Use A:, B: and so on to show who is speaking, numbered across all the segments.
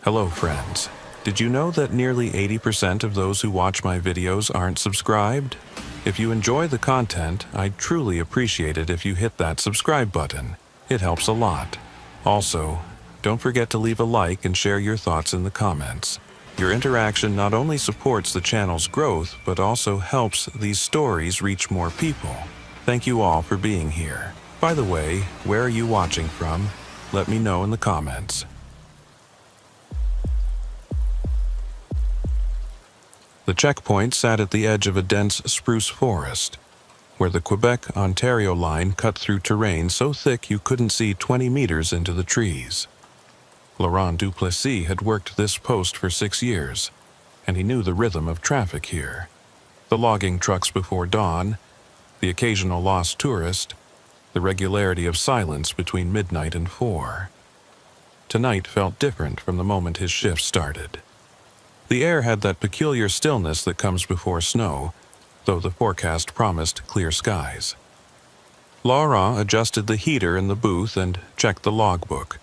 A: Hello friends. Did you know that nearly 80% of those who watch my videos aren't subscribed? If you enjoy the content, I'd truly appreciate it if you hit that subscribe button. It helps a lot. Also, don't forget to leave a like and share your thoughts in the comments. Your interaction not only supports the channel's growth, but also helps these stories reach more people. Thank you all for being here. By the way, where are you watching from? Let me know in the comments. The checkpoint sat at the edge of a dense spruce forest, where the Quebec-Ontario line cut through terrain so thick you couldn't see 20 meters into the trees. Laurent Duplessis had worked this post for 6 years, and he knew the rhythm of traffic here. The logging trucks before dawn, the occasional lost tourist, the regularity of silence between midnight and 4. Tonight felt different from the moment his shift started. The air had that peculiar stillness that comes before snow, though the forecast promised clear skies. Laurent adjusted the heater in the booth and checked the logbook,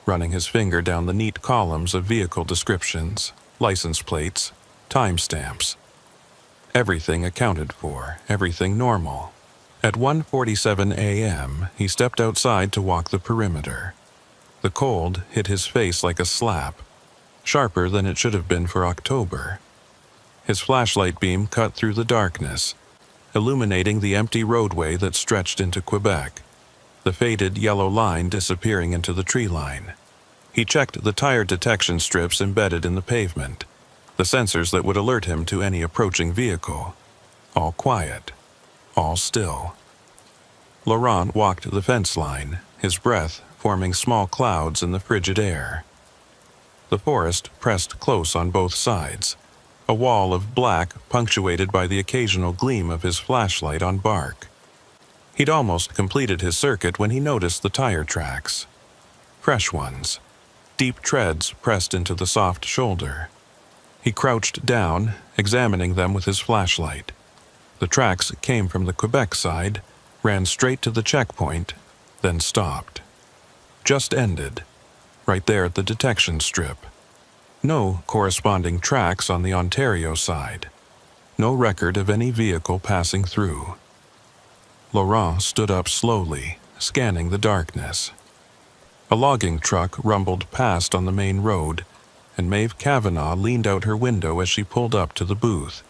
A: running his finger down the neat columns of vehicle descriptions, license plates, timestamps. Everything accounted for, everything normal. At 1:47 a.m., he stepped outside to walk the perimeter. The cold hit his face like a slap, sharper than it should have been for October. His flashlight beam cut through the darkness, illuminating the empty roadway that stretched into Quebec, the faded yellow line disappearing into the tree line. He checked the tire detection strips embedded in the pavement, the sensors that would alert him to any approaching vehicle. All quiet, all still. Laurent walked the fence line, his breath forming small clouds in the frigid air. The forest pressed close on both sides, a wall of black punctuated by the occasional gleam of his flashlight on bark. He'd almost completed his circuit when he noticed the tire tracks. Fresh ones, deep treads pressed into the soft shoulder. He crouched down, examining them with his flashlight. The tracks came from the Quebec side, ran straight to the checkpoint, then stopped. Just ended, right there at the detection strip. No corresponding tracks on the Ontario side. No record of any vehicle passing through. Laurent stood up slowly, scanning the darkness. A logging truck rumbled past on the main road, and Maeve Kavanagh leaned out her window as she pulled up to the booth.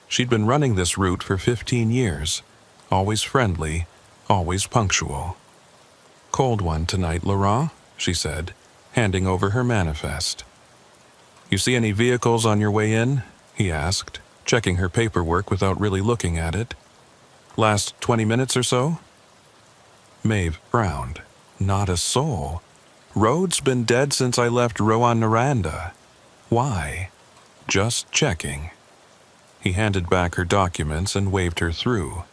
A: She'd been running this route for 15 years, always friendly, always punctual. "Cold one tonight, Laurent," she said, handing over her manifest. "You see any vehicles on your way in?" he asked, checking her paperwork without really looking at it. "Last 20 minutes or so?" Maeve frowned. "Not a soul. Road's been dead since I left Rouyn-Noranda. Why?" "Just checking." He handed back her documents and waved her through.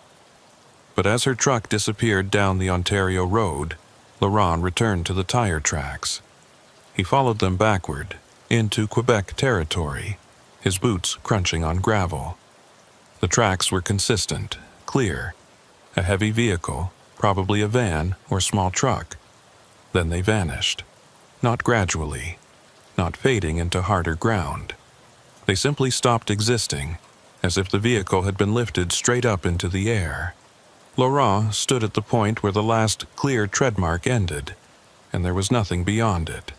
A: But as her truck disappeared down the Ontario road, Laurent returned to the tire tracks. He followed them backward, into Quebec territory, his boots crunching on gravel. The tracks were consistent, clear. A heavy vehicle, probably a van or small truck. Then they vanished. Not gradually, not fading into harder ground. They simply stopped existing, as if the vehicle had been lifted straight up into the air. Laurent stood at the point where the last clear treadmark ended, and there was nothing beyond it.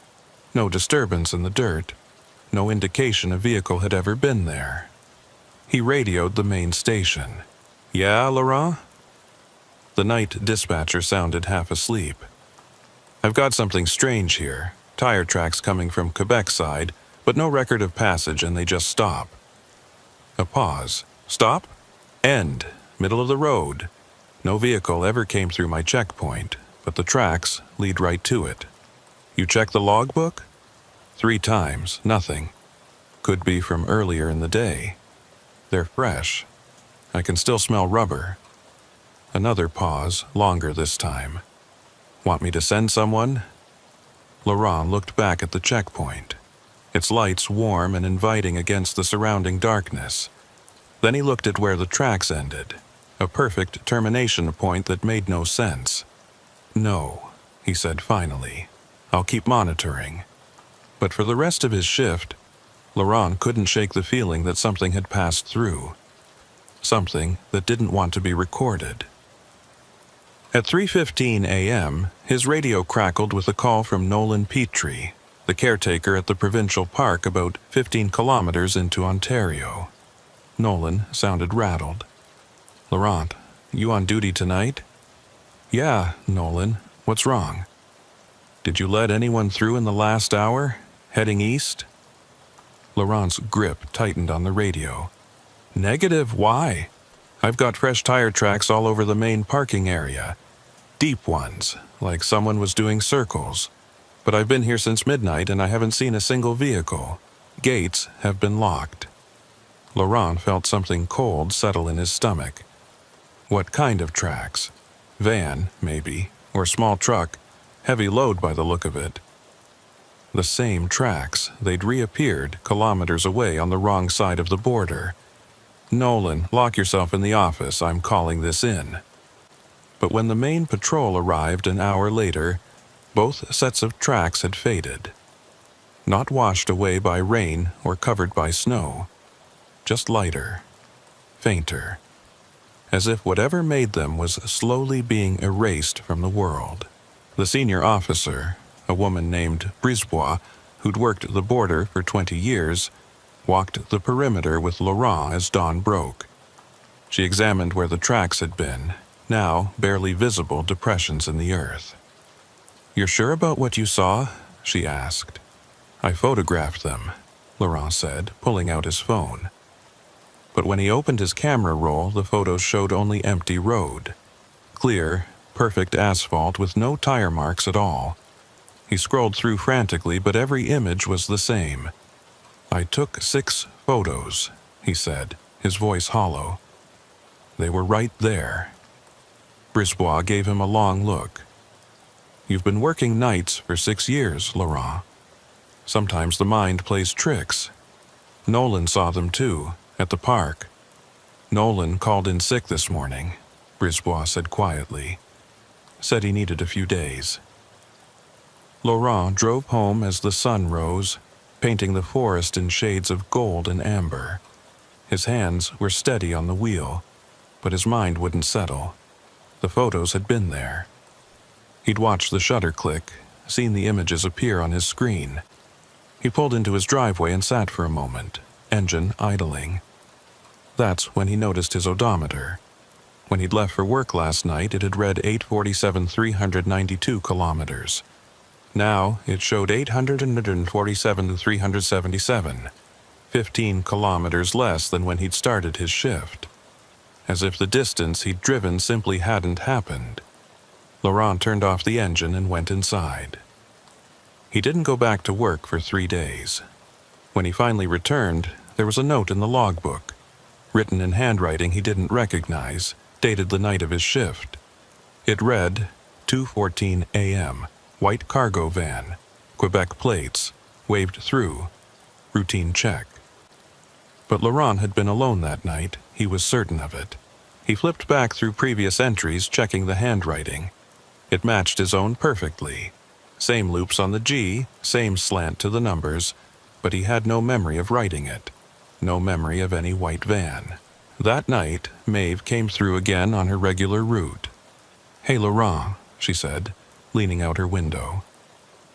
A: No disturbance in the dirt, no indication a vehicle had ever been there. He radioed the main station. "Yeah, Laurent?" The night dispatcher sounded half asleep. "I've got something strange here. Tire tracks coming from Quebec side, but no record of passage and they just stop." A pause. "Stop? End. Middle of the road. No vehicle ever came through my checkpoint, but the tracks lead right to it. You check the logbook?" 3 times, nothing. Could be from earlier in the day. They're fresh. I can still smell rubber. Another pause, longer this time. "Want me to send someone?" Laurent looked back at the checkpoint, its lights warm and inviting against the surrounding darkness. Then he looked at where the tracks ended, a perfect termination point that made no sense. "No," he said finally. "I'll keep monitoring." But for the rest of his shift, Laurent couldn't shake the feeling that something had passed through. Something that didn't want to be recorded. At 3:15 a.m., his radio crackled with a call from Nolan Petrie, the caretaker at the provincial park about 15 kilometers into Ontario. Nolan sounded rattled. "Laurent, you on duty tonight?" "Yeah, Nolan. What's wrong?" "Did you let anyone through in the last hour, heading east?" Laurent's grip tightened on the radio. "Negative, why? I've got fresh tire tracks all over the main parking area. Deep ones, like someone was doing circles. But I've been here since midnight and I haven't seen a single vehicle. Gates have been locked." Laurent felt something cold settle in his stomach. What kind of tracks? Van, maybe, or small truck, heavy load by the look of it. The same tracks, they'd reappeared kilometers away on the wrong side of the border. "Nolan, lock yourself in the office, I'm calling this in." But when the main patrol arrived an hour later, both sets of tracks had faded. Not washed away by rain or covered by snow, just lighter, fainter, as if whatever made them was slowly being erased from the world. The senior officer, a woman named Brisbois, who'd worked the border for 20 years, walked the perimeter with Laurent as dawn broke. She examined where the tracks had been, now barely visible depressions in the earth. "You're sure about what you saw?" she asked. "I photographed them," Laurent said, pulling out his phone. But when he opened his camera roll, the photos showed only empty road. Clear, perfect asphalt with no tire marks at all. He scrolled through frantically, but every image was the same. "I took 6 photos," he said, his voice hollow. "They were right there." Brisbois gave him a long look. "You've been working nights for 6 years, Laurent. Sometimes the mind plays tricks. Nolan saw them too, at the park. Nolan called in sick this morning," Brisbois said quietly. "Said he needed a few days." Laurent drove home as the sun rose, painting the forest in shades of gold and amber. His hands were steady on the wheel, but his mind wouldn't settle. The photos had been there. He'd watched the shutter click, seen the images appear on his screen. He pulled into his driveway and sat for a moment, engine idling. That's when he noticed his odometer. When he'd left for work last night, it had read 847,392 kilometers. Now it showed 847,377, 15 kilometers less than when he'd started his shift. As if the distance he'd driven simply hadn't happened. Laurent turned off the engine and went inside. He didn't go back to work for 3 days. When he finally returned, there was a note in the logbook, written in handwriting he didn't recognize, dated the night of his shift. It read, 2:14 a.m., white cargo van, Quebec plates, waved through, routine check. But Laurent had been alone that night, he was certain of it. He flipped back through previous entries, checking the handwriting. It matched his own perfectly. Same loops on the G, same slant to the numbers, but he had no memory of writing it. No memory of any white van. That night, Maeve came through again on her regular route. "Hey, Laurent," she said, leaning out her window.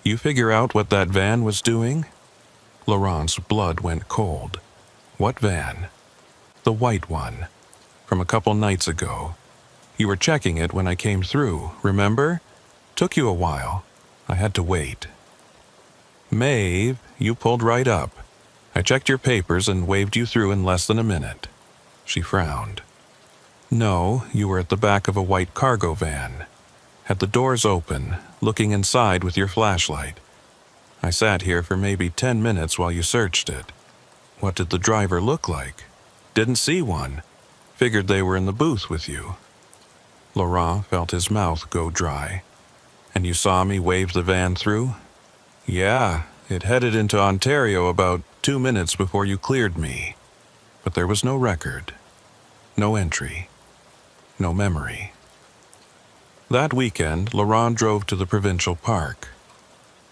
A: "You figure out what that van was doing?" Laurent's blood went cold. "What van?" "The white one. From a couple nights ago. You were checking it when I came through, remember? Took you a while. I had to wait." "Maeve, you pulled right up. I checked your papers and waved you through in less than a minute." She frowned. "No, you were at the back of a white cargo van. Had the doors open, looking inside with your flashlight. I sat here for maybe 10 minutes while you searched it. What did the driver look like? Didn't see one. Figured they were in the booth with you." Laurent felt his mouth go dry. "And you saw me wave the van through?" "Yeah, it headed into Ontario about 2 minutes before you cleared me. But there was no record. No entry. No memory." That weekend, Laurent drove to the provincial park.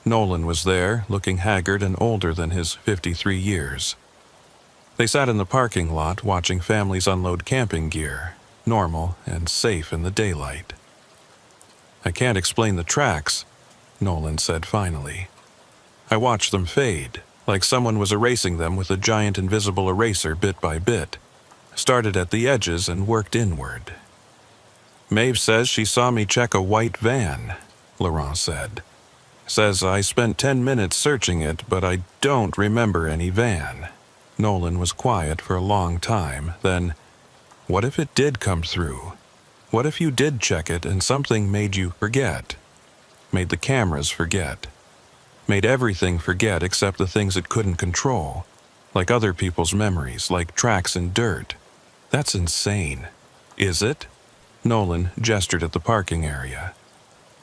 A: Nolan was there, looking haggard and older than his 53 years. They sat in the parking lot watching families unload camping gear, normal and safe in the daylight. "I can't explain the tracks," Nolan said finally. "I watched them fade, like someone was erasing them with a giant invisible eraser bit by bit. Started at the edges and worked inward." "Maeve says she saw me check a white van," Laurent said. "Says I spent 10 minutes searching it, but I don't remember any van." Nolan was quiet for a long time, then, "What if it did come through? What if you did check it and something made you forget? Made the cameras forget? Made everything forget except the things it couldn't control, like other people's memories, like tracks in dirt? That's insane." "Is it?" Nolan gestured at the parking area.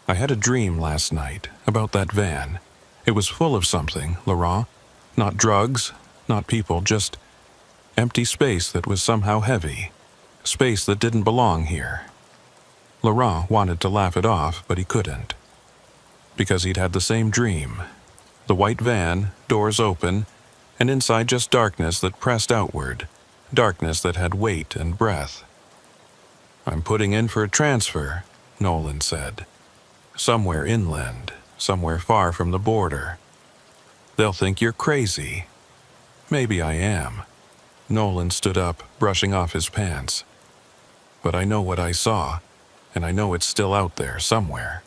A: "I had a dream last night about that van. It was full of something, Laurent. Not drugs, not people, just empty space that was somehow heavy. Space that didn't belong here." Laurent wanted to laugh it off, but he couldn't. Because he'd had the same dream. The white van, doors open, and inside just darkness that pressed outward, darkness that had weight and breath. "I'm putting in for a transfer," Nolan said. "Somewhere inland, somewhere far from the border. They'll think you're crazy." "Maybe I am." Nolan stood up, brushing off his pants. "But I know what I saw, and I know it's still out there somewhere.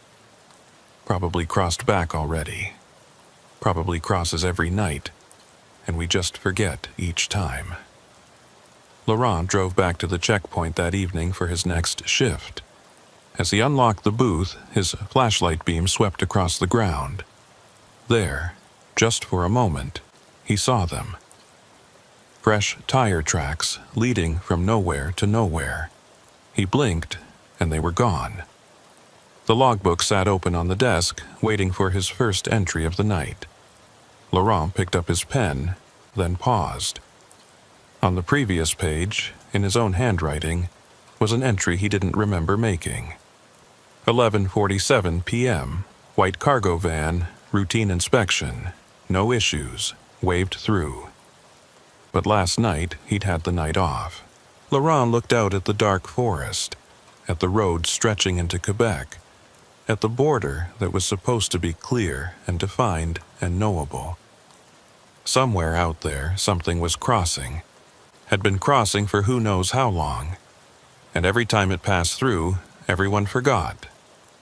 A: Probably crossed back already. Probably crosses every night, and we just forget each time." Laurent drove back to the checkpoint that evening for his next shift. As he unlocked the booth, his flashlight beam swept across the ground. There, just for a moment, he saw them. Fresh tire tracks leading from nowhere to nowhere. He blinked, and they were gone. The logbook sat open on the desk, waiting for his first entry of the night. Laurent picked up his pen, then paused. On the previous page, in his own handwriting, was an entry he didn't remember making. 11:47 p.m., white cargo van, routine inspection, no issues, waved through. But last night, he'd had the night off. Laurent looked out at the dark forest, at the road stretching into Quebec, at the border that was supposed to be clear and defined and knowable. Somewhere out there, something was crossing, had been crossing for who knows how long, and every time it passed through, everyone forgot.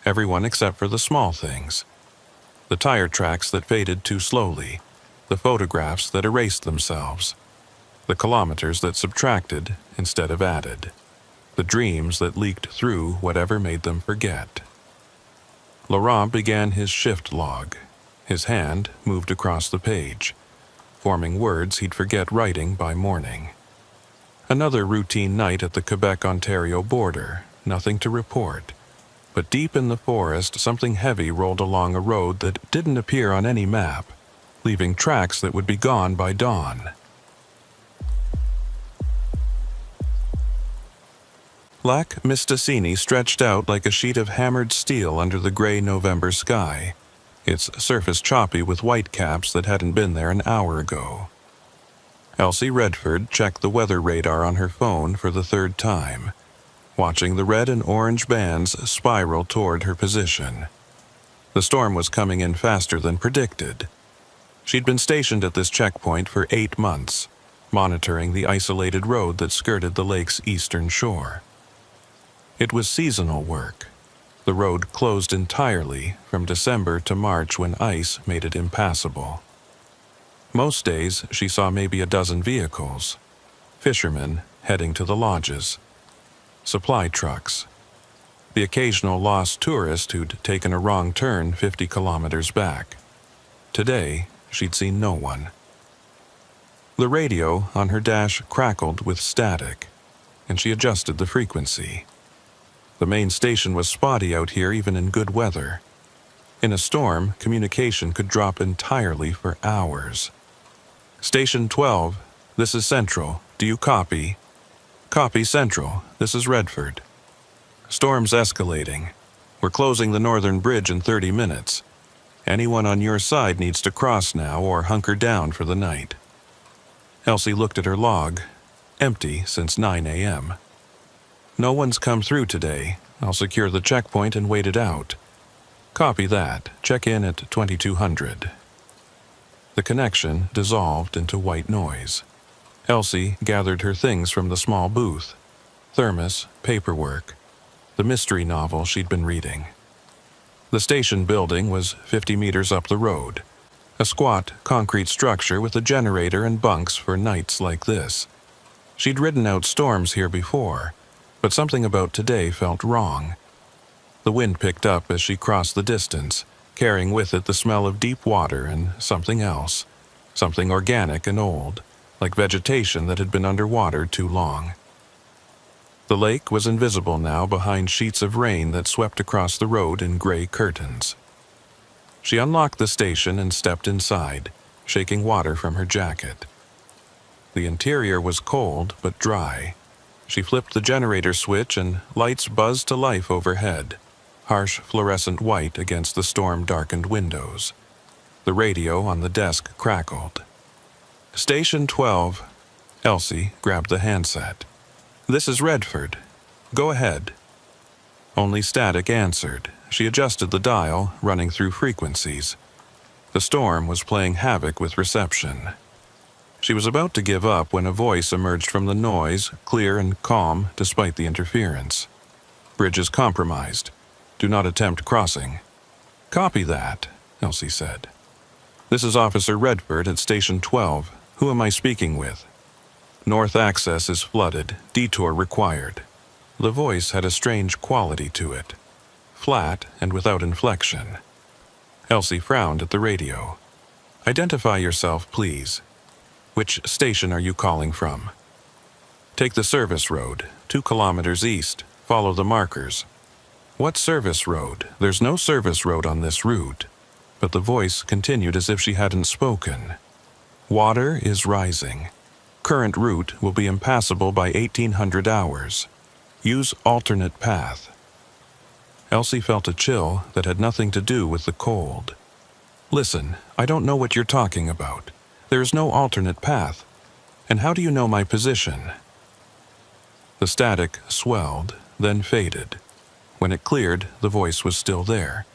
A: Everyone except for the small things. The tire tracks that faded too slowly, the photographs that erased themselves, the kilometers that subtracted instead of added, the dreams that leaked through whatever made them forget. Laurent began his shift log. His hand moved across the page, forming words he'd forget writing by morning. Another routine night at the Quebec-Ontario border, nothing to report. But deep in the forest, something heavy rolled along a road that didn't appear on any map, leaving tracks that would be gone by dawn. Lac Mistassini stretched out like a sheet of hammered steel under the gray November sky, its surface choppy with whitecaps that hadn't been there an hour ago. Elsie Redford checked the weather radar on her phone for the third time, watching the red and orange bands spiral toward her position. The storm was coming in faster than predicted. She'd been stationed at this checkpoint for 8 months, monitoring the isolated road that skirted the lake's eastern shore. It was seasonal work. The road closed entirely from December to March when ice made it impassable. Most days she saw maybe a dozen vehicles, fishermen heading to the lodges, supply trucks, the occasional lost tourist who'd taken a wrong turn 50 kilometers back. Today, she'd seen no one. The radio on her dash crackled with static, and she adjusted the frequency. The main station was spotty out here even in good weather. In a storm, communication could drop entirely for hours. "Station 12, this is Central. Do you copy?" "Copy Central. This is Redford." "Storm's escalating. We're closing the northern bridge in 30 minutes. Anyone on your side needs to cross now or hunker down for the night. Elsie looked at her log. Empty since 9 a.m. No one's come through today. I'll secure the checkpoint and wait it out. Copy that. Check in at 2200. The connection dissolved into white noise. Elsie gathered her things from the small booth. Thermos, paperwork, the mystery novel she'd been reading. The station building was 50 meters up the road, a squat concrete structure with a generator and bunks for nights like this. She'd ridden out storms here before, but something about today felt wrong. The wind picked up as she crossed the distance, carrying with it the smell of deep water and something else, something organic and old, like vegetation that had been underwater too long. The lake was invisible now behind sheets of rain that swept across the road in gray curtains. She unlocked the station and stepped inside, shaking water from her jacket. The interior was cold but dry. She flipped the generator switch and lights buzzed to life overhead, harsh fluorescent white against the storm-darkened windows. The radio on the desk crackled. Station 12. Elsie grabbed the handset. This is Redford. Go ahead. Only static answered. She adjusted the dial, running through frequencies. The storm was playing havoc with reception. She was about to give up when a voice emerged from the noise, clear and calm despite the interference. Bridge is compromised. Do not attempt crossing. Copy that, Elsie said. This is Officer Redford at Station 12. Who am I speaking with? North access is flooded. Detour required. The voice had a strange quality to it. Flat and without inflection. Elsie frowned at the radio. Identify yourself, please. Which station are you calling from? Take the service road, 2 kilometers east. Follow the markers. What service road? There's no service road on this route. But the voice continued as if she hadn't spoken. Water is rising. Current route will be impassable by 1800 hours. Use alternate path. Elsie felt a chill that had nothing to do with the cold. Listen, I don't know what you're talking about. There is no alternate path. And how do you know my position? The static swelled, then faded. When it cleared, the voice was still there.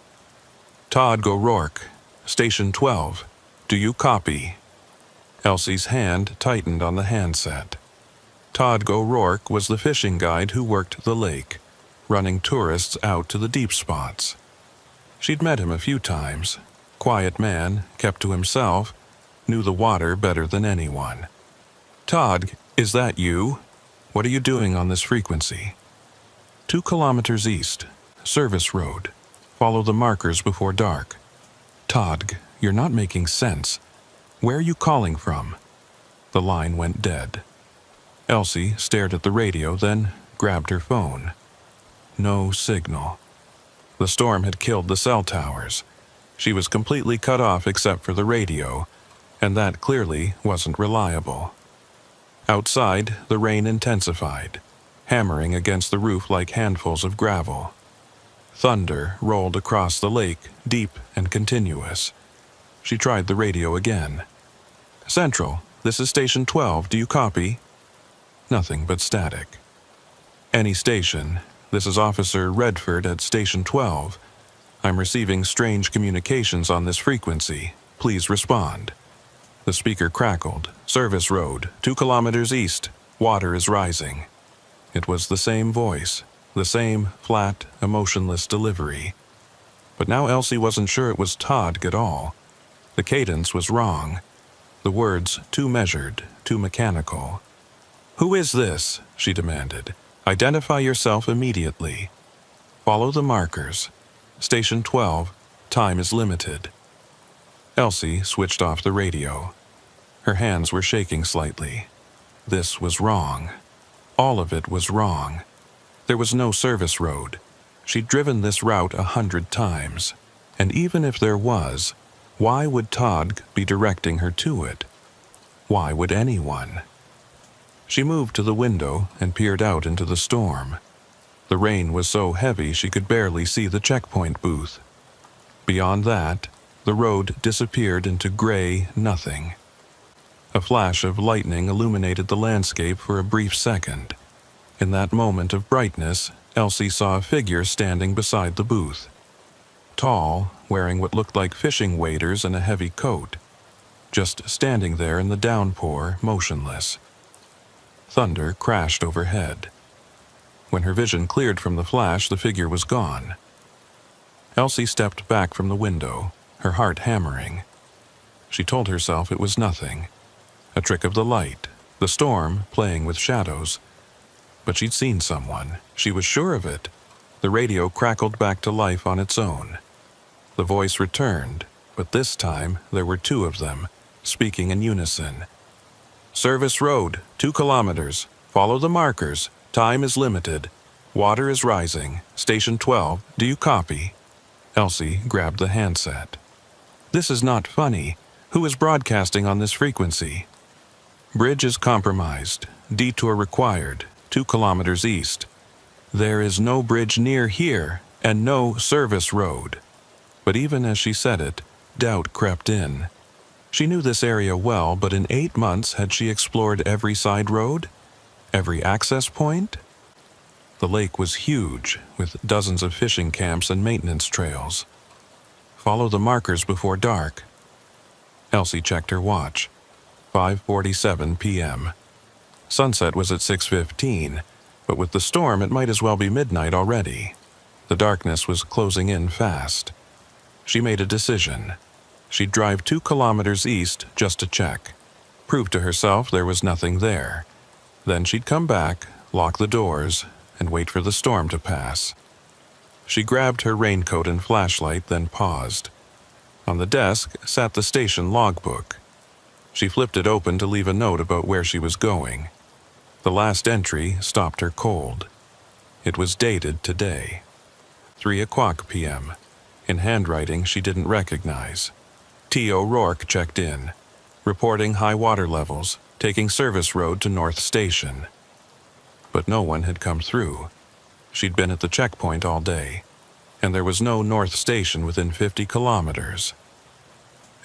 A: Todd O'Rourke, Station 12. Do you copy? Elsie's hand tightened on the handset. Todd O'Rourke was the fishing guide who worked the lake, running tourists out to the deep spots. She'd met him a few times. Quiet man, kept to himself, knew the water better than anyone. Todd, is that you? What are you doing on this frequency? 2 kilometers east, service road. Follow the markers before dark. Todd, you're not making sense. Where are you calling from? The line went dead. Elsie stared at the radio, then grabbed her phone. No signal. The storm had killed the cell towers. She was completely cut off except for the radio, and that clearly wasn't reliable. Outside, the rain intensified, hammering against the roof like handfuls of gravel. Thunder rolled across the lake, deep and continuous. She tried the radio again. Central, this is Station 12. Do you copy? Nothing but static. Any station. This is Officer Redford at Station 12. I'm receiving strange communications on this frequency. Please respond. The speaker crackled. Service road, 2 kilometers east. Water is rising. It was the same voice, the same flat, emotionless delivery. But now Elsie wasn't sure it was Todd at all. The cadence was wrong. The words too measured, too mechanical. Who is this? She demanded. Identify yourself immediately. Follow the markers. Station 12. Time is limited. Elsie switched off the radio. Her hands were shaking slightly. This was wrong. All of it was wrong. There was no service road. She'd driven this route 100 times. And even if there was, why would Todd be directing her to it? Why would anyone? She moved to the window and peered out into the storm. The rain was so heavy she could barely see the checkpoint booth. Beyond that, The road disappeared into gray nothing. A flash of lightning illuminated the landscape for a brief second. In that moment of brightness, Elsie saw a figure standing beside the booth. Tall, wearing what looked like fishing waders and a heavy coat. Just standing there in the downpour, motionless. Thunder crashed overhead. When her vision cleared from the flash, the figure was gone. Elsie stepped back from the window, her heart hammering. She told herself it was nothing. A trick of the light, the storm playing with shadows. But she'd seen someone. She was sure of it. The radio crackled back to life on its own. The voice returned, but this time there were two of them, speaking in unison. "Service Road, 2 kilometers. Follow the markers. Time is limited. Water is rising. Station 12. Do you copy?" Elsie grabbed the handset. "This is not funny. Who is broadcasting on this frequency?" "Bridge is compromised. Detour required. 2 kilometers east. There is no bridge near here, and no service road." But even as she said it, doubt crept in. She knew this area well, but in 8 months had she explored every side road? Every access point? The lake was huge, with dozens of fishing camps and maintenance trails. Follow the markers before dark. Elsie checked her watch. 5:47 p.m. Sunset was at 6:15, but with the storm it might as well be midnight already. The darkness was closing in fast. She made a decision. She'd drive 2 kilometers east just to check. Prove to herself there was nothing there. Then she'd come back, lock the doors, and wait for the storm to pass. She grabbed her raincoat and flashlight, then paused. On the desk sat the station logbook. She flipped it open to leave a note about where she was going. The last entry stopped her cold. It was dated today. 3:00 p.m. In handwriting she didn't recognize. T. O'Rourke checked in, reporting high water levels, taking service road to North Station. But no one had come through. She'd been at the checkpoint all day, and there was no North Station within 50 kilometers.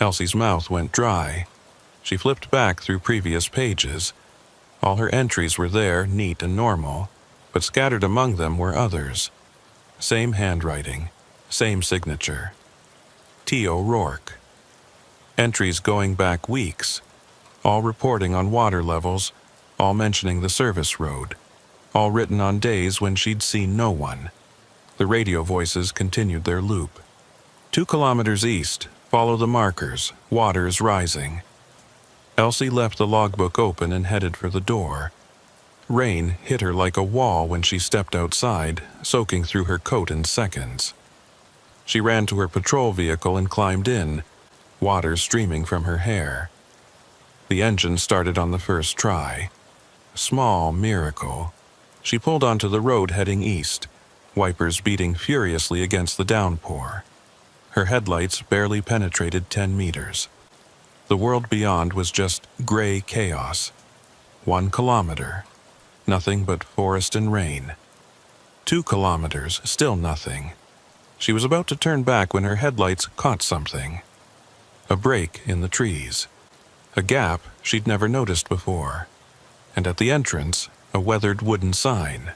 A: Elsie's mouth went dry. She flipped back through previous pages. All her entries were there, neat and normal, but scattered among them were others. Same handwriting, same signature. T. O'Rourke. Entries going back weeks, all reporting on water levels, all mentioning the service road, all written on days when she'd seen no one. The radio voices continued their loop. 2 kilometers east, follow the markers, water's rising. Elsie left the logbook open and headed for the door. Rain hit her like a wall when she stepped outside, soaking through her coat in seconds. She ran to her patrol vehicle and climbed in, water streaming from her hair. The engine started on the first try. Small miracle. She pulled onto the road heading east, wipers beating furiously against the downpour. Her headlights barely penetrated 10 meters. The world beyond was just gray chaos. 1 kilometer. Nothing but forest and rain. 2 kilometers, still nothing. She was about to turn back when her headlights caught something. A break in the trees. A gap she'd never noticed before. And at the entrance, a weathered wooden sign.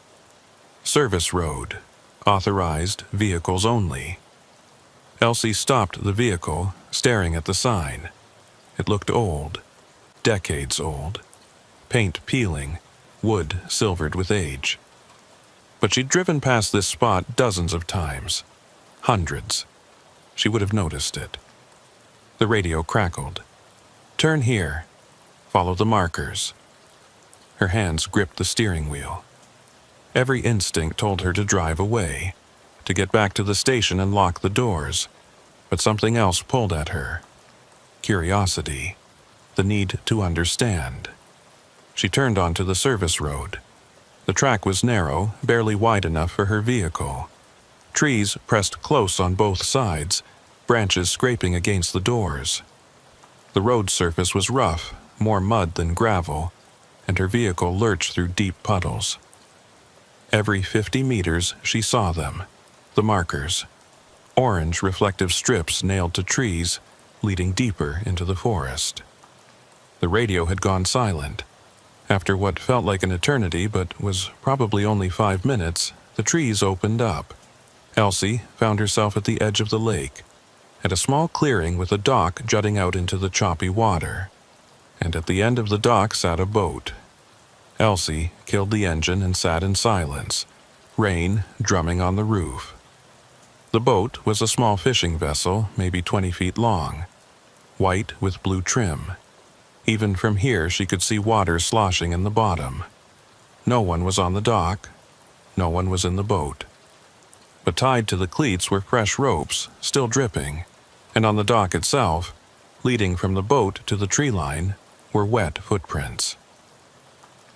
A: Service road. Authorized vehicles only. Elsie stopped the vehicle, staring at the sign. It looked old. Decades old. Paint peeling. Wood silvered with age. But she'd driven past this spot dozens of times. Hundreds. She would have noticed it. The radio crackled. "Turn here. Follow the markers." Her hands gripped the steering wheel. Every instinct told her to drive away, to get back to the station and lock the doors. But something else pulled at her. Curiosity. The need to understand. She turned onto the service road. The track was narrow, barely wide enough for her vehicle. Trees pressed close on both sides, branches scraping against the doors. The road surface was rough, more mud than gravel, and her vehicle lurched through deep puddles. Every 50 meters she saw them, the markers. orange reflective strips nailed to trees, leading deeper into the forest. The radio had gone silent. After what felt like an eternity but was probably only 5 minutes, the trees opened up. Elsie found herself at the edge of the lake, at a small clearing with a dock jutting out into the choppy water. And at the end of the dock sat a boat. Elsie killed the engine and sat in silence, rain drumming on the roof. The boat was a small fishing vessel, maybe 20 feet long, white with blue trim. Even from here she could see water sloshing in the bottom. No one was on the dock. No one was in the boat. But tied to the cleats were fresh ropes, still dripping, and on the dock itself, leading from the boat to the tree line, were wet footprints.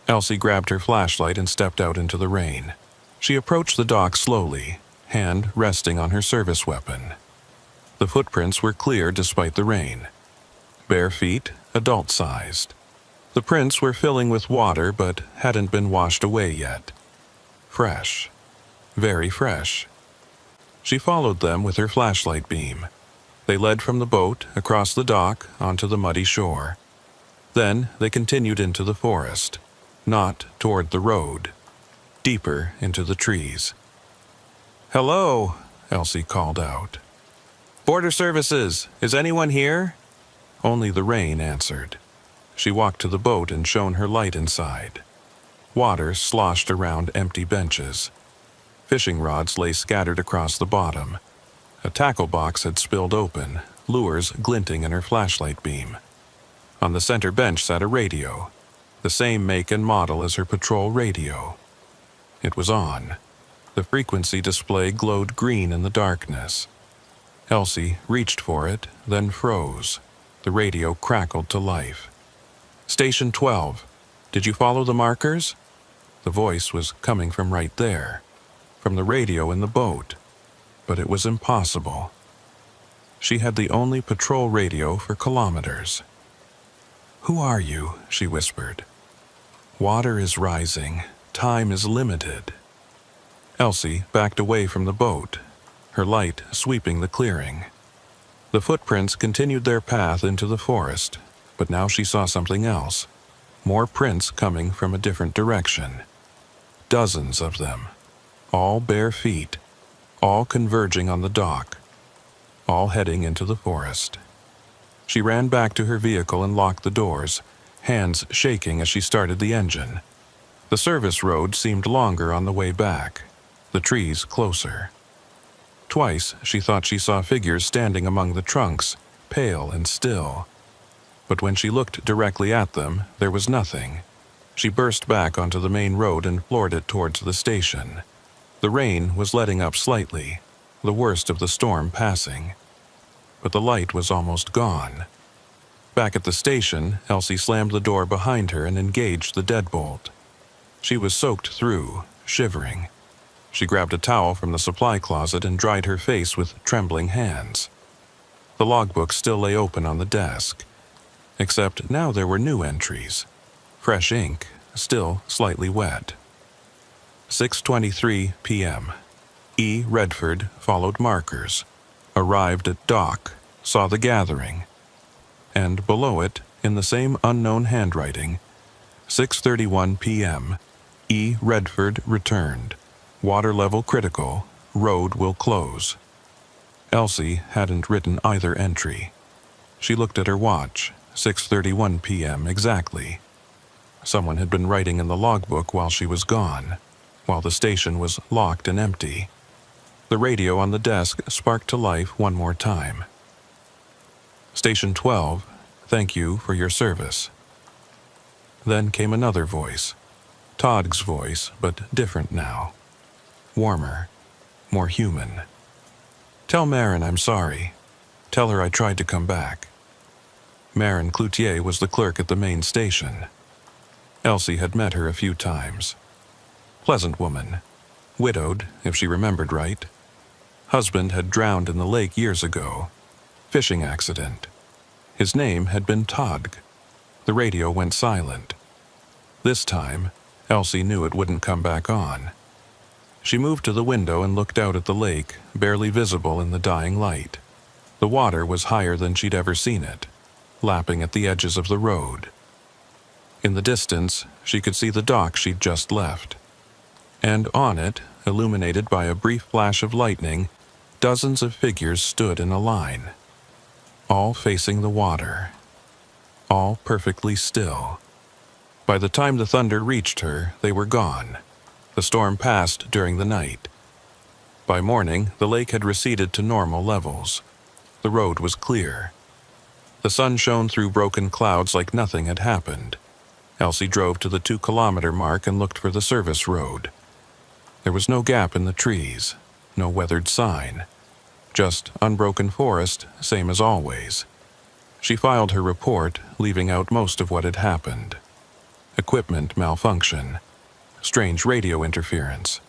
A: Elsie grabbed her flashlight and stepped out into the rain. She approached the dock slowly, hand resting on her service weapon. The footprints were clear despite the rain. Bare feet, adult-sized. The prints were filling with water but hadn't been washed away yet. Fresh. Very fresh. She followed them with her flashlight beam. They led from the boat, across the dock, onto the muddy shore. Then they continued into the forest, not toward the road, deeper into the trees. "Hello," Elsie called out. "Border Services, is anyone here?" Only the rain answered. She walked to the boat and shone her light inside. Water sloshed around empty benches. Fishing rods lay scattered across the bottom. A tackle box had spilled open, lures glinting in her flashlight beam. On the center bench sat a radio, the same make and model as her patrol radio. It was on. The frequency display glowed green in the darkness. Elsie reached for it, then froze. The radio crackled to life. "Station 12. Did you follow the markers?" The voice was coming from right there, from the radio in the boat. But it was impossible. She had the only patrol radio for kilometers. "Who are you?" she whispered. "Water is rising. Time is limited." Elsie backed away from the boat, her light sweeping the clearing. The footprints continued their path into the forest, but now she saw something else. More prints coming from a different direction. Dozens of them. All bare feet. All converging on the dock. All heading into the forest. She ran back to her vehicle and locked the doors, hands shaking as she started the engine. The service road seemed longer on the way back, the trees closer. Twice she thought she saw figures standing among the trunks, pale and still. But when she looked directly at them, there was nothing. She burst back onto the main road and floored it towards the station. The rain was letting up slightly, the worst of the storm passing. But the light was almost gone. Back at the station, Elsie slammed the door behind her and engaged the deadbolt. She was soaked through, shivering. She grabbed a towel from the supply closet and dried her face with trembling hands. The logbook still lay open on the desk, except now there were new entries. Fresh ink, still slightly wet. 6:23 p.m. E. Redford followed markers, arrived at dock, saw the gathering, and below it, in the same unknown handwriting, 6:31 p.m. E. Redford returned. Water level critical. Road will close. Elsie hadn't written either entry. She looked at her watch. 6:31 p.m. exactly. Someone had been writing in the logbook while she was gone, while the station was locked and empty. The radio on the desk sparked to life one more time. "Station 12, thank you for your service." Then came another voice. Todd's voice, but different now. Warmer, more human. "Tell Marin I'm sorry. Tell her I tried to come back." Marin Cloutier was the clerk at the main station. Elsie had met her a few times. Pleasant woman. Widowed, if she remembered right. Husband had drowned in the lake years ago. Fishing accident. His name had been Todd. The radio went silent. This time, Elsie knew it wouldn't come back on. She moved to the window and looked out at the lake, barely visible in the dying light. The water was higher than she'd ever seen it, lapping at the edges of the road. In the distance, she could see the dock she'd just left. And on it, illuminated by a brief flash of lightning, dozens of figures stood in a line, all facing the water, all perfectly still. By the time the thunder reached her, they were gone. The storm passed during the night. By morning, the lake had receded to normal levels. The road was clear. The sun shone through broken clouds like nothing had happened. Elsie drove to the 2-kilometer mark and looked for the service road. There was no gap in the trees, no weathered sign. Just unbroken forest, same as always. She filed her report, leaving out most of what had happened. Equipment malfunction. Strange radio interference.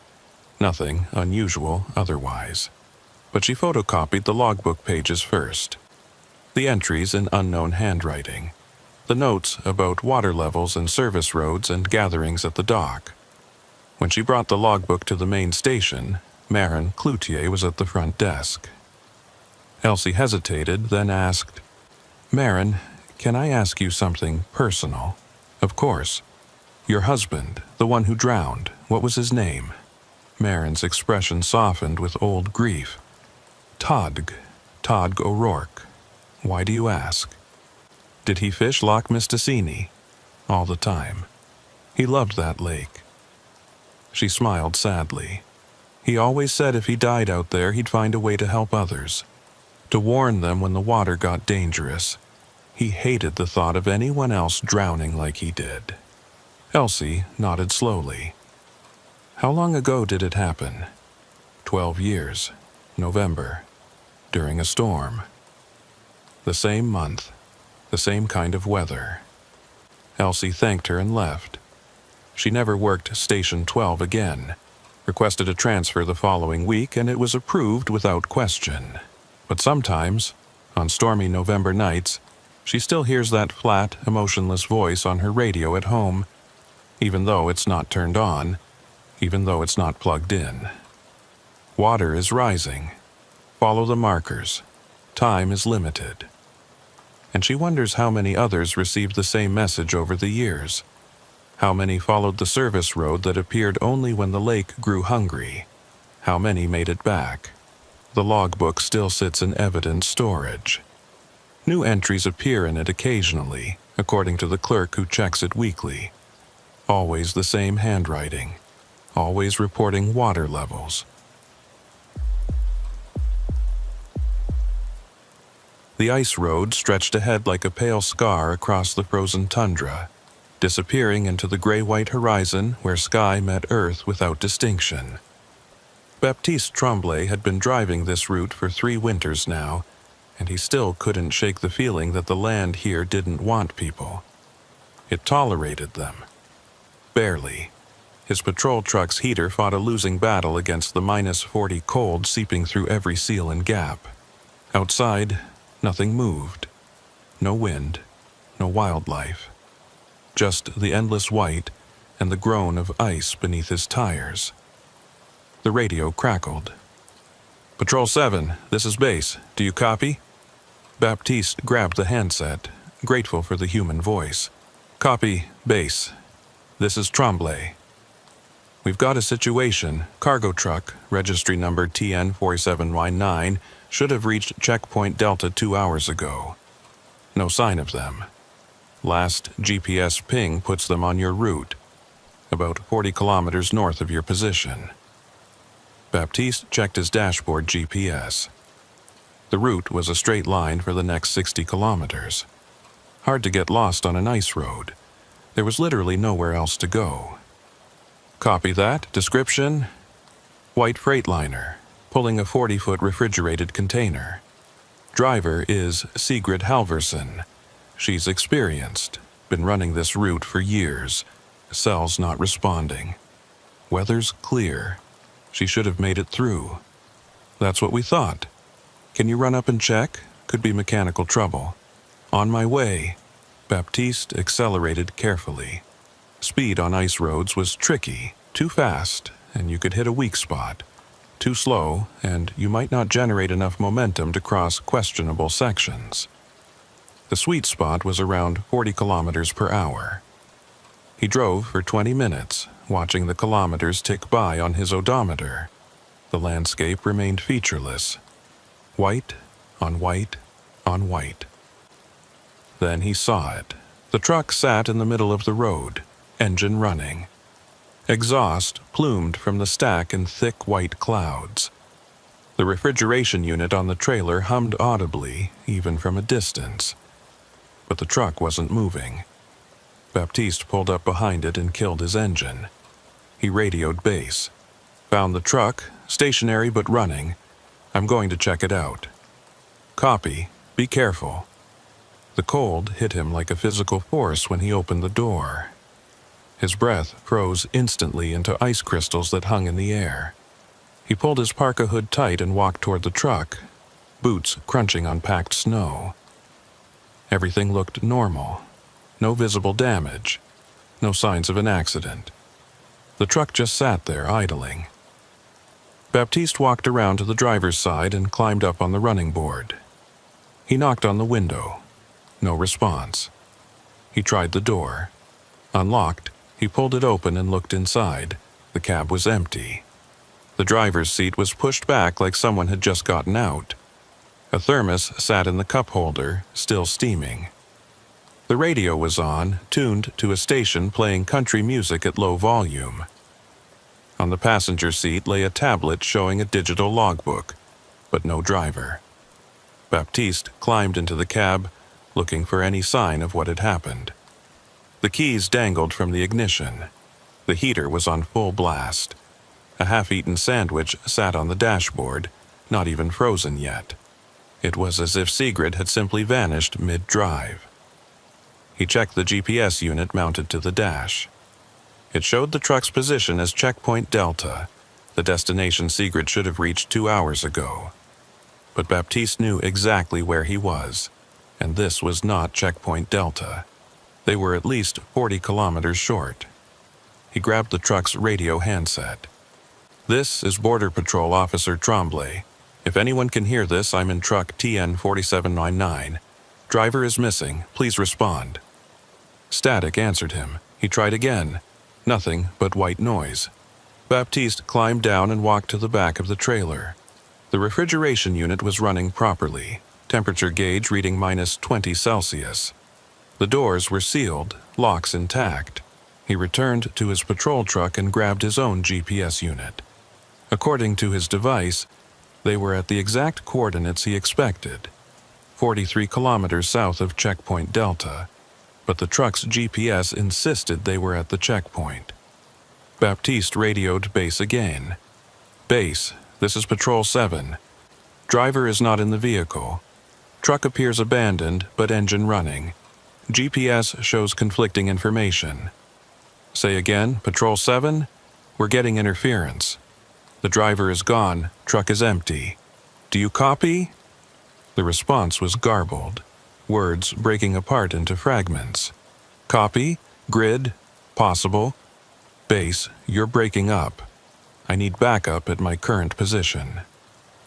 A: Nothing unusual otherwise. But she photocopied the logbook pages first. The entries in unknown handwriting. The notes about water levels and service roads and gatherings at the dock. When she brought the logbook to the main station, Marin Cloutier was at the front desk. Elsie hesitated, then asked, "Marin, can I ask you something personal?" "Of course." "Your husband, the one who drowned, what was his name?" Marin's expression softened with old grief. Todg O'Rourke. "Why do you ask?" "Did he fish Loch Mistassini?" "All the time. He loved that lake." She smiled sadly. "He always said if he died out there, he'd find a way to help others, to warn them when the water got dangerous. He hated the thought of anyone else drowning like he did." Elsie nodded slowly. "How long ago did it happen?" 12 years. November. During a storm. The same month. The same kind of weather." Elsie thanked her and left. She never worked Station 12 again. Requested a transfer the following week, and it was approved without question. But sometimes, on stormy November nights, she still hears that flat, emotionless voice on her radio at home, even though it's not turned on, even though it's not plugged in. Water is rising. Follow the markers. Time is limited. And she wonders how many others received the same message over the years. How many followed the service road that appeared only when the lake grew hungry? How many made it back? The logbook still sits in evidence storage. New entries appear in it occasionally, according to the clerk who checks it weekly. Always the same handwriting. Always reporting water levels. The ice road stretched ahead like a pale scar across the frozen tundra, disappearing into the gray-white horizon where sky met earth without distinction. Baptiste Tremblay had been driving this route for 3 winters now, and he still couldn't shake the feeling that the land here didn't want people. It tolerated them. Barely. His patrol truck's heater fought a losing battle against the -40 cold seeping through every seal and gap. Outside, nothing moved. No wind, no wildlife. Just the endless white and the groan of ice beneath his tires. The radio crackled. "Patrol 7, this is base. Do you copy?" Baptiste grabbed the handset, grateful for the human voice. "Copy, base. This is Tremblay. We've got a situation. Cargo truck, registry number TN47Y9, should have reached checkpoint Delta 2 hours ago. No sign of them. Last GPS ping puts them on your route, about 40 kilometers north of your position." Baptiste checked his dashboard GPS. The route was a straight line for the next 60 kilometers. Hard to get lost on an ice road. There was literally nowhere else to go. "Copy that. Description: white freightliner, pulling a 40-foot refrigerated container. Driver is Sigrid Halverson. She's experienced, been running this route for years. Cell's not responding. Weather's clear. She should have made it through." "That's what we thought. Can you run up and check? Could be mechanical trouble." "On my way." Baptiste accelerated carefully. Speed on ice roads was tricky, too fast, and you could hit a weak spot. Too slow, and you might not generate enough momentum to cross questionable sections. The sweet spot was around 40 kilometers per hour. He drove for 20 minutes, watching the kilometers tick by on his odometer. The landscape remained featureless. White on white on white. Then he saw it. The truck sat in the middle of the road, engine running. Exhaust plumed from the stack in thick white clouds. The refrigeration unit on the trailer hummed audibly, even from a distance. But the truck wasn't moving. Baptiste pulled up behind it and killed his engine. He radioed base. Found the truck, stationary but running. I'm going to check it out. Copy. Be careful. The cold hit him like a physical force when he opened the door. His breath froze instantly into ice crystals that hung in the air. He pulled his parka hood tight and walked toward the truck, boots crunching on packed snow. Everything looked normal. No visible damage. No signs of an accident. The truck just sat there, idling. Baptiste walked around to the driver's side and climbed up on the running board. He knocked on the window. No response. He tried the door. Unlocked, he pulled it open and looked inside. The cab was empty. The driver's seat was pushed back like someone had just gotten out. A thermos sat in the cup holder, still steaming. The radio was on, tuned to a station playing country music at low volume. On the passenger seat lay a tablet showing a digital logbook, but no driver. Baptiste climbed into the cab, looking for any sign of what had happened. The keys dangled from the ignition. The heater was on full blast. A half-eaten sandwich sat on the dashboard, not even frozen yet. It was as if Sigrid had simply vanished mid-drive. He checked the GPS unit mounted to the dash. It showed the truck's position as Checkpoint Delta, the destination Sigrid should have reached 2 hours ago. But Baptiste knew exactly where he was, and this was not Checkpoint Delta. They were at least 40 kilometers short. He grabbed the truck's radio handset. "This is Border Patrol Officer Tremblay. If anyone can hear this, I'm in truck TN 4799. Driver is missing. Please respond." Static answered him. He tried again. Nothing but white noise. Baptiste climbed down and walked to the back of the trailer. The refrigeration unit was running properly, temperature gauge reading -20 Celsius. The doors were sealed, locks intact. He returned to his patrol truck and grabbed his own GPS unit. According to his device, they were at the exact coordinates he expected, 43 kilometers south of Checkpoint Delta, but the truck's GPS insisted they were at the checkpoint. Baptiste radioed base again. "Base, this is Patrol 7. Driver is not in the vehicle. Truck appears abandoned, but engine running. GPS shows conflicting information." "Say again, Patrol 7? We're getting interference. The driver is gone, truck is empty. Do you copy?" The response was garbled, words breaking apart into fragments. "Copy, grid, possible. Base, you're breaking up. I need backup at my current position.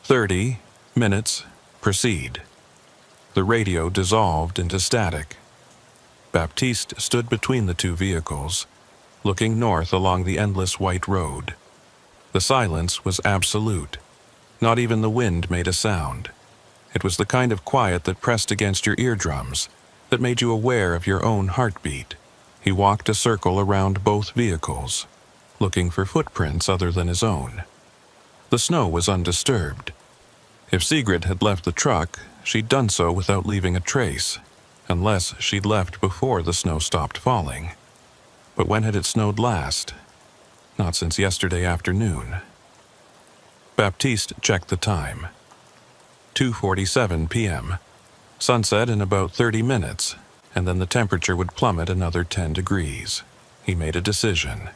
A: 30 minutes, proceed." The radio dissolved into static. Baptiste stood between the two vehicles, looking north along the endless white road. The silence was absolute. Not even the wind made a sound. It was the kind of quiet that pressed against your eardrums, that made you aware of your own heartbeat. He walked a circle around both vehicles, looking for footprints other than his own. The snow was undisturbed. If Sigrid had left the truck, she'd done so without leaving a trace, unless she'd left before the snow stopped falling. But when had it snowed last? Not since yesterday afternoon. Baptiste checked the time. 2:47 p.m. Sunset in about 30 minutes, and then the temperature would plummet another 10 degrees. He made a decision.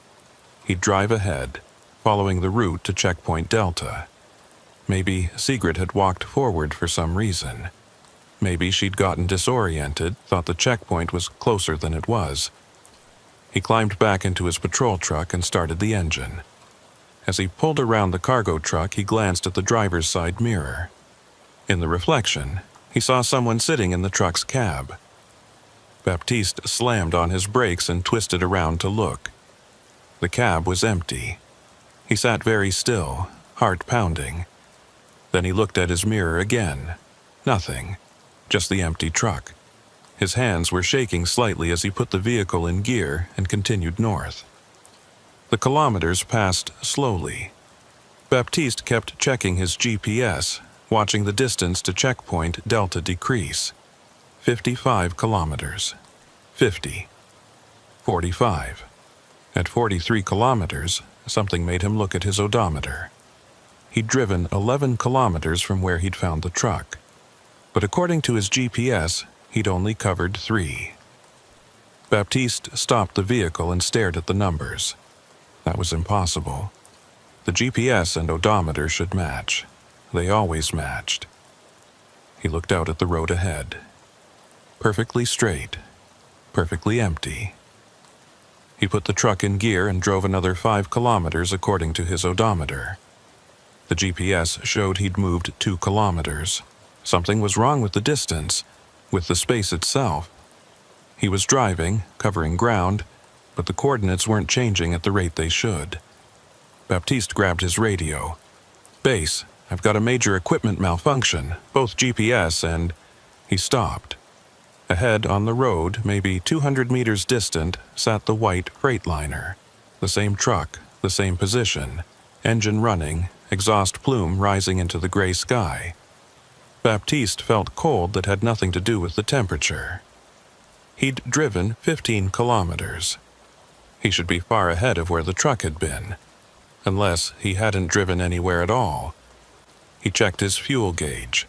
A: He'd drive ahead, following the route to Checkpoint Delta. Maybe Sigrid had walked forward for some reason. Maybe she'd gotten disoriented, thought the checkpoint was closer than it was. He climbed back into his patrol truck and started the engine. As he pulled around the cargo truck, he glanced at the driver's side mirror. In the reflection, he saw someone sitting in the truck's cab. Baptiste slammed on his brakes and twisted around to look. The cab was empty. He sat very still, heart pounding. Then he looked at his mirror again. Nothing, just the empty truck. His hands were shaking slightly as he put the vehicle in gear and continued north. The kilometers passed slowly. Baptiste kept checking his GPS, watching the distance to checkpoint Delta decrease. 55 kilometers. 50. 45. At 43 kilometers, something made him look at his odometer. He'd driven 11 kilometers from where he'd found the truck. But according to his GPS, he'd only covered 3. Baptiste stopped the vehicle and stared at the numbers. That was impossible. The GPS and odometer should match. They always matched. He looked out at the road ahead. Perfectly straight. Perfectly empty. He put the truck in gear and drove another 5 kilometers according to his odometer. The GPS showed he'd moved 2 kilometers. Something was wrong with the distance, with the space itself. He was driving, covering ground, but the coordinates weren't changing at the rate they should. Baptiste grabbed his radio. "Base, I've got a major equipment malfunction, both GPS and..." He stopped. Ahead on the road, maybe 200 meters distant, sat the white Freightliner. The same truck, the same position, engine running, exhaust plume rising into the gray sky. Baptiste felt cold that had nothing to do with the temperature. He'd driven 15 kilometers. He should be far ahead of where the truck had been, unless he hadn't driven anywhere at all. He checked his fuel gauge.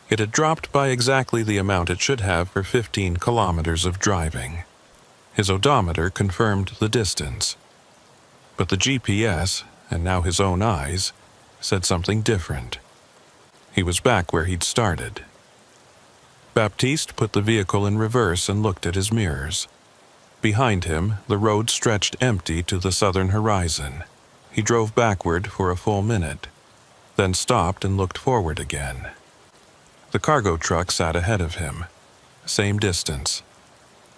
A: It had dropped by exactly the amount it should have for 15 kilometers of driving. His odometer confirmed the distance. But the GPS, and now his own eyes, said something different. He was back where he'd started. Baptiste put the vehicle in reverse and looked at his mirrors. Behind him, the road stretched empty to the southern horizon. He drove backward for a full minute, then stopped and looked forward again. The cargo truck sat ahead of him. Same distance.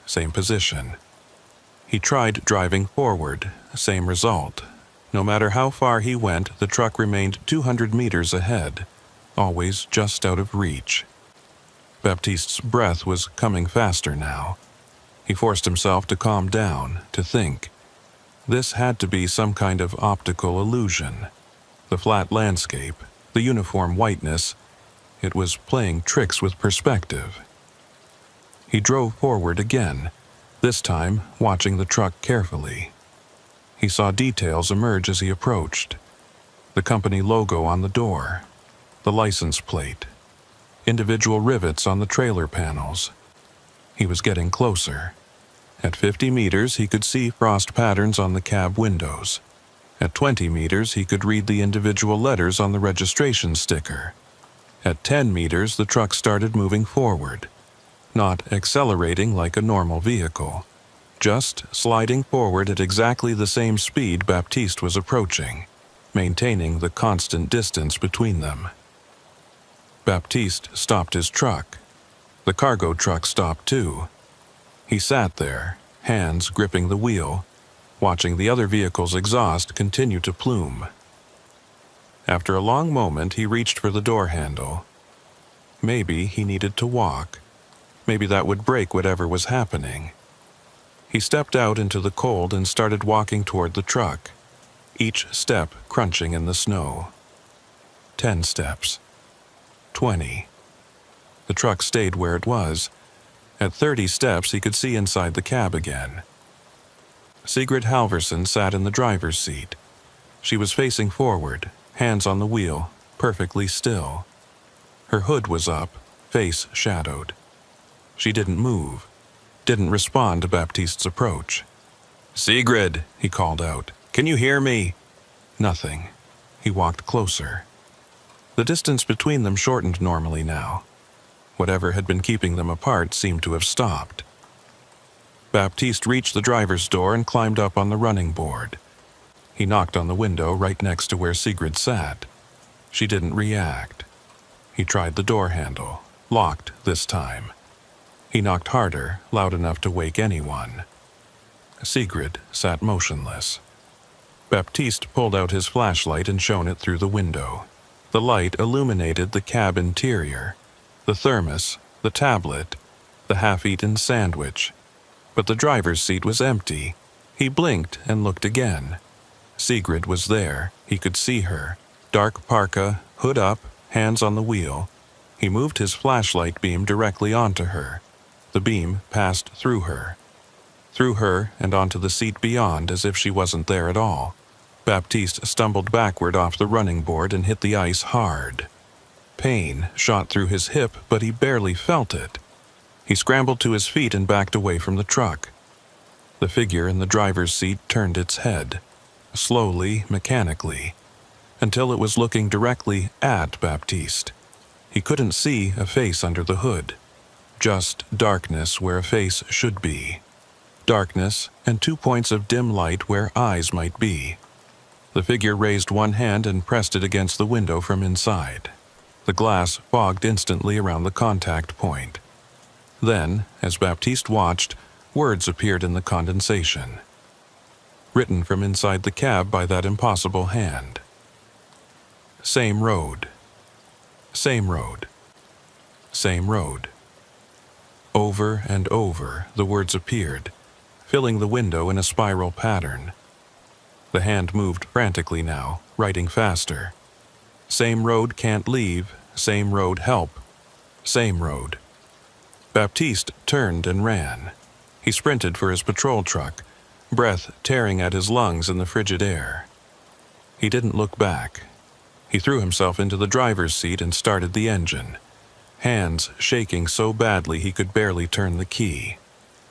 A: Same position. He tried driving forward. Same result. No matter how far he went, the truck remained 200 meters ahead, always just out of reach. Baptiste's breath was coming faster now. He forced himself to calm down, to think. This had to be some kind of optical illusion. The flat landscape, the uniform whiteness, it was playing tricks with perspective. He drove forward again, this time watching the truck carefully. He saw details emerge as he approached. The company logo on the door, the license plate, individual rivets on the trailer panels. He was getting closer. At 50 meters, he could see frost patterns on the cab windows. At 20 meters, he could read the individual letters on the registration sticker. At 10 meters, the truck started moving forward, not accelerating like a normal vehicle, just sliding forward at exactly the same speed Baptiste was approaching, maintaining the constant distance between them. Baptiste stopped his truck. The cargo truck stopped too. He sat there, hands gripping the wheel, watching the other vehicle's exhaust continue to plume. After a long moment, he reached for the door handle. Maybe he needed to walk. Maybe that would break whatever was happening. He stepped out into the cold and started walking toward the truck, each step crunching in the snow. 10 steps. 20. The truck stayed where it was. At 30 steps, he could see inside the cab again. Sigrid Halverson sat in the driver's seat. She was facing forward, hands on the wheel, perfectly still. Her hood was up, face shadowed. She didn't move, didn't respond to Baptiste's approach. "Sigrid," he called out, "can you hear me?" Nothing. He walked closer. The distance between them shortened normally now. Whatever had been keeping them apart seemed to have stopped. Baptiste reached the driver's door and climbed up on the running board. He knocked on the window right next to where Sigrid sat. She didn't react. He tried the door handle, locked this time. He knocked harder, loud enough to wake anyone. Sigrid sat motionless. Baptiste pulled out his flashlight and shone it through the window. The light illuminated the cab interior, the thermos, the tablet, the half-eaten sandwich. But the driver's seat was empty. He blinked and looked again. Sigrid was there. He could see her. Dark parka, hood up, hands on the wheel. He moved his flashlight beam directly onto her. The beam passed through her and onto the seat beyond as if she wasn't there at all. Baptiste stumbled backward off the running board and hit the ice hard. Pain shot through his hip, but he barely felt it. He scrambled to his feet and backed away from the truck. The figure in the driver's seat turned its head, slowly, mechanically, until it was looking directly at Baptiste. He couldn't see a face under the hood, just darkness where a face should be. Darkness and 2 points of dim light where eyes might be. The figure raised one hand and pressed it against the window from inside. The glass fogged instantly around the contact point. Then, as Baptiste watched, words appeared in the condensation, written from inside the cab by that impossible hand. Same road. Same road. Same road. Over and over, the words appeared, filling the window in a spiral pattern. The hand moved frantically now, writing faster. Same road can't leave, same road help, same road. Baptiste turned and ran. He sprinted for his patrol truck, breath tearing at his lungs in the frigid air. He didn't look back. He threw himself into the driver's seat and started the engine, hands shaking so badly he could barely turn the key.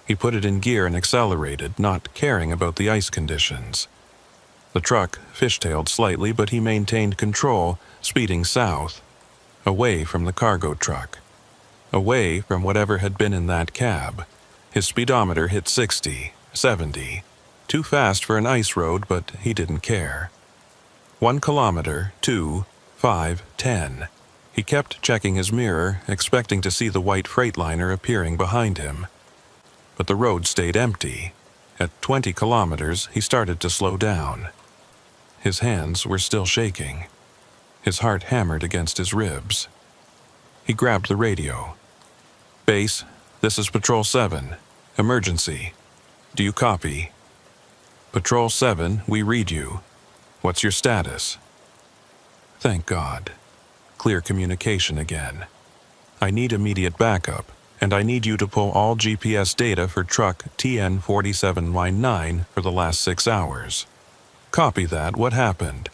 A: He put it in gear and accelerated, not caring about the ice conditions. The truck fishtailed slightly, but he maintained control, speeding south, away from the cargo truck, away from whatever had been in that cab. His speedometer hit 60, 70. Too fast for an ice road, but he didn't care. 1 kilometer, 2, 5, 10. He kept checking his mirror, expecting to see the white Freightliner appearing behind him. But the road stayed empty. At 20 kilometers, he started to slow down. His hands were still shaking. His heart hammered against his ribs. He grabbed the radio. "Base, this is Patrol 7. Emergency. Do you copy?" "Patrol 7, we read you. What's your status?" Thank God. Clear communication again. "I need immediate backup, and I need you to pull all GPS data for truck TN47 line 9 for the last 6 hours. Copy that. What happened?"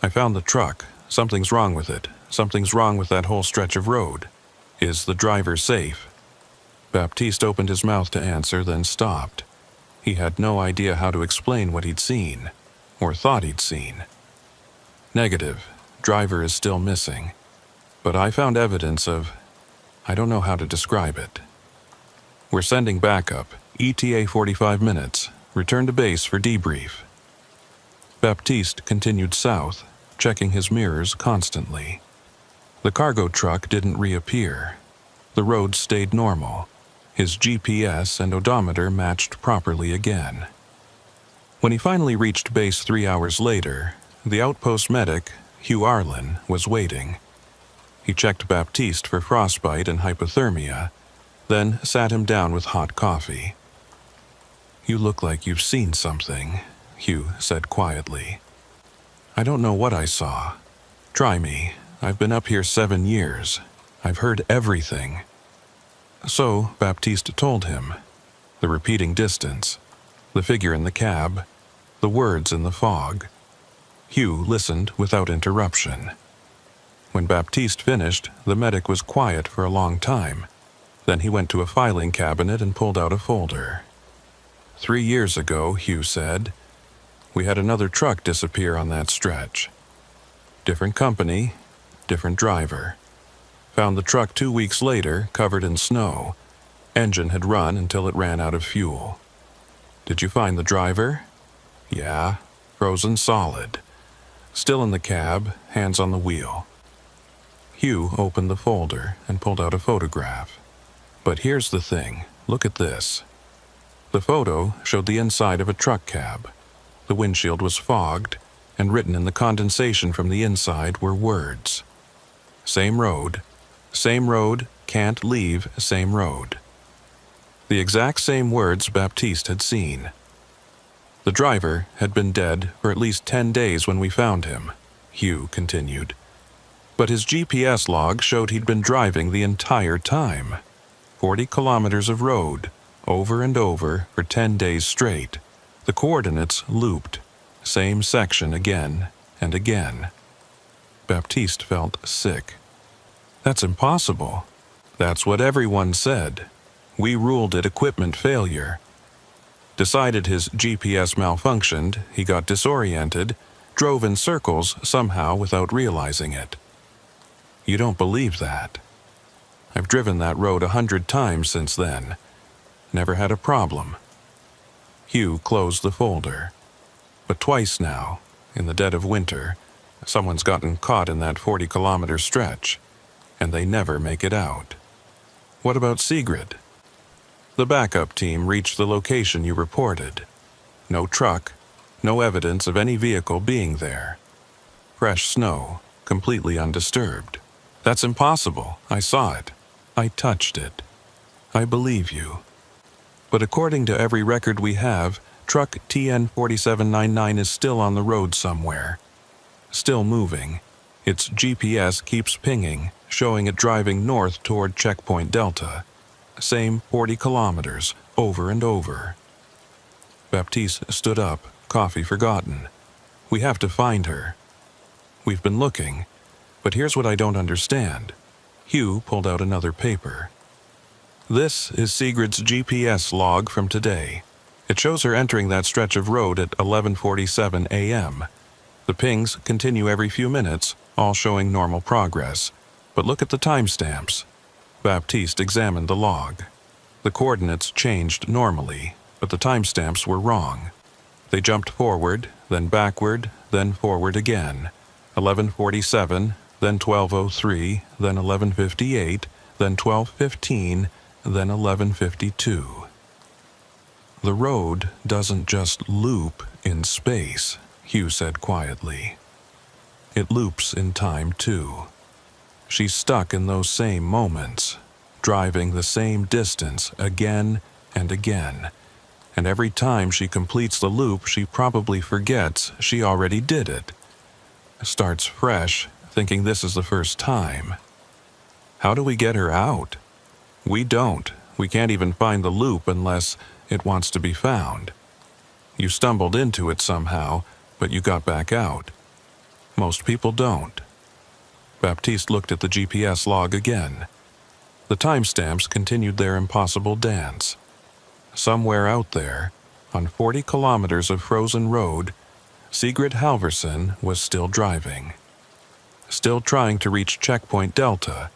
A: "I found the truck. Something's wrong with it. Something's wrong with that whole stretch of road. Is the driver safe?" Baptiste opened his mouth to answer, then stopped. He had no idea how to explain what he'd seen, or thought he'd seen. "Negative. Driver is still missing. But I found evidence of... I don't know how to describe it. We're sending backup. ETA 45 minutes. Return to base for debrief." Baptiste continued south, checking his mirrors constantly. The cargo truck didn't reappear. The road stayed normal. His GPS and odometer matched properly again. When he finally reached base 3 hours later, the outpost medic, Hugh Arlen, was waiting. He checked Baptiste for frostbite and hypothermia, then sat him down with hot coffee. "You look like you've seen something," Hugh said quietly. "I don't know what I saw. Try me. I've been up here 7 years. I've heard everything." So Baptiste told him. The repeating distance, the figure in the cab, the words in the fog. Hugh listened without interruption. When Baptiste finished, the medic was quiet for a long time. Then he went to a filing cabinet and pulled out a folder. 3 years ago, Hugh said, we had another truck disappear on that stretch. Different company, different driver. Found the truck 2 weeks later, covered in snow. Engine had run until it ran out of fuel. Did you find the driver? Yeah, frozen solid. Still in the cab, hands on the wheel. Hugh opened the folder and pulled out a photograph. But here's the thing, look at this. The photo showed the inside of a truck cab. The windshield was fogged, and written in the condensation from the inside were words. Same road, can't leave same road. The exact same words Baptiste had seen. The driver had been dead for at least 10 days when we found him, Hugh continued. But his GPS log showed he'd been driving the entire time. 40 kilometers of road, over and over for 10 days straight. The coordinates looped, same section again and again. Baptiste felt sick. That's impossible. That's what everyone said. We ruled it equipment failure. Decided his GPS malfunctioned, he got disoriented, drove in circles somehow without realizing it. You don't believe that. I've driven that road 100 times since then. Never had a problem. Hugh closed the folder. But twice now, in the dead of winter, someone's gotten caught in that 40-kilometer stretch, and they never make it out. What about Sigrid? The backup team reached the location you reported. No truck, no evidence of any vehicle being there. Fresh snow, completely undisturbed. That's impossible. I saw it. I touched it. I believe you. But according to every record we have, truck TN 4799 is still on the road somewhere. Still moving. Its GPS keeps pinging, showing it driving north toward Checkpoint Delta. Same 40 kilometers, over and over. Baptiste stood up, coffee forgotten. We have to find her. We've been looking, but here's what I don't understand. Hugh pulled out another paper. This is Sigrid's GPS log from today. It shows her entering that stretch of road at 11:47 a.m. The pings continue every few minutes, all showing normal progress. But look at the timestamps. Baptiste examined the log. The coordinates changed normally, but the timestamps were wrong. They jumped forward, then backward, then forward again. 11:47, then 12:03, then 11:58, then 12:15, then 11:52. The road doesn't just loop in space, Hugh said quietly. It loops in time too. She's stuck in those same moments, driving the same distance again and again. And every time she completes the loop, she probably forgets she already did it. Starts fresh, thinking this is the first time. How do we get her out? We don't. We can't even find the loop unless it wants to be found. You stumbled into it somehow, but you got back out. Most people don't. Baptiste looked at the GPS log again. The timestamps continued their impossible dance. Somewhere out there, on 40 kilometers of frozen road, Sigrid Halverson was still driving. Still trying to reach Checkpoint Delta,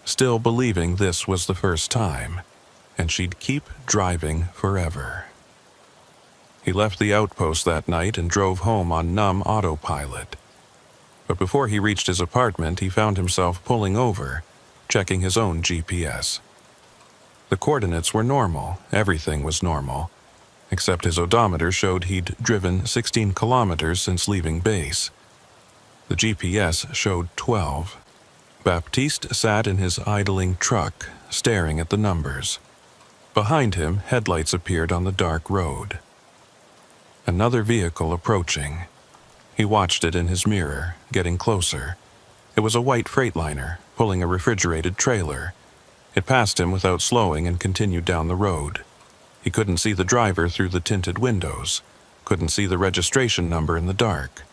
A: still believing this was the first time, and she'd keep driving forever. He left the outpost that night and drove home on numb autopilot. But before he reached his apartment, he found himself pulling over, checking his own GPS. The coordinates were normal, everything was normal, except his odometer showed he'd driven 16 kilometers since leaving base. The GPS showed 12. Baptiste sat in his idling truck, staring at the numbers. Behind him, headlights appeared on the dark road. Another vehicle approaching. He watched it in his mirror, getting closer. It was a white Freightliner, pulling a refrigerated trailer. It passed him without slowing and continued down the road. He couldn't see the driver through the tinted windows, couldn't see the registration number in the dark.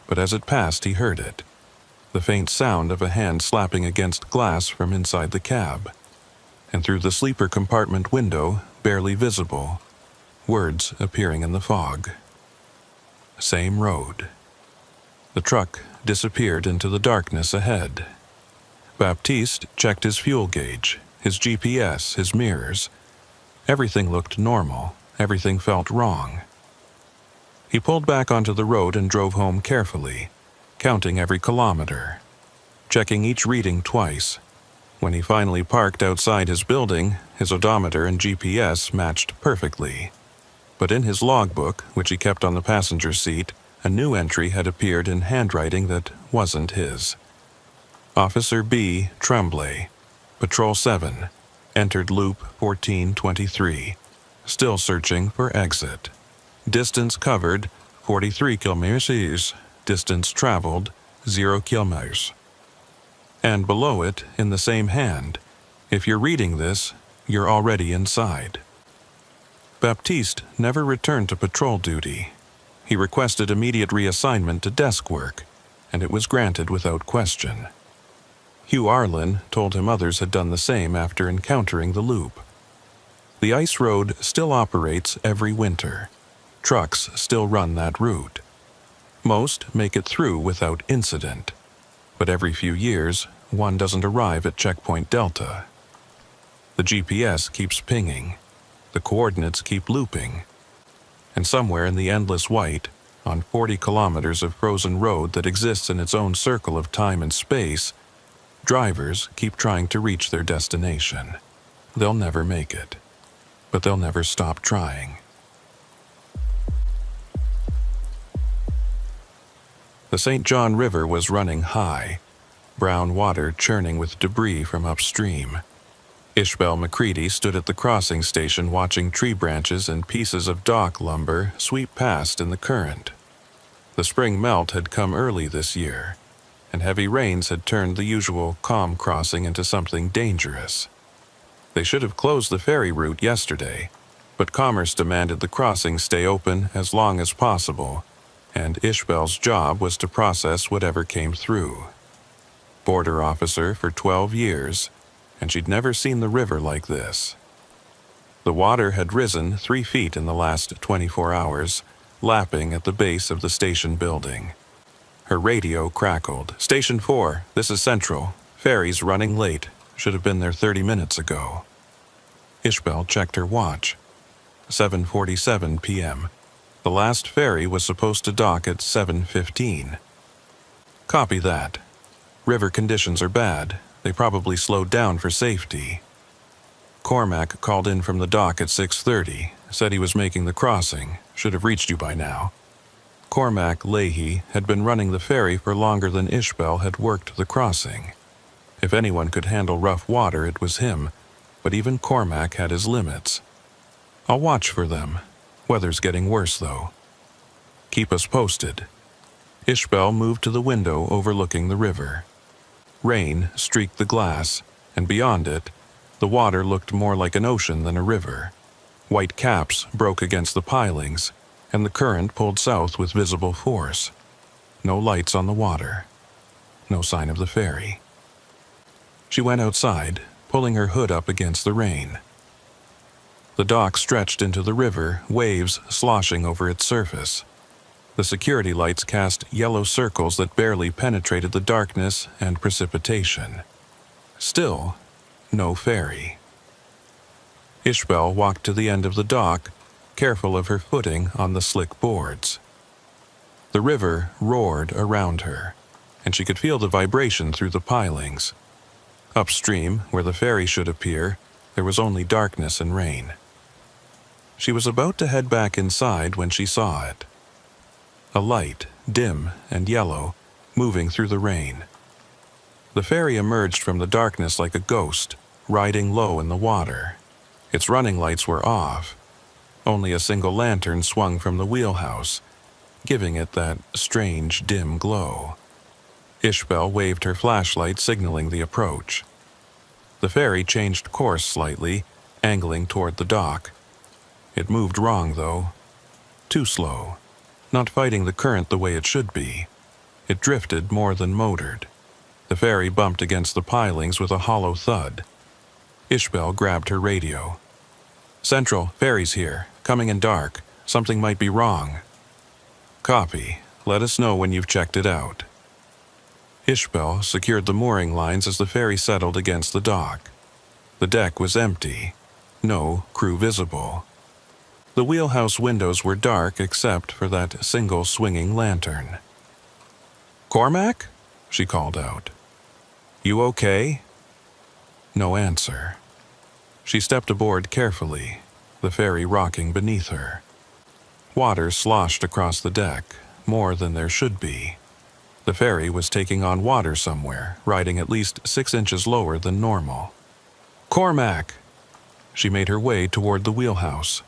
A: But as it passed, he heard it. The faint sound of a hand slapping against glass from inside the cab. And through the sleeper compartment window, barely visible, words appearing in the fog. Same road. The truck disappeared into the darkness ahead. Baptiste checked his fuel gauge, his GPS, his mirrors. Everything looked normal. Everything felt wrong. He pulled back onto the road and drove home carefully, counting every kilometer, checking each reading twice. When he finally parked outside his building, his odometer and GPS matched perfectly. But in his logbook, which he kept on the passenger seat, a new entry had appeared in handwriting that wasn't his. Officer B. Tremblay, Patrol 7, entered Loop 1423, still searching for exit. Distance covered, 43 kilometers. Distance traveled, 0 kilometers. And below it, in the same hand, if you're reading this, you're already inside. Baptiste never returned to patrol duty. He requested immediate reassignment to desk work, and it was granted without question. Hugh Arlen told him others had done the same after encountering the loop. The ice road still operates every winter. Trucks still run that route. Most make it through without incident, but every few years, one doesn't arrive at Checkpoint Delta. The GPS keeps pinging. The coordinates keep looping. And somewhere in the endless white, on 40 kilometers of frozen road that exists in its own circle of time and space, drivers keep trying to reach their destination. They'll never make it, but they'll never stop trying. The St. John River was running high, brown water churning with debris from upstream. Ishbel McCready stood at the crossing station watching tree branches and pieces of dock lumber sweep past in the current. The spring melt had come early this year, and heavy rains had turned the usual calm crossing into something dangerous. They should have closed the ferry route yesterday, but commerce demanded the crossing stay open as long as possible, and Ishbel's job was to process whatever came through. Border officer for 12 years, and she'd never seen the river like this. The water had risen 3 feet in the last 24 hours, lapping at the base of the station building. Her radio crackled. "Station 4, this is Central. Ferry's running late. Should have been there 30 minutes ago." Ishbel checked her watch. 7:47 p.m. The last ferry was supposed to dock at 7:15. "Copy that. River conditions are bad. They probably slowed down for safety." Cormac called in from the dock at 6:30, said he was making the crossing. "Should have reached you by now." Cormac Leahy had been running the ferry for longer than Ishbel had worked the crossing. If anyone could handle rough water, it was him, but even Cormac had his limits. "I'll watch for them. Weather's getting worse, though. Keep us posted." Ishbel moved to the window overlooking the river. Rain streaked the glass, and beyond it, the water looked more like an ocean than a river. White caps broke against the pilings, and the current pulled south with visible force. No lights on the water. No sign of the ferry. She went outside, pulling her hood up against the rain. The dock stretched into the river, waves sloshing over its surface. The security lights cast yellow circles that barely penetrated the darkness and precipitation. Still, no ferry. Ishbel walked to the end of the dock, careful of her footing on the slick boards. The river roared around her, and she could feel the vibration through the pilings. Upstream, where the ferry should appear, there was only darkness and rain. She was about to head back inside when she saw it. A light, dim and yellow, moving through the rain. The ferry emerged from the darkness like a ghost, riding low in the water. Its running lights were off. Only a single lantern swung from the wheelhouse, giving it that strange, dim glow. Ishbel waved her flashlight, signaling the approach. The ferry changed course slightly, angling toward the dock. It moved wrong, though. Too slow. Not fighting the current the way it should be. It drifted more than motored. The ferry bumped against the pilings with a hollow thud. Ishbel grabbed her radio. "Central, ferry's here. Coming in dark. Something might be wrong." "Copy. Let us know when you've checked it out." Ishbel secured the mooring lines as the ferry settled against the dock. The deck was empty. No crew visible. The wheelhouse windows were dark except for that single swinging lantern. "Cormac?" she called out. "You okay?" No answer. She stepped aboard carefully, the ferry rocking beneath her. Water sloshed across the deck, more than there should be. The ferry was taking on water somewhere, riding at least 6 inches lower than normal. "Cormac!" She made her way toward the wheelhouse.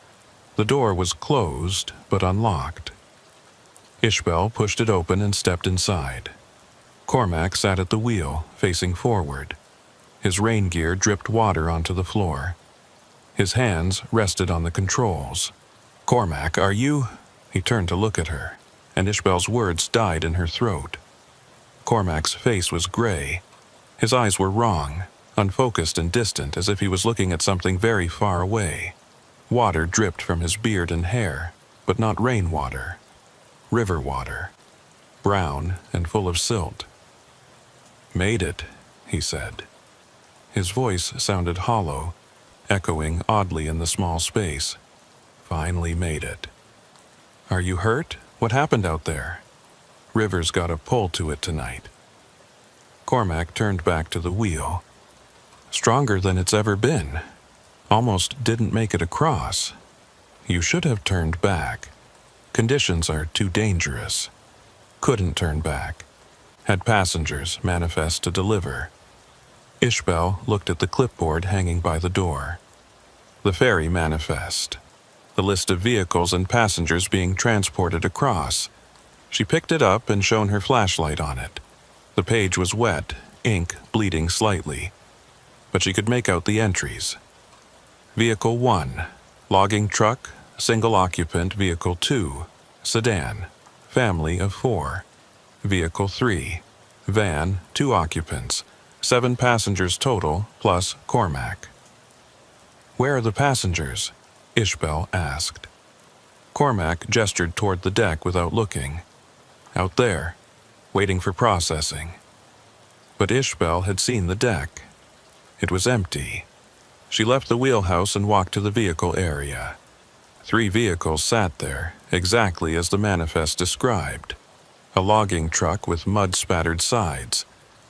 A: The door was closed, but unlocked. Ishbel pushed it open and stepped inside. Cormac sat at the wheel, facing forward. His rain gear dripped water onto the floor. His hands rested on the controls. "Cormac, are you—" He turned to look at her, and Ishbel's words died in her throat. Cormac's face was gray. His eyes were wrong, unfocused and distant, as if he was looking at something very far away. Water dripped from his beard and hair, but not rainwater. River water. Brown and full of silt. "Made it," he said. His voice sounded hollow, echoing oddly in the small space. "Finally made it. Are you hurt? What happened out there? River's got a pull to it tonight." Cormac turned back to the wheel. "Stronger than it's ever been. Almost didn't make it across. You should have turned back. Conditions are too dangerous." Couldn't turn back. Had passengers manifest to deliver. Ishbel looked at the clipboard hanging by the door. The ferry manifest. The list of vehicles and passengers being transported across. She picked it up and shone her flashlight on it. The page was wet, ink bleeding slightly, but she could make out the entries. Vehicle 1, logging truck, single occupant. Vehicle 2, sedan, family of 4. Vehicle 3, van, 2 occupants, 7 passengers total, plus Cormac. "Where are the passengers?" Ishbel asked. Cormac gestured toward the deck without looking. "Out there, waiting for processing." But Ishbel had seen the deck. It was empty. She left the wheelhouse and walked to the vehicle area. 3 vehicles sat there, exactly as the manifest described. A logging truck with mud-spattered sides,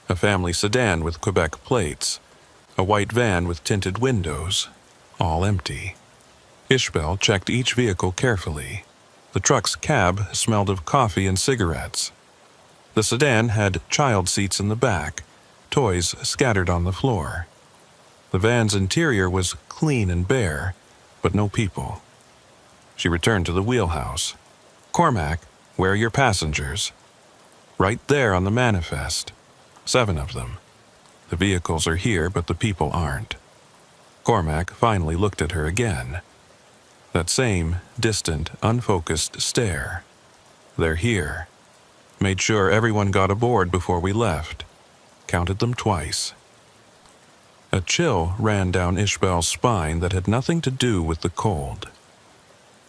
A: a family sedan with Quebec plates, a white van with tinted windows, all empty. Ishbel checked each vehicle carefully. The truck's cab smelled of coffee and cigarettes. The sedan had child seats in the back, toys scattered on the floor. The van's interior was clean and bare, but no people. She returned to the wheelhouse. "Cormac, where are your passengers?" "Right there on the manifest. 7 of them. The vehicles are here, but the people aren't." Cormac finally looked at her again. That same distant, unfocused stare. "They're here. Made sure everyone got aboard before we left. Counted them twice." A chill ran down Ishbel's spine that had nothing to do with the cold.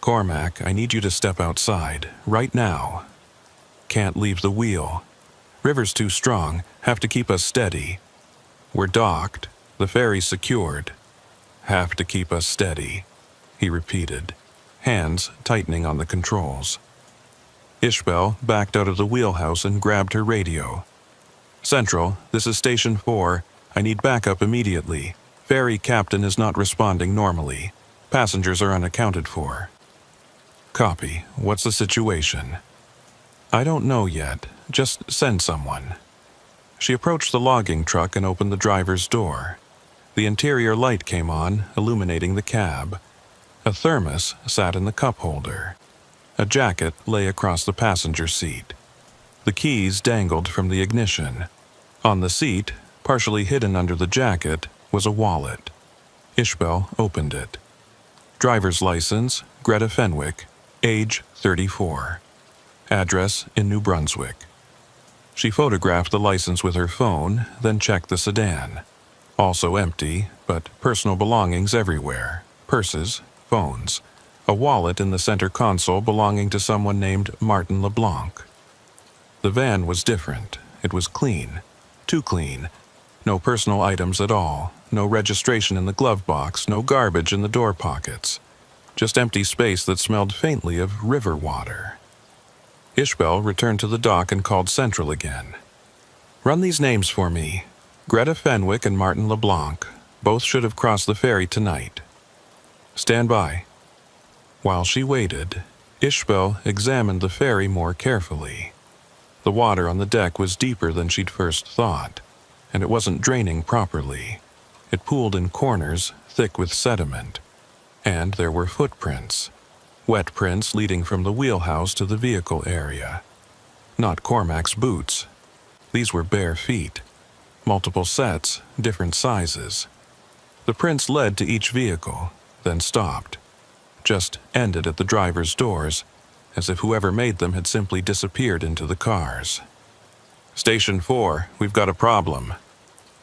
A: "Cormac, I need you to step outside, right now. Can't leave the wheel. River's too strong, have to keep us steady. We're docked, the ferry's secured. Have to keep us steady," he repeated, hands tightening on the controls. Ishbel backed out of the wheelhouse and grabbed her radio. "Central, this is Station 4. I need backup immediately. Ferry captain is not responding normally. Passengers are unaccounted for." "Copy. What's the situation?" "I don't know yet. Just send someone." She approached the logging truck and opened the driver's door. The interior light came on, illuminating the cab. A thermos sat in the cup holder. A jacket lay across the passenger seat. The keys dangled from the ignition. On the seat, partially hidden under the jacket, was a wallet. Ishbel opened it. Driver's license, Greta Fenwick, age 34. Address in New Brunswick. She photographed the license with her phone, then checked the sedan. Also empty, but personal belongings everywhere. Purses, phones. A wallet in the center console belonging to someone named Martin LeBlanc. The van was different. It was clean. Too clean. No personal items at all. No registration in the glove box. No garbage in the door pockets. just empty space that smelled faintly of river water. Ishbel returned to the dock and called Central again. "Run these names for me. Greta Fenwick and Martin LeBlanc. Both should have crossed the ferry tonight. Stand by." While she waited, Ishbel examined the ferry more carefully. The water on the deck was deeper than she'd first thought, and it wasn't draining properly. It pooled in corners, thick with sediment. And there were footprints. Wet prints leading from the wheelhouse to the vehicle area. Not Cormac's boots. These were bare feet. Multiple sets, different sizes. The prints led to each vehicle, then stopped. Just ended at the driver's doors, as if whoever made them had simply disappeared into the cars. "Station 4, we've got a problem."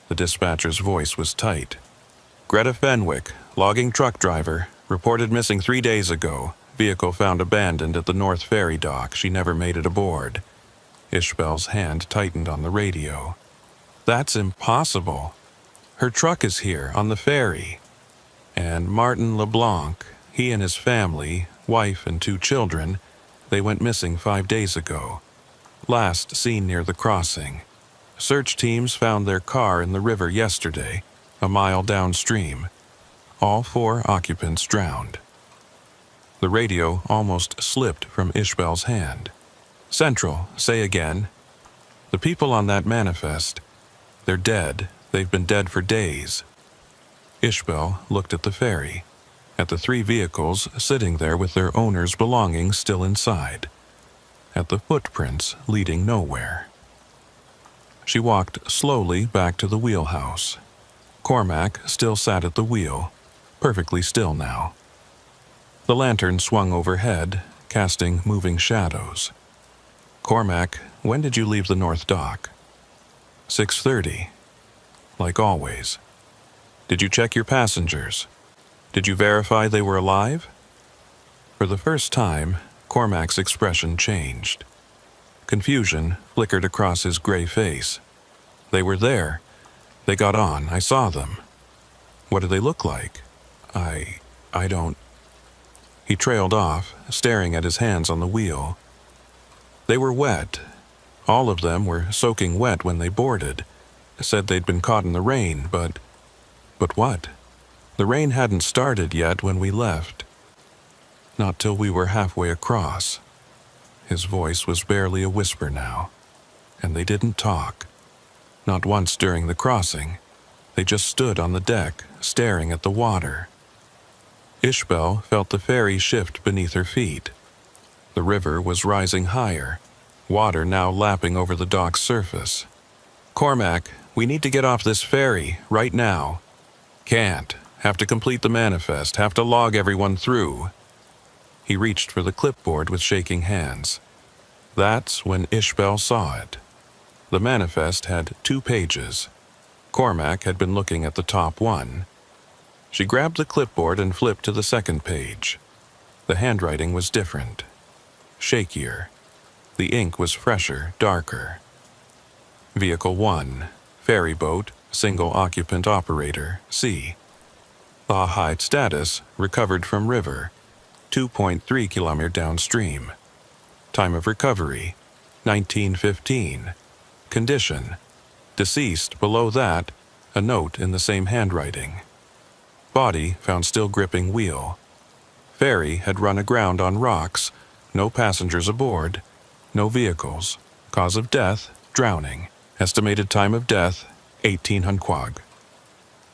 A: The dispatcher's voice was tight. "Greta Fenwick, logging truck driver, reported missing 3 days ago. Vehicle found abandoned at the North Ferry dock. She never made it aboard." Ishbel's hand tightened on the radio. "That's impossible. Her truck is here, on the ferry. And Martin LeBlanc, he and his family, wife and 2 children, they went missing 5 days ago. Last seen near the crossing. Search teams found their car in the river yesterday, a mile downstream. All 4 occupants drowned." The radio almost slipped from Ishbel's hand. "Central, say again." "The people on that manifest, they're dead. They've been dead for days." Ishbel looked at the ferry, at the 3 vehicles sitting there with their owners' belongings still inside, at the footprints leading nowhere. She walked slowly back to the wheelhouse. Cormac still sat at the wheel, perfectly still now. The lantern swung overhead, casting moving shadows. "Cormac, when did you leave the North Dock?" 6:30. Like always. "Did you check your passengers? Did you verify they were alive?" For the first time, Cormac's expression changed. Confusion flickered across his gray face. "They were there. They got on. I saw them." "What do they look like?" I don't..." He trailed off, staring at his hands on the wheel. "They were wet. All of them were soaking wet when they boarded. Said they'd been caught in the rain, but..." "But what?" "The rain hadn't started yet when we left. Not till we were halfway across." His voice was barely a whisper now. And they didn't talk. Not once during the crossing. They just stood on the deck, staring at the water. Ishbel felt the ferry shift beneath her feet. The river was rising higher, water now lapping over the dock's surface. "Cormac, we need to get off this ferry, right now." "Can't. Have to complete the manifest, have to log everyone through." He reached for the clipboard with shaking hands. That's when Ishbel saw it. The manifest had 2 pages. Cormac had been looking at the top one. She grabbed the clipboard and flipped to the second page. The handwriting was different. Shakier. The ink was fresher, darker. Vehicle 1, ferry boat, single occupant operator, C. Thaw height status, recovered from river, 2.3 km downstream. Time of recovery, 19:15. Condition, deceased. Below that, a note in the same handwriting. Body found still gripping wheel. Ferry had run aground on rocks, no passengers aboard, no vehicles. Cause of death, drowning. Estimated time of death, 18 Hunquag.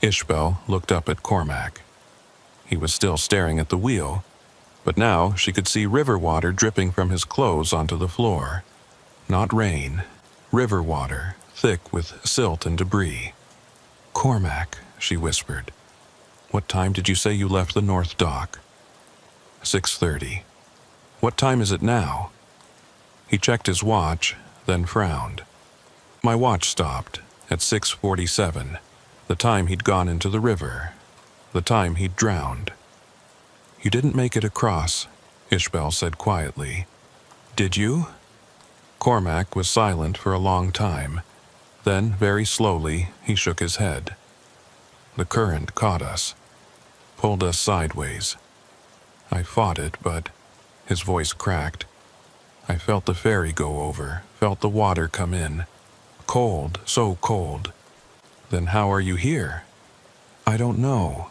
A: Ishbel looked up at Cormac. He was still staring at the wheel, but now she could see river water dripping from his clothes onto the floor. Not rain, river water, thick with silt and debris. "Cormac," she whispered. "What time did you say you left the North Dock?" 6:30. "What time is it now?" He checked his watch, then frowned. "My watch stopped at 6:47, the time he'd gone into the river, the time he'd drowned." "You didn't make it across," Ishbel said quietly. "Did you?" Cormac was silent for a long time. Then, very slowly, he shook his head. "The current caught us, pulled us sideways. I fought it, but his voice cracked. I felt the ferry go over, felt the water come in. Cold, so cold. Then how are you here? I don't know.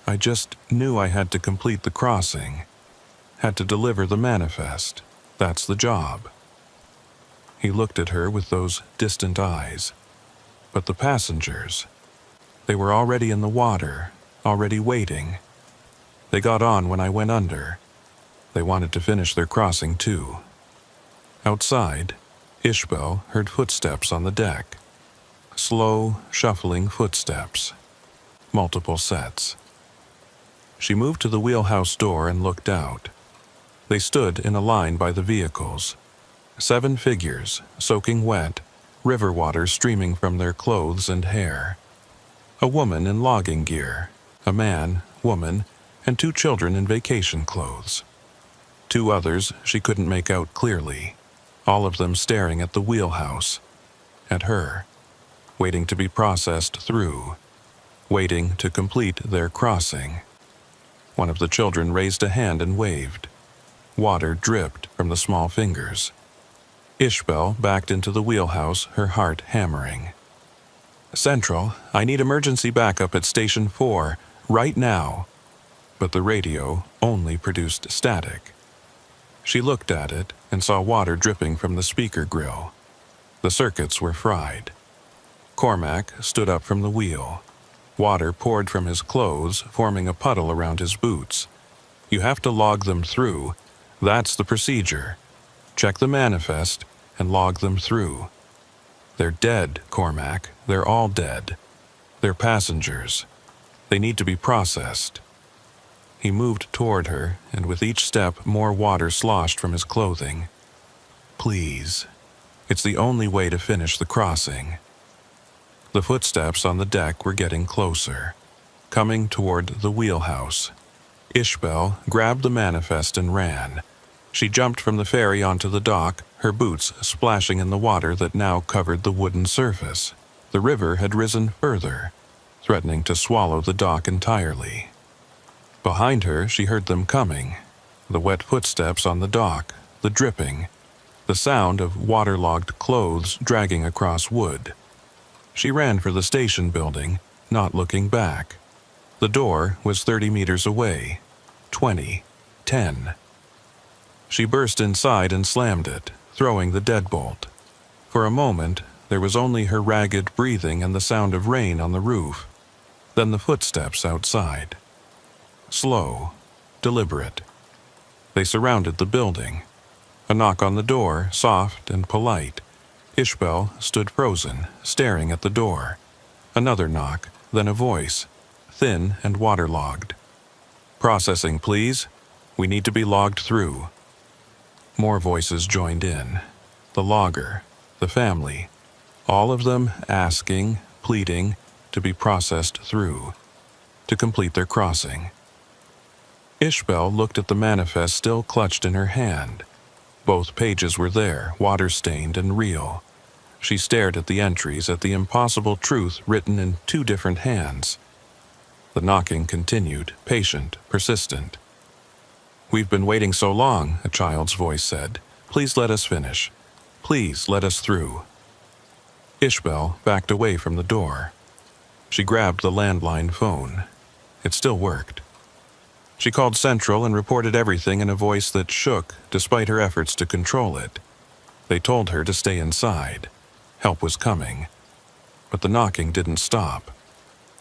A: I just knew I had to complete the crossing. Had to deliver the manifest. That's the job. He looked at her with those distant eyes. But the passengers, they were already in the water, already waiting. They got on when I went under. They wanted to finish their crossing too. Outside, Ishbel heard footsteps on the deck. Slow, shuffling footsteps. Multiple sets. She moved to the wheelhouse door and looked out. They stood in a line by the vehicles. 7 figures, soaking wet, river water streaming from their clothes and hair. A woman in logging gear, a man, woman, and 2 children in vacation clothes. 2 others she couldn't make out clearly, all of them staring at the wheelhouse, at her, waiting to be processed through, waiting to complete their crossing. One of the children raised a hand and waved. Water dripped from the small fingers. Ishbel backed into the wheelhouse, her heart hammering. Central, I need emergency backup at Station 4, right now. But the radio only produced static. She looked at it and saw water dripping from the speaker grill. The circuits were fried. Cormac stood up from the wheel. Water poured from his clothes, forming a puddle around his boots. You have to log them through. That's the procedure. Check the manifest and log them through. They're dead, Cormac. They're all dead. They're passengers. They need to be processed. He moved toward her, and with each step more water sloshed from his clothing. Please. It's the only way to finish the crossing. The footsteps on the deck were getting closer, coming toward the wheelhouse. Ishbel grabbed the manifest and ran. She jumped from the ferry onto the dock, her boots splashing in the water that now covered the wooden surface. The river had risen further, threatening to swallow the dock entirely. Behind her, she heard them coming, the wet footsteps on the dock, the dripping, the sound of waterlogged clothes dragging across wood. She ran for the station building, not looking back. The door was 30 meters away. 20. 10. She burst inside and slammed it, throwing the deadbolt. For a moment, there was only her ragged breathing and the sound of rain on the roof. Then the footsteps outside. Slow, deliberate. They surrounded the building. A knock on the door, soft and polite. Ishbel stood frozen, staring at the door. Another knock, then a voice, thin and waterlogged. Processing, please. We need to be logged through. More voices joined in. The logger, the family, all of them asking, pleading, to be processed through, to complete their crossing. Ishbel looked at the manifest still clutched in her hand. Both pages were there, water-stained and real. She stared at the entries, at the impossible truth written in 2 different hands. The knocking continued, patient, persistent. We've been waiting so long, a child's voice said. Please let us finish. Please let us through. Ishbel backed away from the door. She grabbed the landline phone. It still worked. She called Central and reported everything in a voice that shook despite her efforts to control it. They told her to stay inside. Help was coming. But the knocking didn't stop.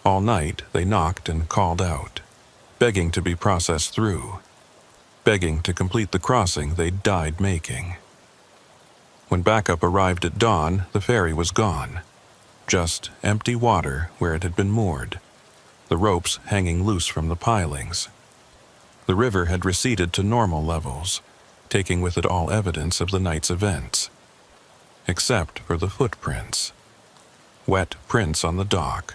A: All night they knocked and called out, begging to be processed through, begging to complete the crossing they'd died making. When backup arrived at dawn, the ferry was gone. Just empty water where it had been moored, the ropes hanging loose from the pilings. The river had receded to normal levels, taking with it all evidence of the night's events. Except for the footprints. Wet prints on the dock,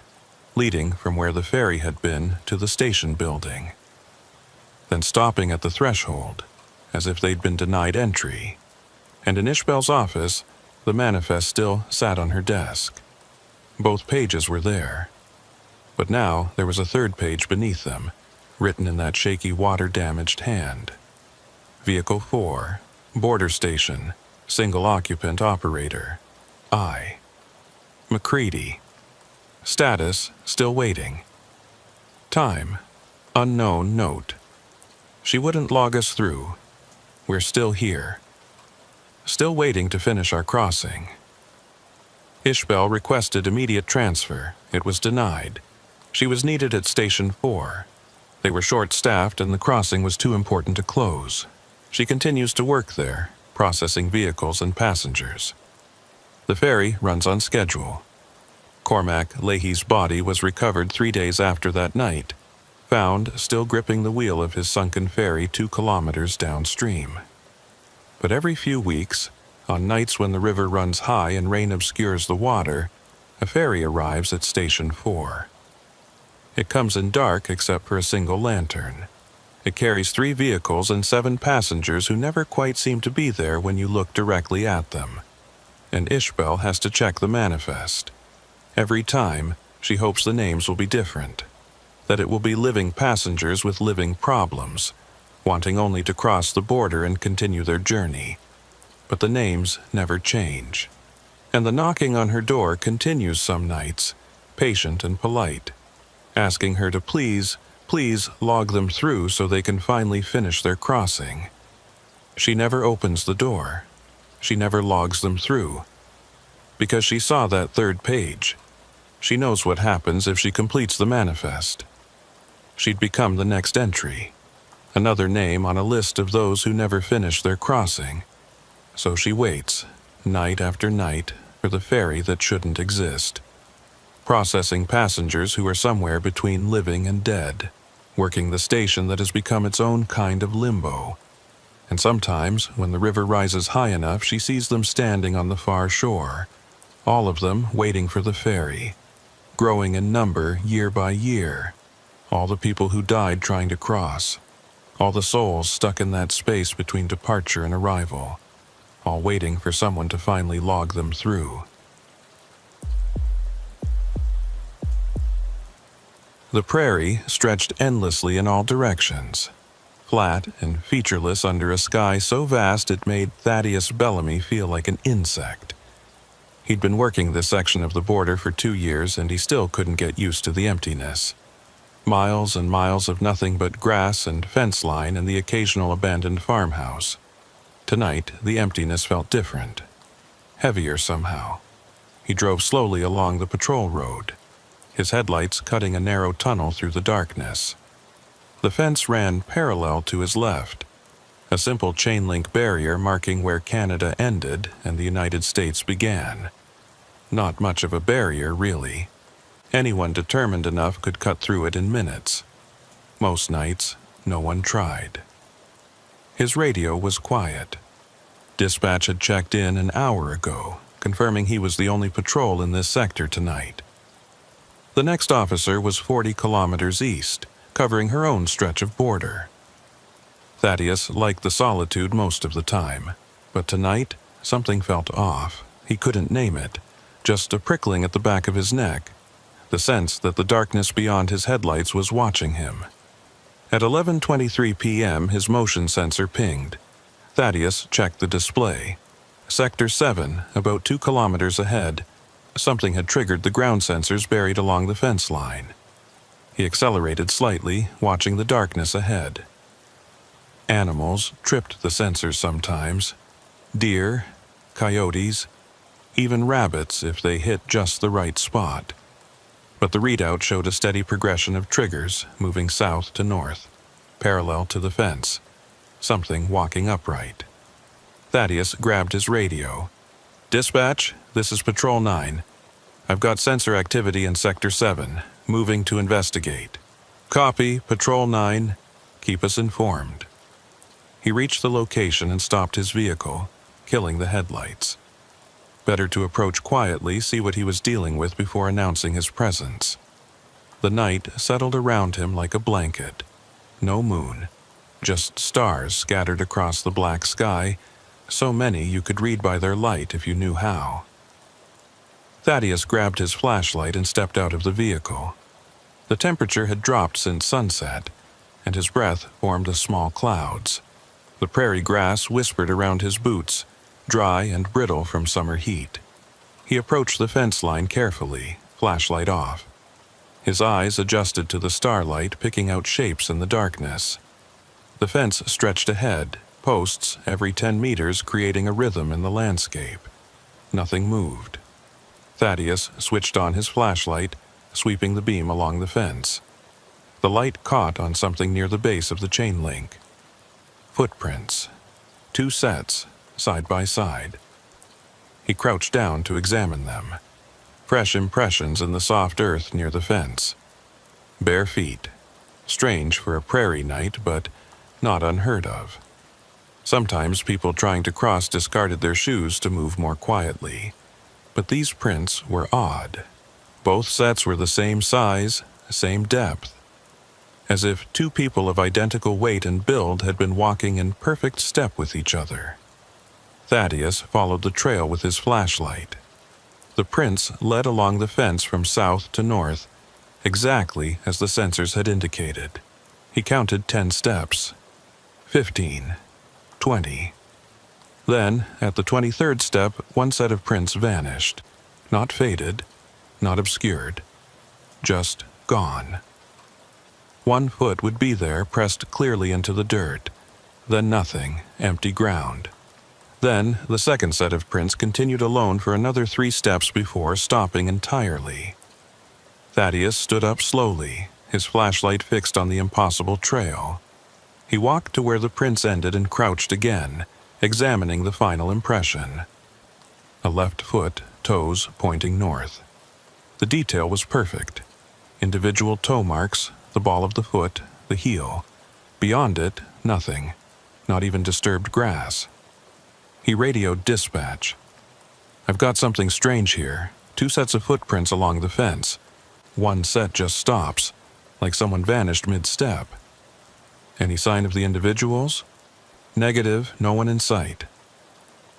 A: leading from where the ferry had been to the station building. Then stopping at the threshold, as if they'd been denied entry. And in Ishbel's office, the manifest still sat on her desk. Both pages were there. But now there was a 3rd page beneath them, written in that shaky water-damaged hand. Vehicle 4, border station, single occupant operator, I. McCready. Status, still waiting. Time, unknown note. She wouldn't log us through. We're still here. Still waiting to finish our crossing. Ishbel requested immediate transfer. It was denied. She was needed at Station 4. They were short-staffed and the crossing was too important to close. She continues to work there, processing vehicles and passengers. The ferry runs on schedule. Cormac Leahy's body was recovered 3 days after that night, found still gripping the wheel of his sunken ferry 2 kilometers downstream. But every few weeks, on nights when the river runs high and rain obscures the water, a ferry arrives at Station 4. It comes in dark except for a single lantern. It carries 3 vehicles and 7 passengers who never quite seem to be there when you look directly at them. And Ishbel has to check the manifest. Every time, she hopes the names will be different, that it will be living passengers with living problems, wanting only to cross the border and continue their journey. But the names never change. And the knocking on her door continues some nights, patient and polite, asking her to please log them through so they can finally finish their crossing. She never opens the door. She never logs them through. Because she saw that 3rd page. She knows what happens if she completes the manifest. She'd become the next entry, another name on a list of those who never finish their crossing. So she waits, night after night, for the ferry that shouldn't exist, processing passengers who are somewhere between living and dead, working the station that has become its own kind of limbo. And sometimes, when the river rises high enough, she sees them standing on the far shore, all of them waiting for the ferry, growing in number year by year, all the people who died trying to cross, all the souls stuck in that space between departure and arrival, all waiting for someone to finally log them through. The prairie stretched endlessly in all directions, flat and featureless under a sky so vast it made Thaddeus Bellamy feel like an insect. He'd been working this section of the border for 2 years and he still couldn't get used to the emptiness. Miles and miles of nothing but grass and fence line and the occasional abandoned farmhouse. Tonight, the emptiness felt different, heavier somehow. He drove slowly along the patrol road, his headlights cutting a narrow tunnel through the darkness. The fence ran parallel to his left, a simple chain-link barrier marking where Canada ended and the United States began. Not much of a barrier, really. Anyone determined enough could cut through it in minutes. Most nights, no one tried. His radio was quiet. Dispatch had checked in an hour ago, confirming he was the only patrol in this sector tonight. The next officer was 40 kilometers east, covering her own stretch of border. Thaddeus liked the solitude most of the time, but tonight, something felt off. He couldn't name it, just a prickling at the back of his neck, the sense that the darkness beyond his headlights was watching him. At 11:23 p.m., his motion sensor pinged. Thaddeus checked the display. Sector 7, about 2 kilometers ahead. Something had triggered the ground sensors buried along the fence line. He accelerated slightly, watching the darkness ahead. Animals tripped the sensors sometimes. Deer, coyotes, even rabbits if they hit just the right spot. But the readout showed a steady progression of triggers moving south to north, parallel to the fence, something walking upright. Thaddeus grabbed his radio. "Dispatch, this is Patrol 9. I've got sensor activity in Sector 7, moving to investigate. Copy, Patrol 9. Keep us informed." He reached the location and stopped his vehicle, killing the headlights. Better to approach quietly, see what he was dealing with before announcing his presence. The night settled around him like a blanket. No moon, just stars scattered across the black sky, so many you could read by their light if you knew how. Thaddeus grabbed his flashlight and stepped out of the vehicle. The temperature had dropped since sunset, and his breath formed a small clouds. The prairie grass whispered around his boots, dry and brittle from summer heat. He approached the fence line carefully, flashlight off. His eyes adjusted to the starlight, picking out shapes in the darkness. The fence stretched ahead, posts every 10 meters creating a rhythm in the landscape. Nothing moved. Thaddeus switched on his flashlight, sweeping the beam along the fence. The light caught on something near the base of the chain link. Footprints. 2 sets, side by side. He crouched down to examine them. Fresh impressions in the soft earth near the fence. Bare feet. Strange for a prairie night, but not unheard of. Sometimes people trying to cross discarded their shoes to move more quietly. But these prints were odd. Both sets were the same size, same depth. As if 2 people of identical weight and build had been walking in perfect step with each other. Thaddeus followed the trail with his flashlight. The prints led along the fence from south to north, exactly as the sensors had indicated. He counted 10 steps. 15. 20. Then, at the 23rd step, one set of prints vanished. Not faded, not obscured. Just gone. 1 foot would be there, pressed clearly into the dirt. Then nothing, empty ground. Then, the second set of prints continued alone for another 3 steps before stopping entirely. Thaddeus stood up slowly, his flashlight fixed on the impossible trail. He walked to where the prints ended and crouched again, examining the final impression. A left foot, toes pointing north. The detail was perfect. Individual toe marks, the ball of the foot, the heel. Beyond it, nothing, not even disturbed grass. He radioed dispatch. "I've got something strange here. 2 sets of footprints along the fence. 1 set just stops, like someone vanished mid-step. Any sign of the individuals? Negative, no one in sight.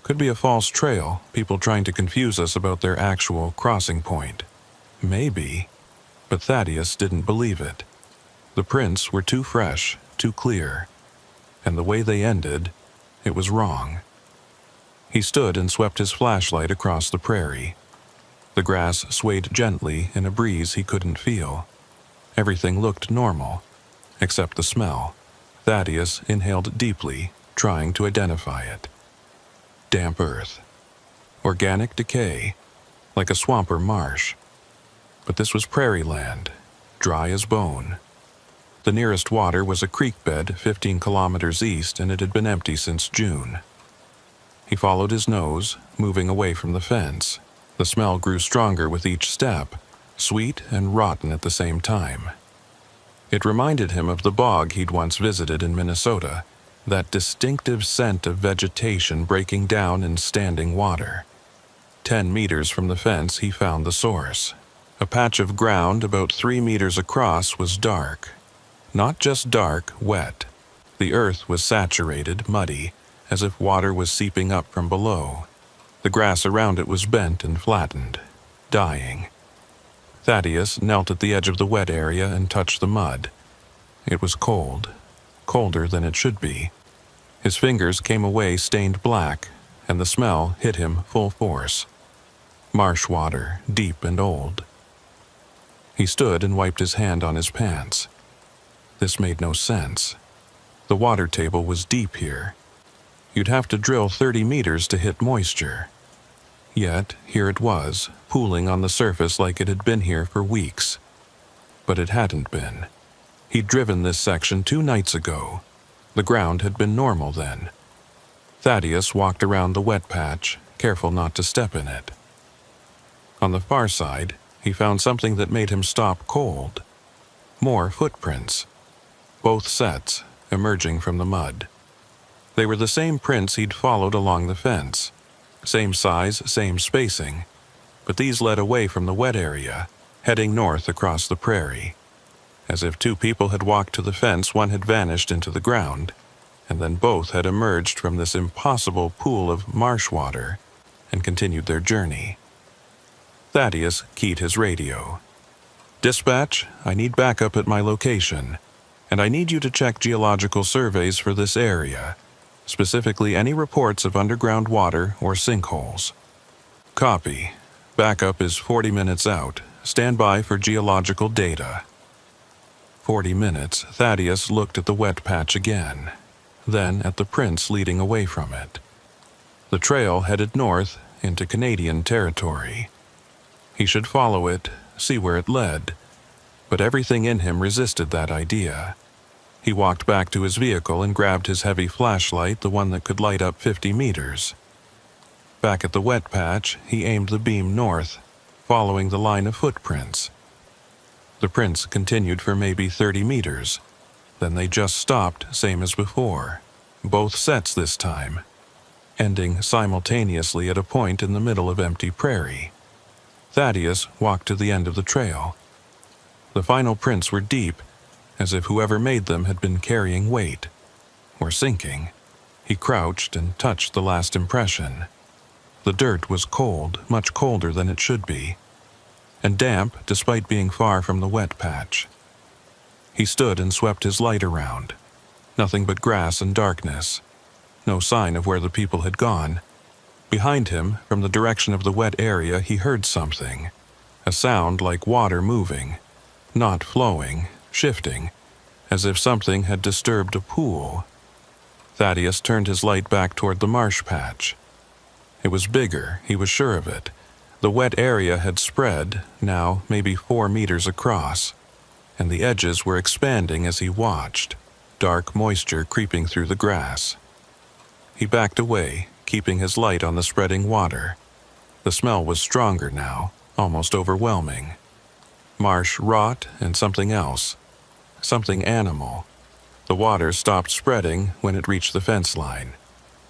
A: Could be a false trail, people trying to confuse us about their actual crossing point. Maybe." But Thaddeus didn't believe it. The prints were too fresh, too clear. And the way they ended, it was wrong. He stood and swept his flashlight across the prairie. The grass swayed gently in a breeze he couldn't feel. Everything looked normal, except the smell. Thaddeus inhaled deeply, trying to identify it. Damp earth. Organic decay, like a swamp or marsh. But this was prairie land, dry as bone. The nearest water was a creek bed 15 kilometers east, and it had been empty since June. He followed his nose, moving away from the fence. The smell grew stronger with each step, sweet and rotten at the same time. It reminded him of the bog he'd once visited in Minnesota, that distinctive scent of vegetation breaking down in standing water. 10 meters from the fence, he found the source. A patch of ground about 3 meters across was dark. Not just dark, wet. The earth was saturated, muddy, as if water was seeping up from below. The grass around it was bent and flattened, dying. Thaddeus knelt at the edge of the wet area and touched the mud. It was cold, colder than it should be. His fingers came away stained black, and the smell hit him full force. Marsh water, deep and old. He stood and wiped his hand on his pants. This made no sense. The water table was deep here. You'd have to drill 30 meters to hit moisture. Yet, here it was, pooling on the surface like it had been here for weeks. But it hadn't been. He'd driven this section 2 nights ago. The ground had been normal then. Thaddeus walked around the wet patch, careful not to step in it. On the far side, he found something that made him stop cold. More footprints. Both sets, emerging from the mud. They were the same prints he'd followed along the fence. Same size, same spacing. But these led away from the wet area, heading north across the prairie. As if 2 people had walked to the fence, one had vanished into the ground, and then both had emerged from this impossible pool of marsh water and continued their journey. Thaddeus keyed his radio. "Dispatch, I need backup at my location. and I need you to check geological surveys for this area, specifically any reports of underground water or sinkholes. Copy. Backup is 40 minutes out. Stand by for geological data. 40 minutes, Thaddeus looked at the wet patch again, then at the prints leading away from it. The trail headed north into Canadian territory. He should follow it, see where it led, but everything in him resisted that idea. He walked back to his vehicle and grabbed his heavy flashlight, the one that could light up 50 meters. Back at the wet patch, he aimed the beam north, following the line of footprints. The prints continued for maybe 30 meters. Then they just stopped, same as before. Both sets this time, ending simultaneously at a point in the middle of empty prairie. Thaddeus walked to the end of the trail. The final prints were deep, as if whoever made them had been carrying weight, or sinking. He crouched and touched the last impression. The dirt was cold, much colder than it should be, and damp despite being far from the wet patch. He stood and swept his light around. Nothing but grass and darkness. No sign of where the people had gone. Behind him, from the direction of the wet area, he heard something. A sound like water moving, not flowing, shifting, as if something had disturbed a pool. Thaddeus turned his light back toward the marsh patch. It was bigger, he was sure of it. The wet area had spread, now maybe 4 meters across, and the edges were expanding as he watched, dark moisture creeping through the grass. He backed away, keeping his light on the spreading water. The smell was stronger now, almost overwhelming. Marsh rot and something else. Something animal. The water stopped spreading when it reached the fence line.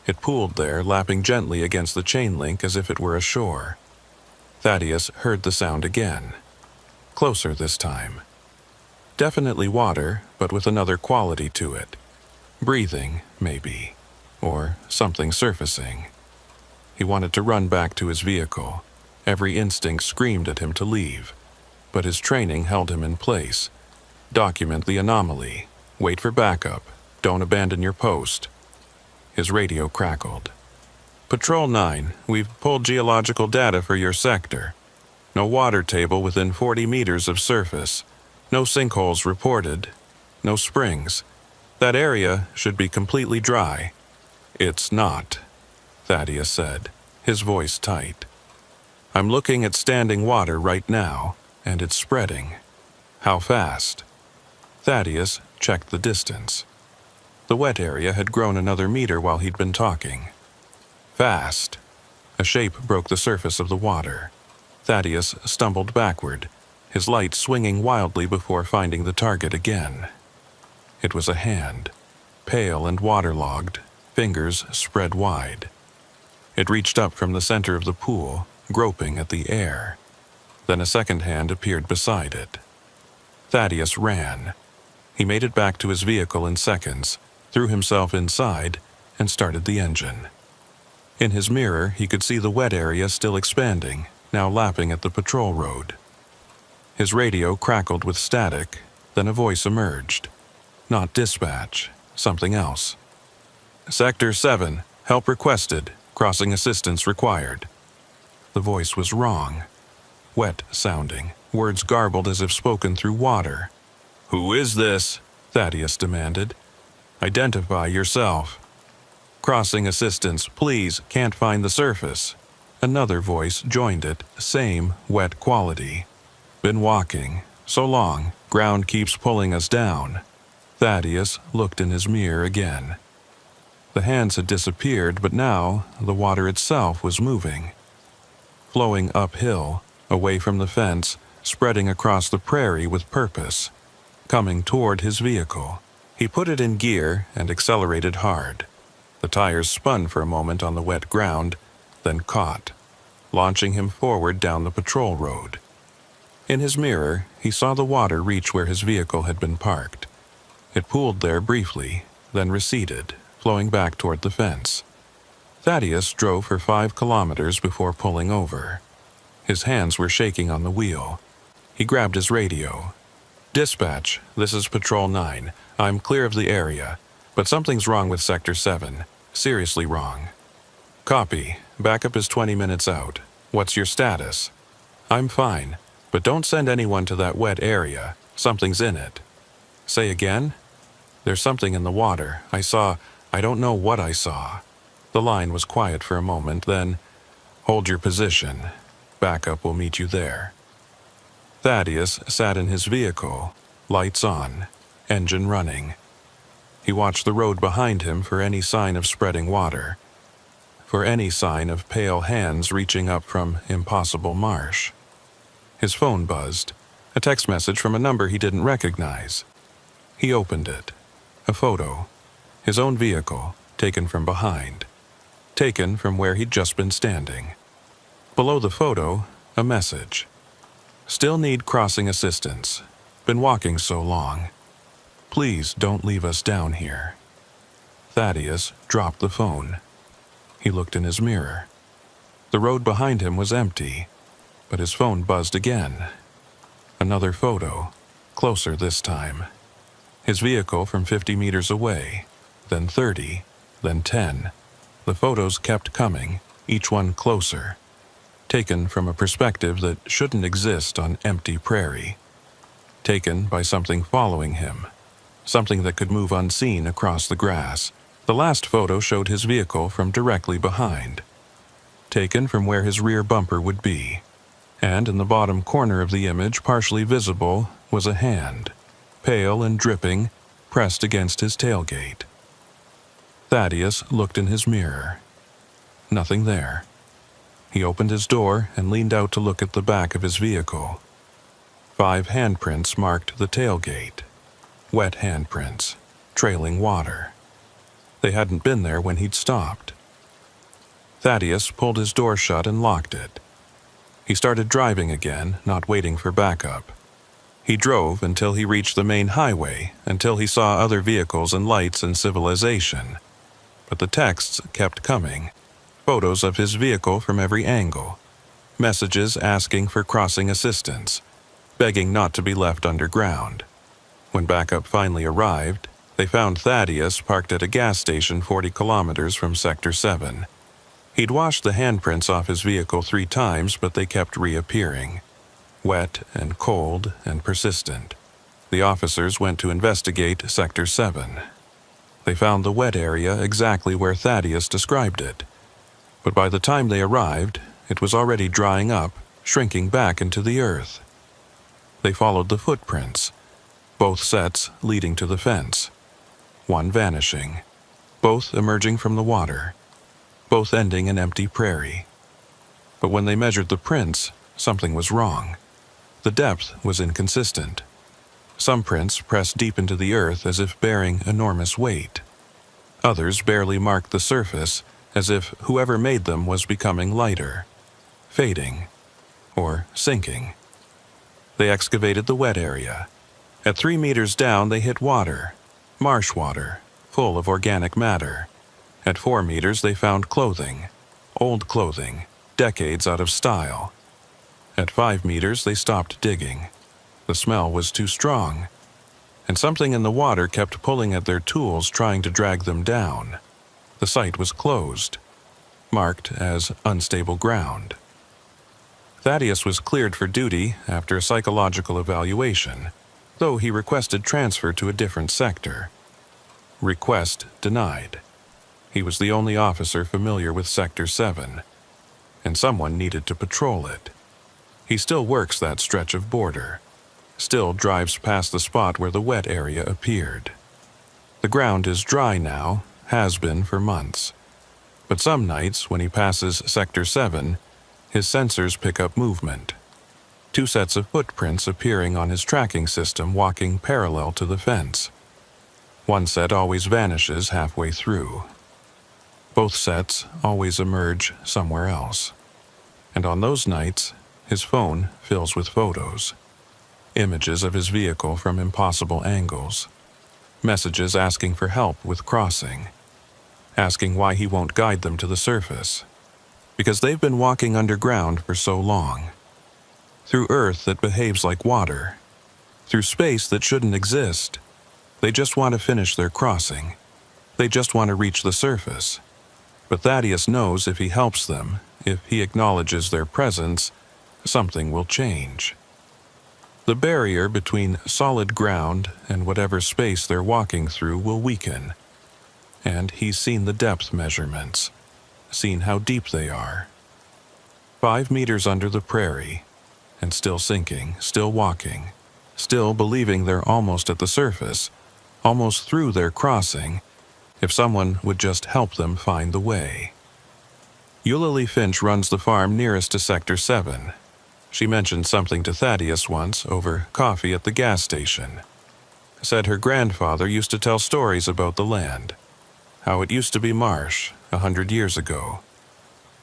A: It pooled there, lapping gently against the chain link as if it were ashore. Thaddeus heard the sound again. Closer this time. Definitely water, but with another quality to it. Breathing, maybe. Or something surfacing. He wanted to run back to his vehicle. Every instinct screamed at him to leave. But his training held him in place. Document the anomaly. Wait for backup. Don't abandon your post. His radio crackled. Patrol 9, we've pulled geological data for your sector. No water table within 40 meters of surface. No sinkholes reported. No springs. That area should be completely dry. It's not, Thaddeus said, his voice tight. I'm looking at standing water right now, and it's spreading. How fast? Thaddeus checked the distance. The wet area had grown another meter while he'd been talking. Fast. A shape broke the surface of the water. Thaddeus stumbled backward, his light swinging wildly before finding the target again. It was a hand, pale and waterlogged, fingers spread wide. It reached up from the center of the pool, groping at the air. Then a second hand appeared beside it. Thaddeus ran. He made it back to his vehicle in seconds, threw himself inside, and started the engine. In his mirror, he could see the wet area still expanding, now lapping at the patrol road. His radio crackled with static, then a voice emerged. Not dispatch, something else. Sector 7, help requested, crossing assistance required. The voice was wrong. Wet sounding, words garbled as if spoken through water. Who is this? Thaddeus demanded. Identify yourself. Crossing assistance, please, can't find the surface. Another voice joined it, same wet quality. Been walking. So long, ground keeps pulling us down. Thaddeus looked in his mirror again. The hands had disappeared, but now the water itself was moving. Flowing uphill, away from the fence, spreading across the prairie with purpose. Coming toward his vehicle. He put it in gear and accelerated hard. The tires spun for a moment on the wet ground, then caught, launching him forward down the patrol road. In his mirror, he saw the water reach where his vehicle had been parked. It pooled there briefly, then receded, flowing back toward the fence. Thaddeus drove for 5 kilometers before pulling over. His hands were shaking on the wheel. He grabbed his radio. Dispatch, this is Patrol 9. I'm clear of the area, but something's wrong with Sector 7. Seriously wrong. Copy. Backup is 20 minutes out. What's your status? I'm fine, but don't send anyone to that wet area. Something's in it. Say again? There's something in the water. I don't know what I saw. The line was quiet for a moment, then, hold your position. Backup will meet you there. Thaddeus sat in his vehicle, lights on, engine running. He watched the road behind him for any sign of spreading water, for any sign of pale hands reaching up from impossible marsh. His phone buzzed, a text message from a number he didn't recognize. He opened it. A photo. His own vehicle, taken from behind. Taken from where he'd just been standing. Below the photo, a message. Still need crossing assistance. Been walking so long. Please don't leave us down here. Thaddeus dropped the phone. He looked in his mirror. The road behind him was empty, but his phone buzzed again. Another photo, closer this time. His vehicle from 50 meters away, then 30, then 10. The photos kept coming, each one closer. Taken from a perspective that shouldn't exist on empty prairie. Taken by something following him. Something that could move unseen across the grass. The last photo showed his vehicle from directly behind. Taken from where his rear bumper would be. And in the bottom corner of the image, partially visible, was a hand, pale and dripping, pressed against his tailgate. Thaddeus looked in his mirror. Nothing there. He opened his door and leaned out to look at the back of his vehicle. 5 handprints marked the tailgate. Wet handprints, trailing water. They hadn't been there when he'd stopped. Thaddeus pulled his door shut and locked it. He started driving again, not waiting for backup. He drove until he reached the main highway, until he saw other vehicles and lights and civilization. But the texts kept coming. Photos of his vehicle from every angle. Messages asking for crossing assistance, begging not to be left underground. When backup finally arrived, they found Thaddeus parked at a gas station 40 kilometers from Sector 7. He'd washed the handprints off his vehicle 3 times, but they kept reappearing. Wet and cold and persistent. The officers went to investigate Sector 7. They found the wet area exactly where Thaddeus described it. But by the time they arrived, it was already drying up, shrinking back into the earth. They followed the footprints, both sets leading to the fence. One vanishing, both emerging from the water, both ending in empty prairie. But when they measured the prints, something was wrong. The depth was inconsistent. Some prints pressed deep into the earth as if bearing enormous weight. Others barely marked the surface, as if whoever made them was becoming lighter, fading, or sinking. They excavated the wet area. At 3 meters down, they hit water, marsh water, full of organic matter. At 4 meters, they found clothing, old clothing, decades out of style. At 5 meters, they stopped digging. The smell was too strong, and something in the water kept pulling at their tools, trying to drag them down. The site was closed, marked as unstable ground. Thaddeus was cleared for duty after a psychological evaluation, though he requested transfer to a different sector. Request denied. He was the only officer familiar with Sector 7, and someone needed to patrol it. He still works that stretch of border, still drives past the spot where the wet area appeared. The ground is dry now, has been for months. But some nights, when he passes Sector 7, his sensors pick up movement. 2 sets of footprints appearing on his tracking system, walking parallel to the fence. One set always vanishes halfway through. Both sets always emerge somewhere else. And on those nights, his phone fills with photos. Images of his vehicle from impossible angles. Messages asking for help with crossing. Asking why he won't guide them to the surface. Because they've been walking underground for so long. Through earth that behaves like water. through space that shouldn't exist. They just want to finish their crossing. They just want to reach the surface. But Thaddeus knows if he helps them, if he acknowledges their presence, something will change. The barrier between solid ground and whatever space they're walking through will weaken. And he's seen the depth measurements, seen how deep they are. 5 meters under the prairie, and still sinking, still walking, still believing they're almost at the surface, almost through their crossing, if someone would just help them find the way. Eulalie Finch runs the farm nearest to Sector 7. She mentioned something to Thaddeus once over coffee at the gas station. Said her grandfather used to tell stories about the land, how it used to be marsh 100 years ago,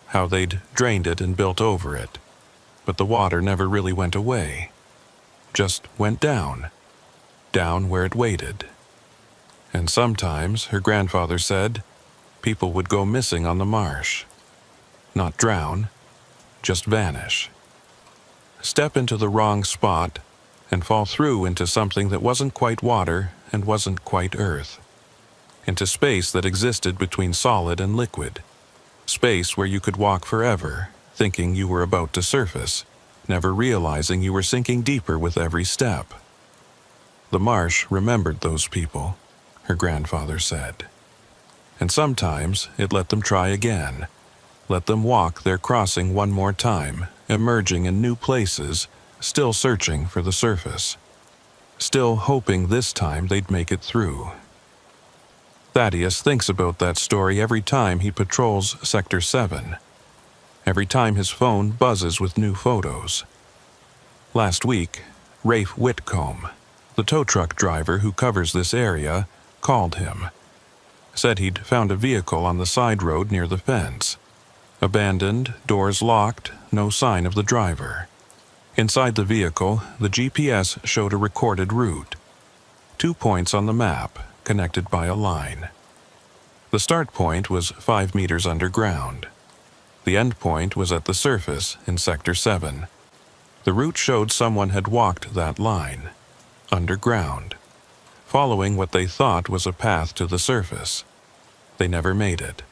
A: how they'd drained it and built over it, but the water never really went away, just went down where it waited. And sometimes, her grandfather said, people would go missing on the marsh. Not drown, just vanish. Step into the wrong spot and fall through into something that wasn't quite water and wasn't quite earth. Into space that existed between solid and liquid. Space where you could walk forever, thinking you were about to surface, never realizing you were sinking deeper with every step. The marsh remembered those people, her grandfather said. And sometimes it let them try again, let them walk their crossing one more time, emerging in new places, still searching for the surface, still hoping this time they'd make it through. Thaddeus thinks about that story every time he patrols Sector 7, every time his phone buzzes with new photos. Last week, Rafe Whitcomb, the tow truck driver who covers this area, called him. Said he'd found a vehicle on the side road near the fence. Abandoned, doors locked, no sign of the driver. Inside the vehicle, the GPS showed a recorded route. 2 points on the map, connected by a line. The start point was 5 meters underground. The end point was at the surface in Sector 7. The route showed someone had walked that line, underground, following what they thought was a path to the surface. They never made it.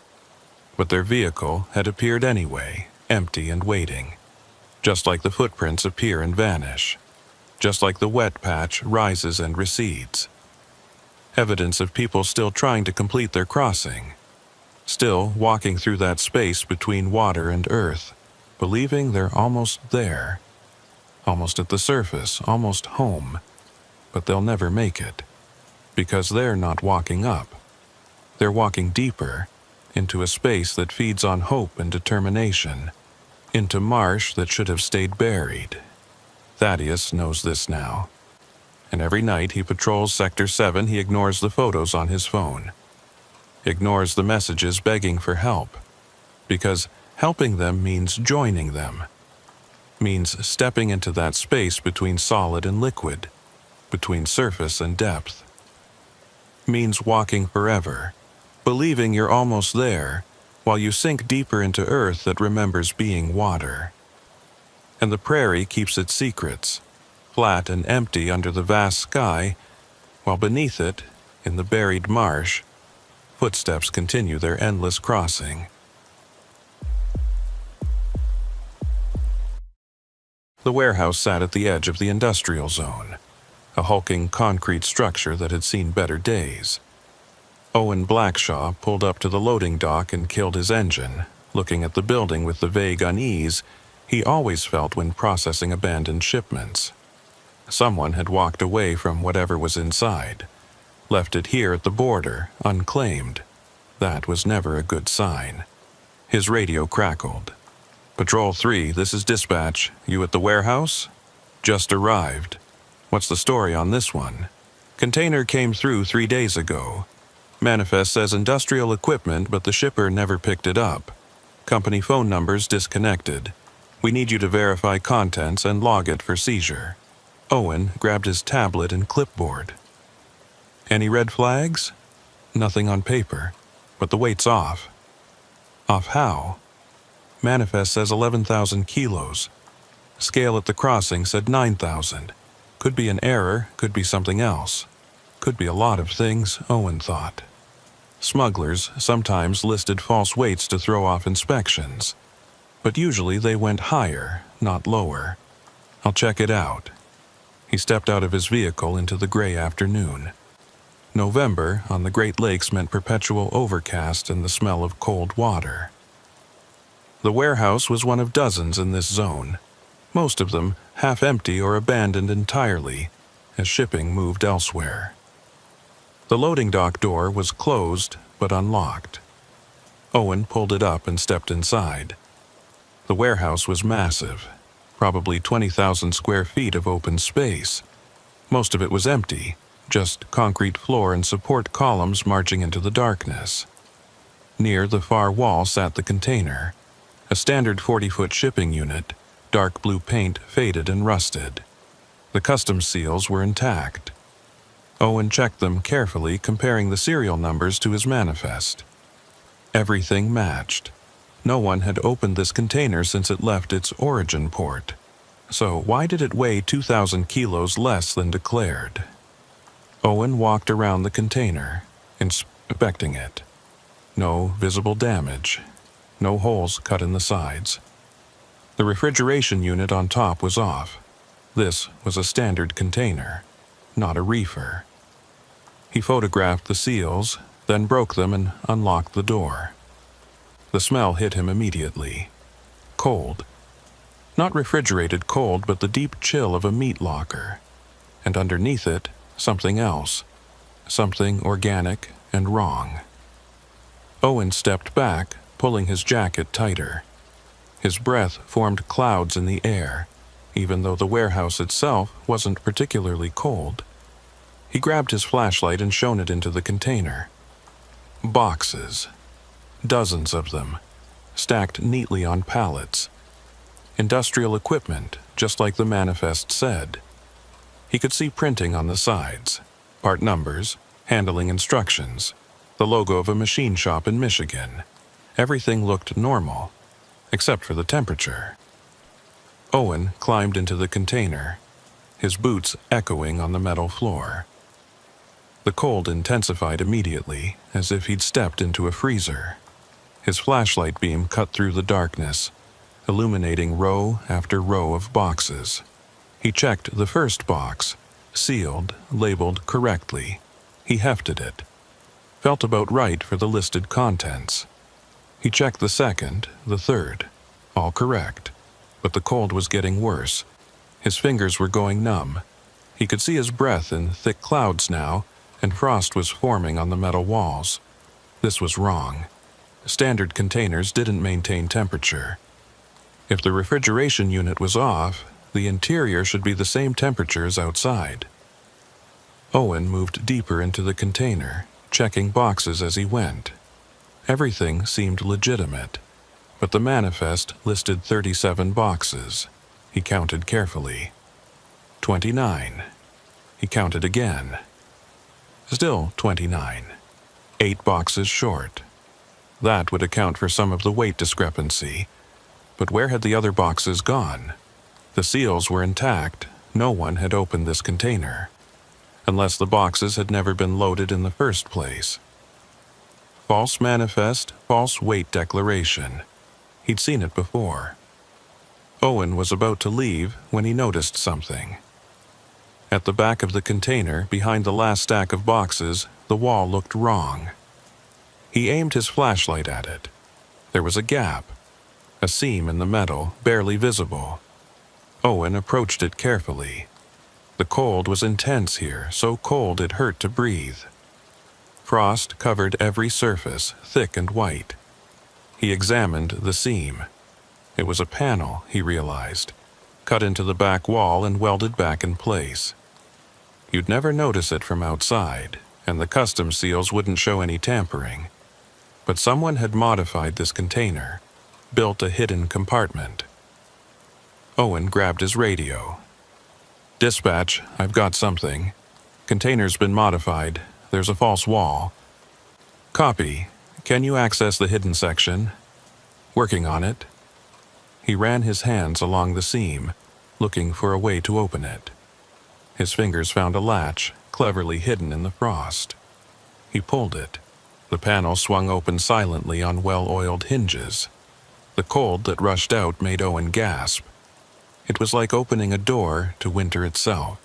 A: But their vehicle had appeared anyway, empty and waiting. Just like the footprints appear and vanish. Just like the wet patch rises and recedes. Evidence of people still trying to complete their crossing. Still walking through that space between water and earth, believing they're almost there. Almost at the surface, almost home. But they'll never make it. Because they're not walking up. They're walking deeper, into a space that feeds on hope and determination, into marsh that should have stayed buried. Thaddeus knows this now. And every night he patrols Sector 7, he ignores the photos on his phone. Ignores the messages begging for help. Because helping them means joining them. Means stepping into that space between solid and liquid, between surface and depth. Means walking forever, believing you're almost there, while you sink deeper into earth that remembers being water. And the prairie keeps its secrets, flat and empty under the vast sky, while beneath it, in the buried marsh, footsteps continue their endless crossing. The warehouse sat at the edge of the industrial zone, a hulking concrete structure that had seen better days. Owen Blackshaw pulled up to the loading dock and killed his engine, looking at the building with the vague unease he always felt when processing abandoned shipments. Someone had walked away from whatever was inside, left it here at the border, unclaimed. That was never a good sign. His radio crackled. "Patrol 3, this is dispatch. You at the warehouse?" "Just arrived." "What's the story on this one?" "Container came through 3 days ago. Manifest says industrial equipment, but the shipper never picked it up. Company phone numbers disconnected. We need you to verify contents and log it for seizure." Owen grabbed his tablet and clipboard. "Any red flags?" "Nothing on paper, but the weight's off." "Off how?" "Manifest says 11,000 kilos. Scale at the crossing said 9,000. Could be an error, could be something else. Could be a lot of things, Owen thought. Smugglers sometimes listed false weights to throw off inspections, but usually they went higher, not lower. I'll check it out. He stepped out of his vehicle into the gray afternoon. November on the Great Lakes meant perpetual overcast and the smell of cold water. The warehouse was one of dozens in this zone, most of them half empty or abandoned entirely, as shipping moved elsewhere. The loading dock door was closed but unlocked. Owen pulled it up and stepped inside. The warehouse was massive, probably 20,000 square feet of open space. Most of it was empty, just concrete floor and support columns marching into the darkness. Near the far wall sat the container, a standard 40-foot shipping unit, dark blue paint faded and rusted. The customs seals were intact. Owen checked them carefully, comparing the serial numbers to his manifest. Everything matched. No one had opened this container since it left its origin port. So why did it weigh 2,000 kilos less than declared? Owen walked around the container, inspecting it. No visible damage. No holes cut in the sides. The refrigeration unit on top was off. This was a standard container, not a reefer. He photographed the seals, then broke them and unlocked the door. The smell hit him immediately. Cold. Not refrigerated cold, but the deep chill of a meat locker. And underneath it, something else. Something organic and wrong. Owen stepped back, pulling his jacket tighter. His breath formed clouds in the air, even though the warehouse itself wasn't particularly cold. He grabbed his flashlight and shone it into the container. Boxes. Dozens of them, stacked neatly on pallets. Industrial equipment, just like the manifest said. He could see printing on the sides, part numbers, handling instructions, the logo of a machine shop in Michigan. Everything looked normal, except for the temperature. Owen climbed into the container, his boots echoing on the metal floor. The cold intensified immediately, as if he'd stepped into a freezer. His flashlight beam cut through the darkness, illuminating row after row of boxes. He checked the first box, sealed, labeled correctly. He hefted it. Felt about right for the listed contents. He checked the second, the third. All correct. But the cold was getting worse. His fingers were going numb. He could see his breath in thick clouds now, and frost was forming on the metal walls. This was wrong. Standard containers didn't maintain temperature. If the refrigeration unit was off, the interior should be the same temperature as outside. Owen moved deeper into the container, checking boxes as he went. Everything seemed legitimate, but the manifest listed 37 boxes. He counted carefully. 29. He counted again. Still 29. 8 boxes short. That would account for some of the weight discrepancy. But where had the other boxes gone? The seals were intact. No one had opened this container, unless the boxes had never been loaded in the first place. False manifest, false weight declaration. He'd seen it before. Owen was about to leave when he noticed something. At the back of the container, behind the last stack of boxes, the wall looked wrong. He aimed his flashlight at it. There was a gap, a seam in the metal, barely visible. Owen approached it carefully. The cold was intense here, so cold it hurt to breathe. Frost covered every surface, thick and white. He examined the seam. It was a panel, he realized, cut into the back wall and welded back in place. You'd never notice it from outside, and the customs seals wouldn't show any tampering. But someone had modified this container, built a hidden compartment. Owen grabbed his radio. "Dispatch, I've got something. Container's been modified. There's a false wall." "Copy. Can you access the hidden section?" "Working on it." He ran his hands along the seam, looking for a way to open it. His fingers found a latch, cleverly hidden in the frost. He pulled it. The panel swung open silently on well-oiled hinges. The cold that rushed out made Owen gasp. It was like opening a door to winter itself.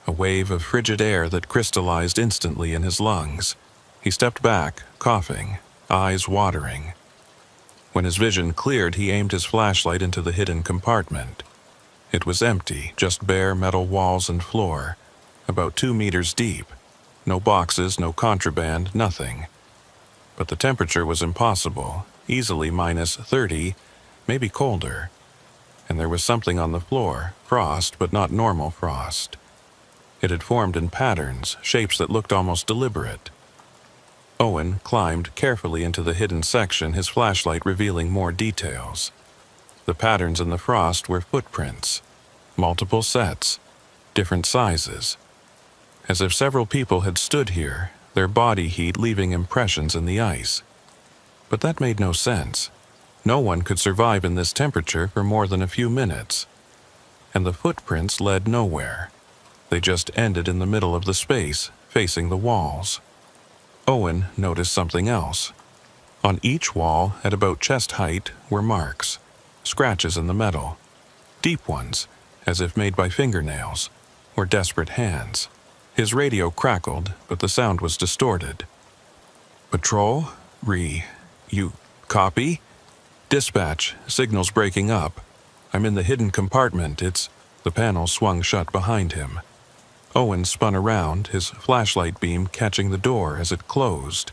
A: A wave of frigid air that crystallized instantly in his lungs. He stepped back, coughing, eyes watering. When his vision cleared, he aimed his flashlight into the hidden compartment. It was empty, just bare metal walls and floor, about 2 meters deep. No boxes, no contraband, nothing. But the temperature was impossible, easily -30, maybe colder. And there was something on the floor, frost, but not normal frost. It had formed in patterns, shapes that looked almost deliberate. Owen climbed carefully into the hidden section, his flashlight revealing more details. The patterns in the frost were footprints, multiple sets, different sizes. As if several people had stood here, their body heat leaving impressions in the ice. But that made no sense. No one could survive in this temperature for more than a few minutes. And the footprints led nowhere. They just ended in the middle of the space, facing the walls. Owen noticed something else. On each wall, at about chest height, were marks, scratches in the metal. Deep ones, as if made by fingernails, or desperate hands. His radio crackled, but the sound was distorted. "Patrol? You copy? Dispatch, signal's breaking up. I'm in the hidden compartment, The panel swung shut behind him. Owen spun around, his flashlight beam catching the door as it closed.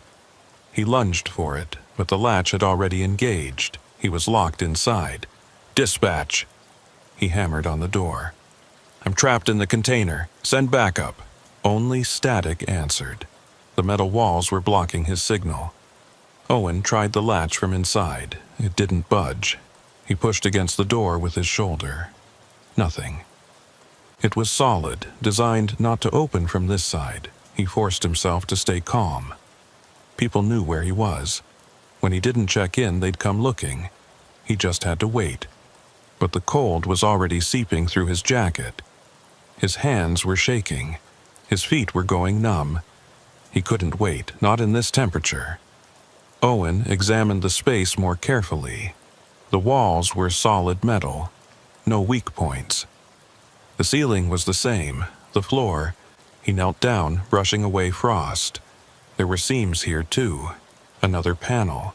A: He lunged for it, but the latch had already engaged. He was locked inside. "Dispatch!" He hammered on the door. "I'm trapped in the container. Send backup." Only static answered. The metal walls were blocking his signal. Owen tried the latch from inside. It didn't budge. He pushed against the door with his shoulder. Nothing. It was solid, designed not to open from this side. He forced himself to stay calm. People knew where he was. When he didn't check in, they'd come looking. He just had to wait. But the cold was already seeping through his jacket. His hands were shaking. His feet were going numb. He couldn't wait, not in this temperature. Owen examined the space more carefully. The walls were solid metal. No weak points. The ceiling was the same. The floor. He knelt down, brushing away frost. There were seams here, too. Another panel.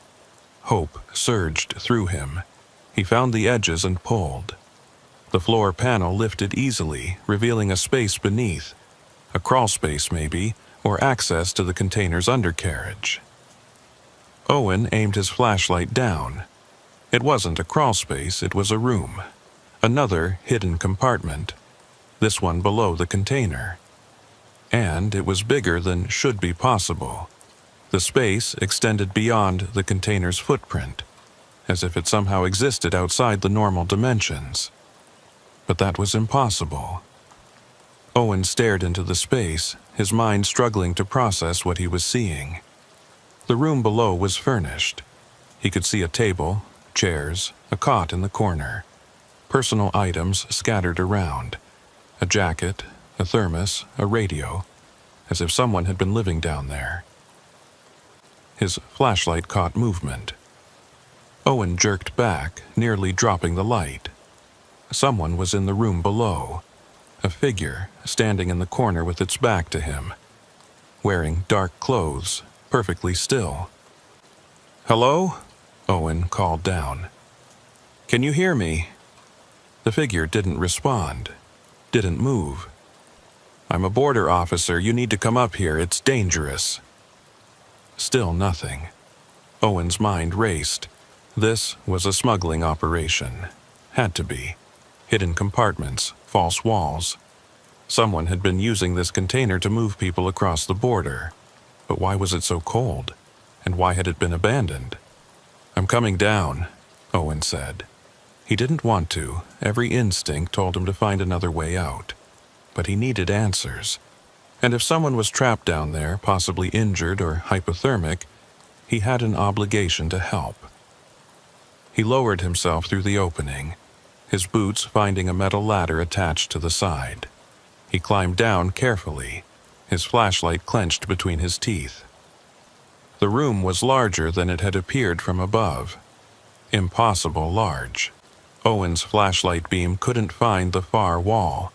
A: Hope surged through him. He found the edges and pulled. The floor panel lifted easily, revealing a space beneath. A crawl space, maybe, or access to the container's undercarriage. Owen aimed his flashlight down. It wasn't a crawl space, it was a room. Another hidden compartment. This one below the container. And it was bigger than should be possible. The space extended beyond the container's footprint, as if it somehow existed outside the normal dimensions. But that was impossible. Owen stared into the space, his mind struggling to process what he was seeing. The room below was furnished. He could see a table, chairs, a cot in the corner. Personal items scattered around. A jacket, a thermos, a radio, as if someone had been living down there. His flashlight caught movement. Owen jerked back, nearly dropping the light. Someone was in the room below. A figure, standing in the corner with its back to him. Wearing dark clothes, perfectly still. "Hello?" Owen called down. "Can you hear me?" The figure didn't respond. Didn't move. "I'm a border officer. You need to come up here. It's dangerous." Still nothing. Owen's mind raced. This was a smuggling operation. Had to be. Hidden compartments, false walls. Someone had been using this container to move people across the border. But why was it so cold? And why had it been abandoned? "I'm coming down," Owen said. He didn't want to. Every instinct told him to find another way out. But he needed answers. And if someone was trapped down there, possibly injured or hypothermic, he had an obligation to help. He lowered himself through the opening, his boots finding a metal ladder attached to the side. He climbed down carefully, his flashlight clenched between his teeth. The room was larger than it had appeared from above. Impossible large. Owen's flashlight beam couldn't find the far wall.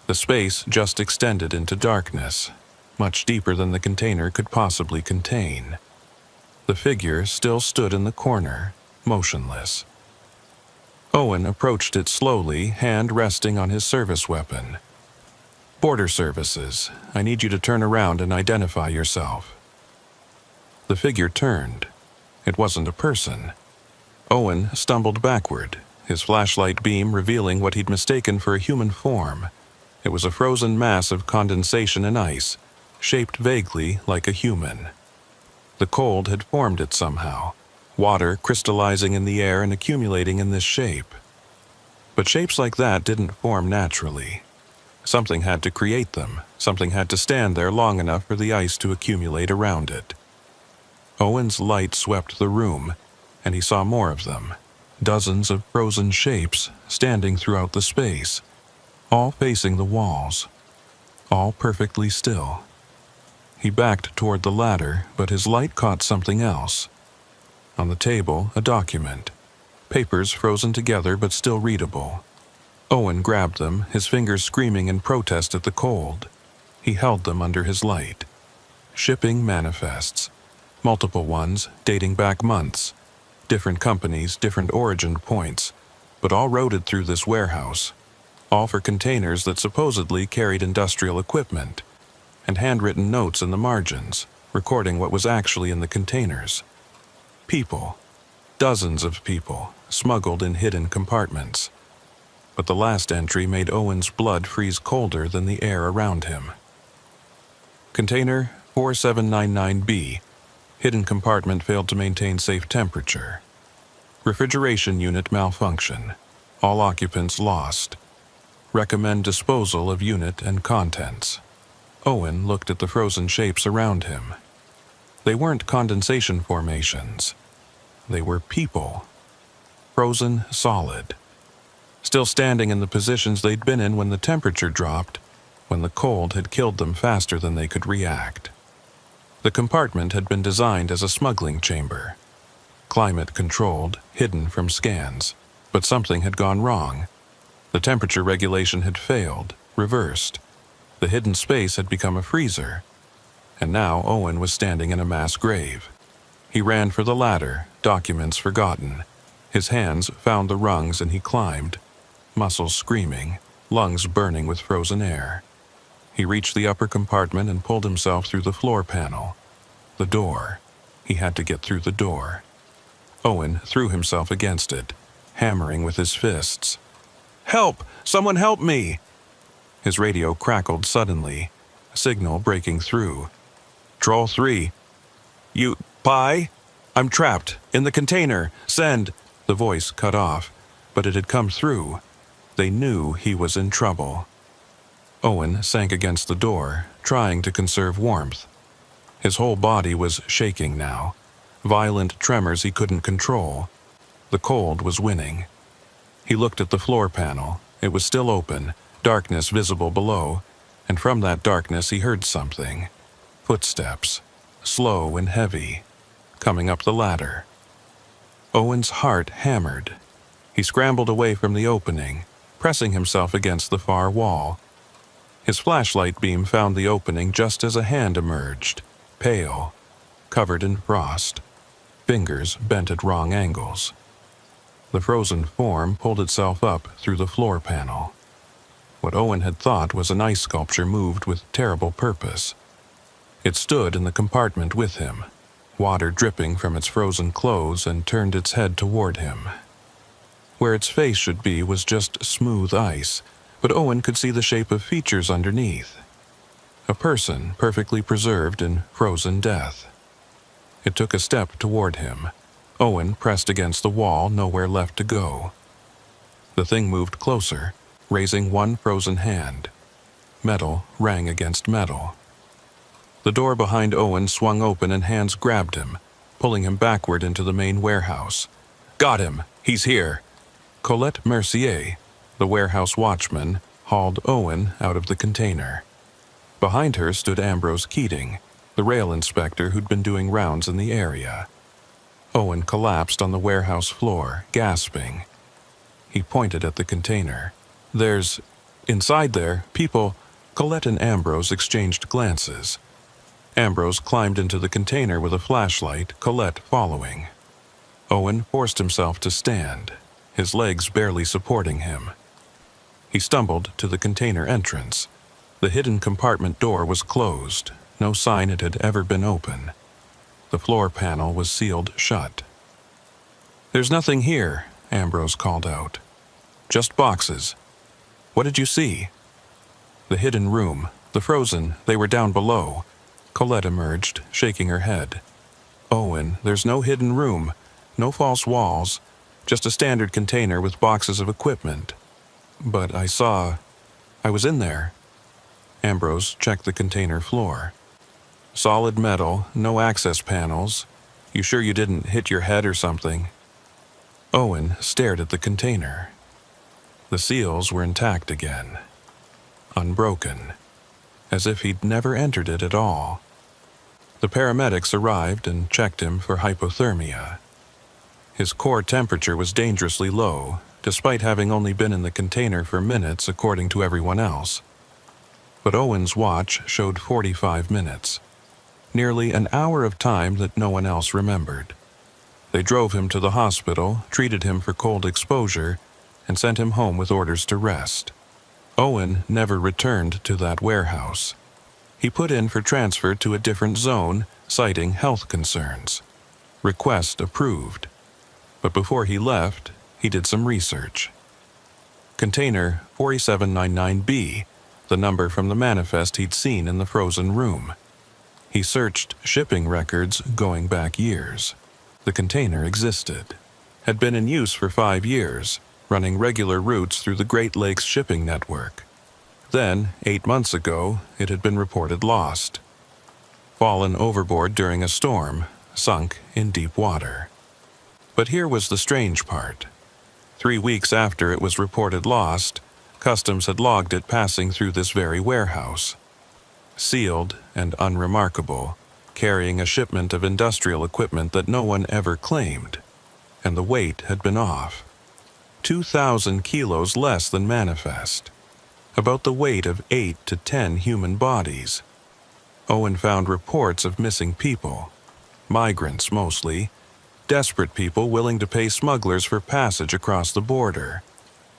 A: The space just extended into darkness, much deeper than the container could possibly contain. The figure still stood in the corner, motionless. Owen approached it slowly, hand resting on his service weapon. "Border Services, I need you to turn around and identify yourself." The figure turned. It wasn't a person. Owen stumbled backward, his flashlight beam revealing what he'd mistaken for a human form. It was a frozen mass of condensation and ice, shaped vaguely like a human. The cold had formed it somehow, water crystallizing in the air and accumulating in this shape. But shapes like that didn't form naturally. Something had to create them, something had to stand there long enough for the ice to accumulate around it. Owen's light swept the room, and he saw more of them. Dozens of frozen shapes standing throughout the space, all facing the walls, all perfectly still. He backed toward the ladder, but his light caught something else. On the table, a document. Papers frozen together but still readable. Owen grabbed them, his fingers screaming in protest at the cold. He held them under his light. Shipping manifests. Multiple ones, dating back months. Different companies, different origin points, but all routed through this warehouse. All for containers that supposedly carried industrial equipment, and handwritten notes in the margins, recording what was actually in the containers. People. Dozens of people, smuggled in hidden compartments. But the last entry made Owen's blood freeze colder than the air around him. Container 4799B. Hidden compartment failed to maintain safe temperature. Refrigeration unit malfunction. All occupants lost. Recommend disposal of unit and contents. Owen looked at the frozen shapes around him. They weren't condensation formations. They were people. Frozen solid. Still standing in the positions they'd been in when the temperature dropped, when the cold had killed them faster than they could react. The compartment had been designed as a smuggling chamber. Climate-controlled, hidden from scans. But something had gone wrong. The temperature regulation had failed, reversed. The hidden space had become a freezer. And now Owen was standing in a mass grave. He ran for the ladder, documents forgotten. His hands found the rungs and he climbed, muscles screaming, lungs burning with frozen air. He reached the upper compartment and pulled himself through the floor panel. The door. He had to get through the door. Owen threw himself against it, hammering with his fists. "Help! Someone help me!" His radio crackled suddenly, a signal breaking through. "Troll 3. You, Pi? I'm trapped, in the container. Send." The voice cut off, but it had come through. They knew he was in trouble. Owen sank against the door, trying to conserve warmth. His whole body was shaking now, violent tremors he couldn't control. The cold was winning. He looked at the floor panel. It was still open, darkness visible below, and from that darkness he heard something. Footsteps, slow and heavy, coming up the ladder. Owen's heart hammered. He scrambled away from the opening, pressing himself against the far wall. His flashlight beam found the opening just as a hand emerged, pale, covered in frost, fingers bent at wrong angles. The frozen form pulled itself up through the floor panel. What Owen had thought was an ice sculpture moved with terrible purpose. It stood in the compartment with him, water dripping from its frozen clothes, and turned its head toward him. Where its face should be was just smooth ice, but Owen could see the shape of features underneath. A person perfectly preserved in frozen death. It took a step toward him. Owen pressed against the wall, nowhere left to go. The thing moved closer, raising one frozen hand. Metal rang against metal. The door behind Owen swung open and hands grabbed him, pulling him backward into the main warehouse. "Got him! He's here!" Colette Mercier, the warehouse watchman, hauled Owen out of the container. Behind her stood Ambrose Keating, the rail inspector who'd been doing rounds in the area. Owen collapsed on the warehouse floor, gasping. He pointed at the container. "There's... inside there, people..." Colette and Ambrose exchanged glances. Ambrose climbed into the container with a flashlight, Colette following. Owen forced himself to stand, his legs barely supporting him. He stumbled to the container entrance. The hidden compartment door was closed, no sign it had ever been open. The floor panel was sealed shut. "There's nothing here," Ambrose called out. "Just boxes. What did you see?" "The hidden room, the frozen, they were down below." Colette emerged, shaking her head. "Owen, there's no hidden room, no false walls, just a standard container with boxes of equipment." "But I was in there." Ambrose checked the container floor. "Solid metal, no access panels. You sure you didn't hit your head or something?" Owen stared at the container. The seals were intact again, unbroken, as if he'd never entered it at all. The paramedics arrived and checked him for hypothermia. His core temperature was dangerously low, despite having only been in the container for minutes according to everyone else. But Owen's watch showed 45 minutes, nearly an hour of time that no one else remembered. They drove him to the hospital, treated him for cold exposure, and sent him home with orders to rest. Owen never returned to that warehouse. He put in for transfer to a different zone, citing health concerns. Request approved. But before he left, he did some research. Container 4799B, the number from the manifest he'd seen in the frozen room. He searched shipping records going back years. The container existed, had been in use for 5 years, running regular routes through the Great Lakes shipping network. Then, 8 months ago, it had been reported lost. Fallen overboard during a storm, sunk in deep water. But here was the strange part. 3 weeks after it was reported lost, Customs had logged it passing through this very warehouse. Sealed and unremarkable, carrying a shipment of industrial equipment that no one ever claimed. And the weight had been off. 2,000 kilos less than manifest. About the weight of 8 to 10 human bodies. Owen found reports of missing people. Migrants mostly. Desperate people willing to pay smugglers for passage across the border.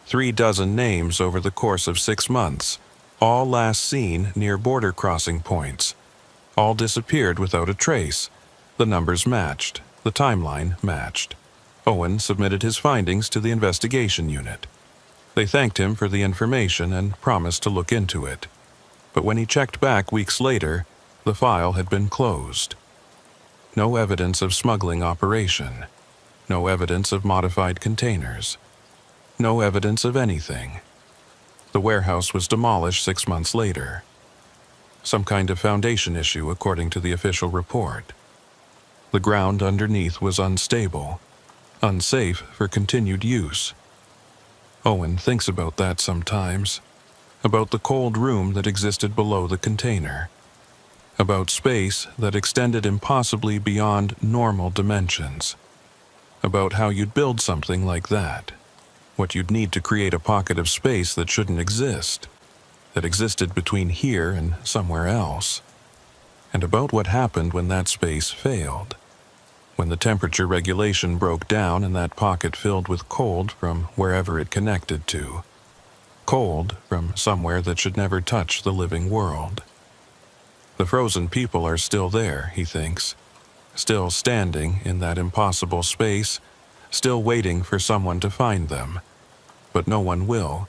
A: 36 names over the course of 6 months, all last seen near border crossing points. All disappeared without a trace. The numbers matched. The timeline matched. Owen submitted his findings to the investigation unit. They thanked him for the information and promised to look into it. But when he checked back weeks later, the file had been closed. No evidence of smuggling operation. No evidence of modified containers. No evidence of anything. The warehouse was demolished 6 months later. Some kind of foundation issue, according to the official report. The ground underneath was unstable, unsafe for continued use. Owen thinks about that sometimes, about the cold room that existed below the container, about space that extended impossibly beyond normal dimensions, about how you'd build something like that, what you'd need to create a pocket of space that shouldn't exist, that existed between here and somewhere else, and about what happened when that space failed. When the temperature regulation broke down and that pocket filled with cold from wherever it connected to. Cold from somewhere that should never touch the living world. The frozen people are still there, he thinks. Still standing in that impossible space, still waiting for someone to find them. But no one will,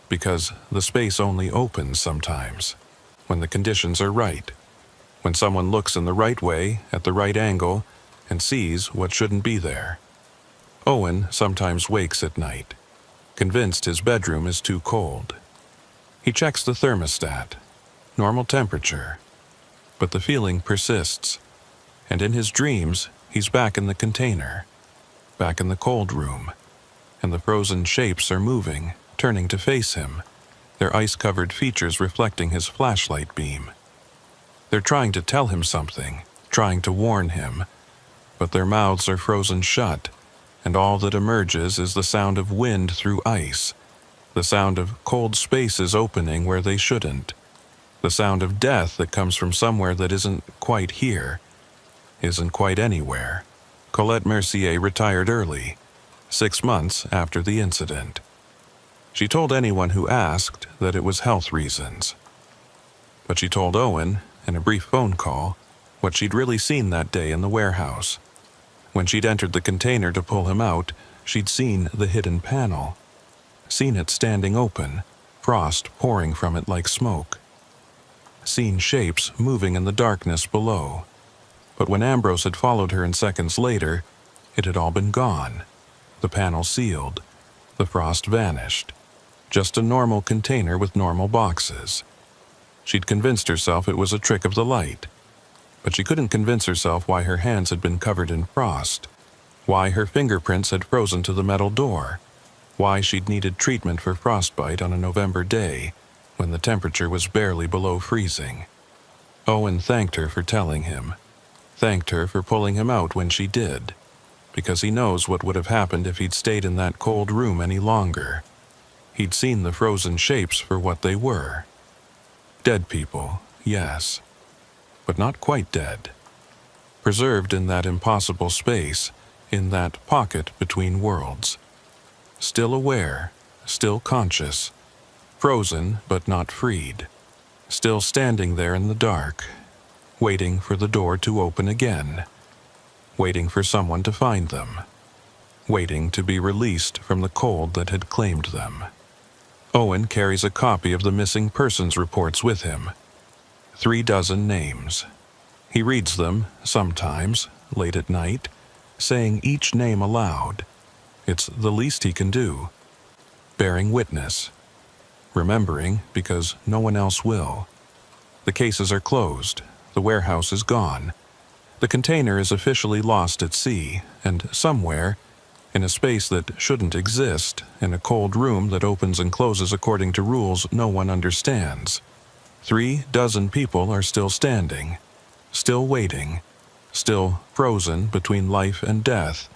A: because the space only opens sometimes, when the conditions are right. When someone looks in the right way, at the right angle, and sees what shouldn't be there. Owen sometimes wakes at night, convinced his bedroom is too cold. He checks the thermostat, normal temperature, but the feeling persists, and in his dreams he's back in the container, back in the cold room, and the frozen shapes are moving, turning to face him, their ice-covered features reflecting his flashlight beam. They're trying to tell him something, trying to warn him, but their mouths are frozen shut, and all that emerges is the sound of wind through ice, the sound of cold spaces opening where they shouldn't, the sound of death that comes from somewhere that isn't quite here, isn't quite anywhere. Colette Mercier retired early, 6 months after the incident. She told anyone who asked that it was health reasons. But she told Owen, in a brief phone call, what she'd really seen that day in the warehouse. When she'd entered the container to pull him out, she'd seen the hidden panel, seen it standing open, frost pouring from it like smoke, seen shapes moving in the darkness below. But when Ambrose had followed her in seconds later, it had all been gone. The panel sealed. The frost vanished. Just a normal container with normal boxes. She'd convinced herself it was a trick of the light, but she couldn't convince herself why her hands had been covered in frost, why her fingerprints had frozen to the metal door, why she'd needed treatment for frostbite on a November day when the temperature was barely below freezing. Owen thanked her for telling him, thanked her for pulling him out when she did, because he knows what would have happened if he'd stayed in that cold room any longer. He'd seen the frozen shapes for what they were. Dead people, yes, but not quite dead. Preserved in that impossible space, in that pocket between worlds. Still aware, still conscious, frozen but not freed, still standing there in the dark, waiting for the door to open again, waiting for someone to find them, waiting to be released from the cold that had claimed them. Owen carries a copy of the missing persons reports with him. 36 names. He reads them, sometimes, late at night, saying each name aloud. It's the least he can do. Bearing witness. Remembering because no one else will. The cases are closed. The warehouse is gone. The container is officially lost at sea, and somewhere, in a space that shouldn't exist, in a cold room that opens and closes according to rules no one understands, 36 people are still standing, still waiting, still frozen between life and death,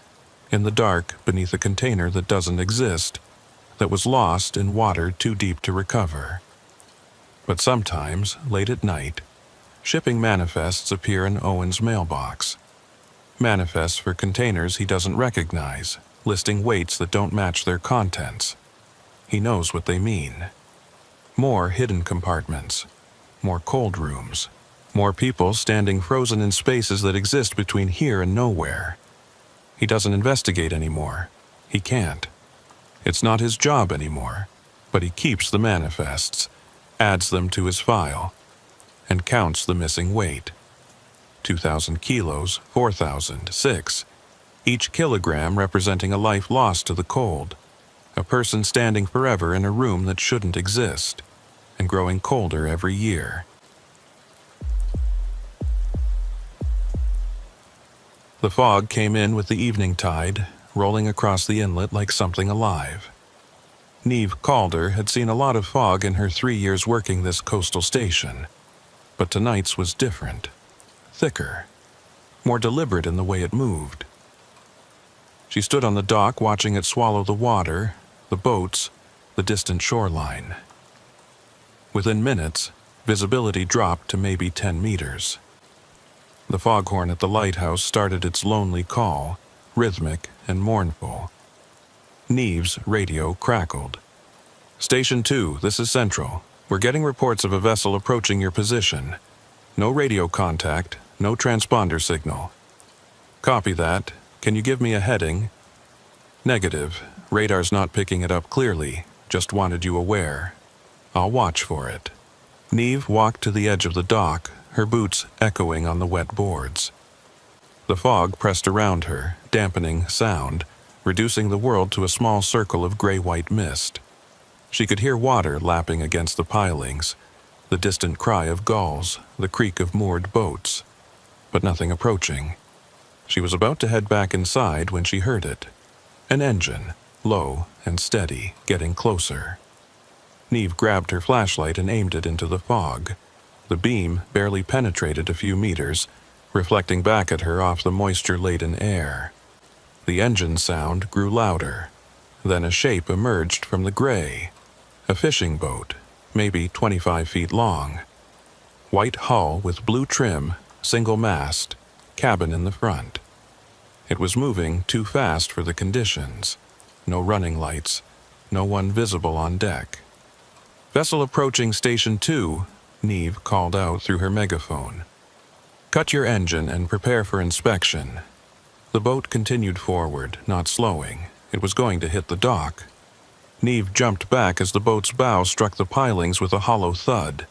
A: in the dark beneath a container that doesn't exist, that was lost in water too deep to recover. But sometimes, late at night, shipping manifests appear in Owen's mailbox. Manifests for containers he doesn't recognize, listing weights that don't match their contents. He knows what they mean. More hidden compartments, more cold rooms, more people standing frozen in spaces that exist between here and nowhere. He doesn't investigate anymore. He can't. It's not his job anymore, but he keeps the manifests, adds them to his file, and counts the missing weight. 2,000 kilos, 4,000, 6. Each kilogram representing a life lost to the cold, a person standing forever in a room that shouldn't exist, and growing colder every year. The fog came in with the evening tide, rolling across the inlet like something alive. Neve Calder had seen a lot of fog in her 3 years working this coastal station, but tonight's was different, thicker, more deliberate in the way it moved. She stood on the dock watching it swallow the water, the boats, the distant shoreline. Within minutes, visibility dropped to maybe 10 meters. The foghorn at the lighthouse started its lonely call, rhythmic and mournful. Neve's radio crackled. "Station 2, this is Central. We're getting reports of a vessel approaching your position. No radio contact, no transponder signal." "Copy that. Can you give me a heading?" "Negative. Radar's not picking it up clearly. Just wanted you aware. I'll watch for it." Neve walked to the edge of the dock, her boots echoing on the wet boards. The fog pressed around her, dampening sound, reducing the world to a small circle of gray-white mist. She could hear water lapping against the pilings, the distant cry of gulls, the creak of moored boats, but nothing approaching. She was about to head back inside when she heard it. An engine, low and steady, getting closer. Neve grabbed her flashlight and aimed it into the fog. The beam barely penetrated a few meters, reflecting back at her off the moisture-laden air. The engine sound grew louder. Then a shape emerged from the gray. A fishing boat, maybe 25 feet long. White hull with blue trim, single mast, cabin in the front. It was moving too fast for the conditions. No running lights, no one visible on deck. "Vessel approaching Station 2, Neve called out through her megaphone. "Cut your engine and prepare for inspection." The boat continued forward, not slowing. It was going to hit the dock. Neve jumped back as the boat's bow struck the pilings with a hollow thud.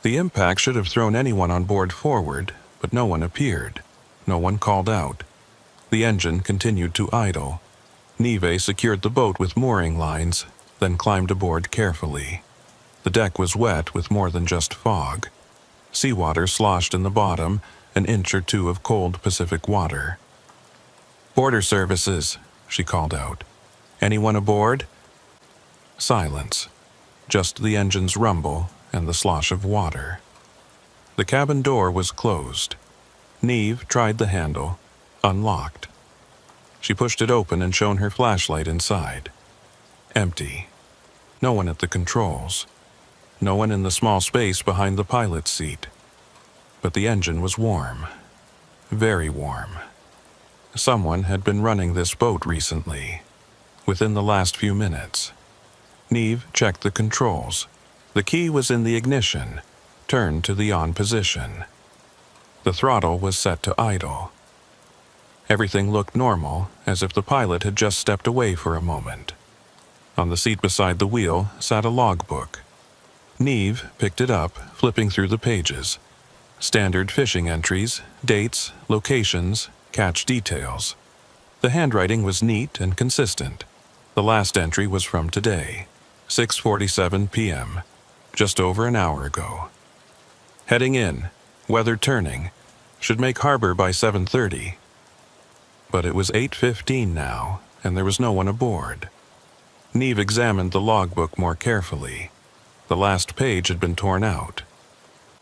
A: The impact should have thrown anyone on board forward, but no one appeared. No one called out. The engine continued to idle. Neve secured the boat with mooring lines, then climbed aboard carefully. The deck was wet with more than just fog. Seawater sloshed in the bottom, an inch or two of cold Pacific water. "Border services," she called out. "Anyone aboard?" Silence. Just the engine's rumble and the slosh of water. The cabin door was closed. Neve tried the handle, unlocked. She pushed it open and shone her flashlight inside. Empty. No one at the controls. No one in the small space behind the pilot's seat. But the engine was warm. Very warm. Someone had been running this boat recently, within the last few minutes. Neve checked the controls. The key was in the ignition, turned to the on position. The throttle was set to idle. Everything looked normal, as if the pilot had just stepped away for a moment. On the seat beside the wheel sat a logbook. Neve picked it up, flipping through the pages. Standard fishing entries, dates, locations, catch details. The handwriting was neat and consistent. The last entry was from today, 6:47 p.m., just over an hour ago. Heading in, weather turning, should make harbor by 7:30. But it was 8:15 now, and there was no one aboard. Neve examined the logbook more carefully. The last page had been torn out.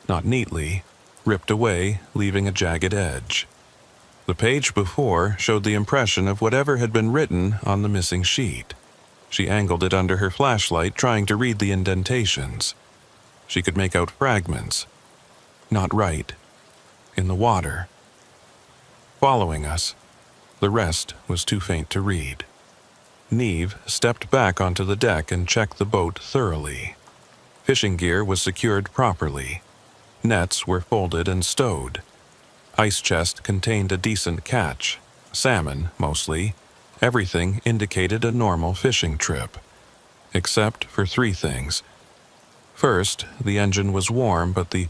A: Not neatly, ripped away, leaving a jagged edge. The page before showed the impression of whatever had been written on the missing sheet. She angled it under her flashlight, trying to read the indentations. She could make out fragments. Not right. In the water. Following us. The rest was too faint to read. Neve stepped back onto the deck and checked the boat thoroughly. Fishing gear was secured properly. Nets were folded and stowed. Ice chest contained a decent catch. Salmon, mostly. Everything indicated a normal fishing trip. Except for three things. First, the engine was warm, but the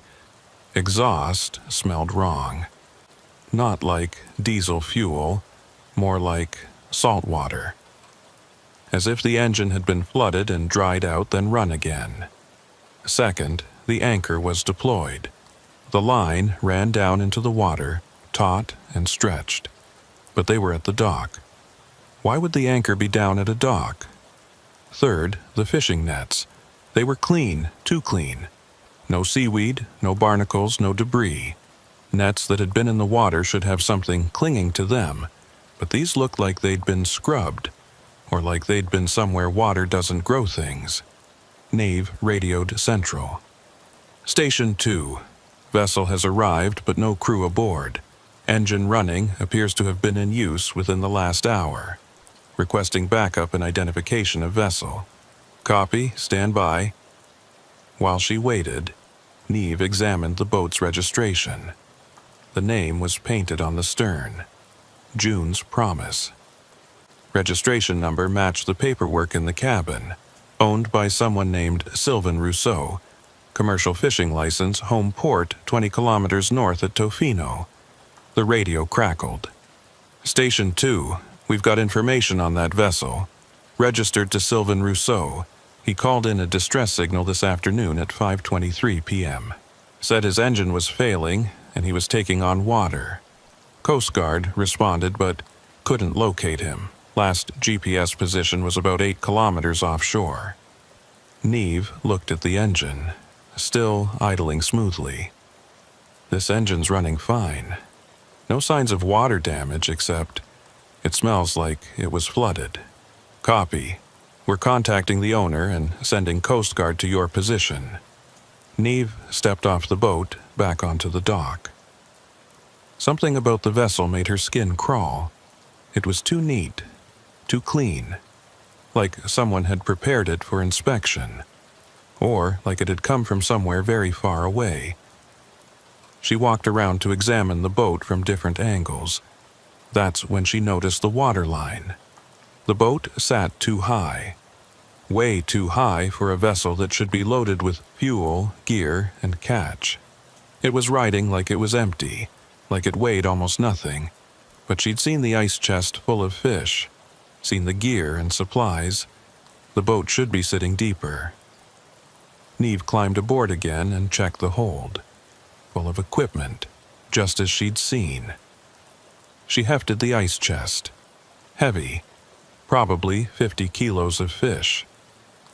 A: exhaust smelled wrong. Not like diesel fuel, more like salt water. As if the engine had been flooded and dried out, then run again. Second, the anchor was deployed. The line ran down into the water, taut and stretched. But they were at the dock. Why would the anchor be down at a dock? Third, the fishing nets. They were clean, too clean. No seaweed, no barnacles, no debris. Nets that had been in the water should have something clinging to them, but these looked like they'd been scrubbed, or like they'd been somewhere water doesn't grow things. Nave radioed Central. "Station 2. Vessel has arrived, but no crew aboard. Engine running appears to have been in use within the last hour. Requesting backup and identification of vessel. Copy, stand by." While she waited, Neve examined the boat's registration. The name was painted on the stern. June's Promise. Registration number matched the paperwork in the cabin. Owned by someone named Sylvan Rousseau. Commercial fishing license, home port 20 kilometers north at Tofino. The radio crackled. "Station 2, we've got information on that vessel. Registered to Sylvan Rousseau. He called in a distress signal this afternoon at 5:23 p.m. Said his engine was failing and he was taking on water. Coast Guard responded but couldn't locate him. Last GPS position was about 8 kilometers offshore." Neve looked at the engine, still idling smoothly. This engine's running fine. No signs of water damage except it smells like it was flooded. Copy. We're contacting the owner and sending Coast Guard to your position. Neve stepped off the boat back onto the dock. Something about the vessel made her skin crawl. It was too neat, too clean, like someone had prepared it for inspection, or like it had come from somewhere very far away. She walked around to examine the boat from different angles. That's when she noticed the water line. The boat sat too high. Way too high for a vessel that should be loaded with fuel, gear, and catch. It was riding like it was empty, like it weighed almost nothing, but she'd seen the ice chest full of fish, seen the gear and supplies. The boat should be sitting deeper. Neve climbed aboard again and checked the hold. Full of equipment, just as she'd seen. She hefted the ice chest. Heavy, probably 50 kilos of fish.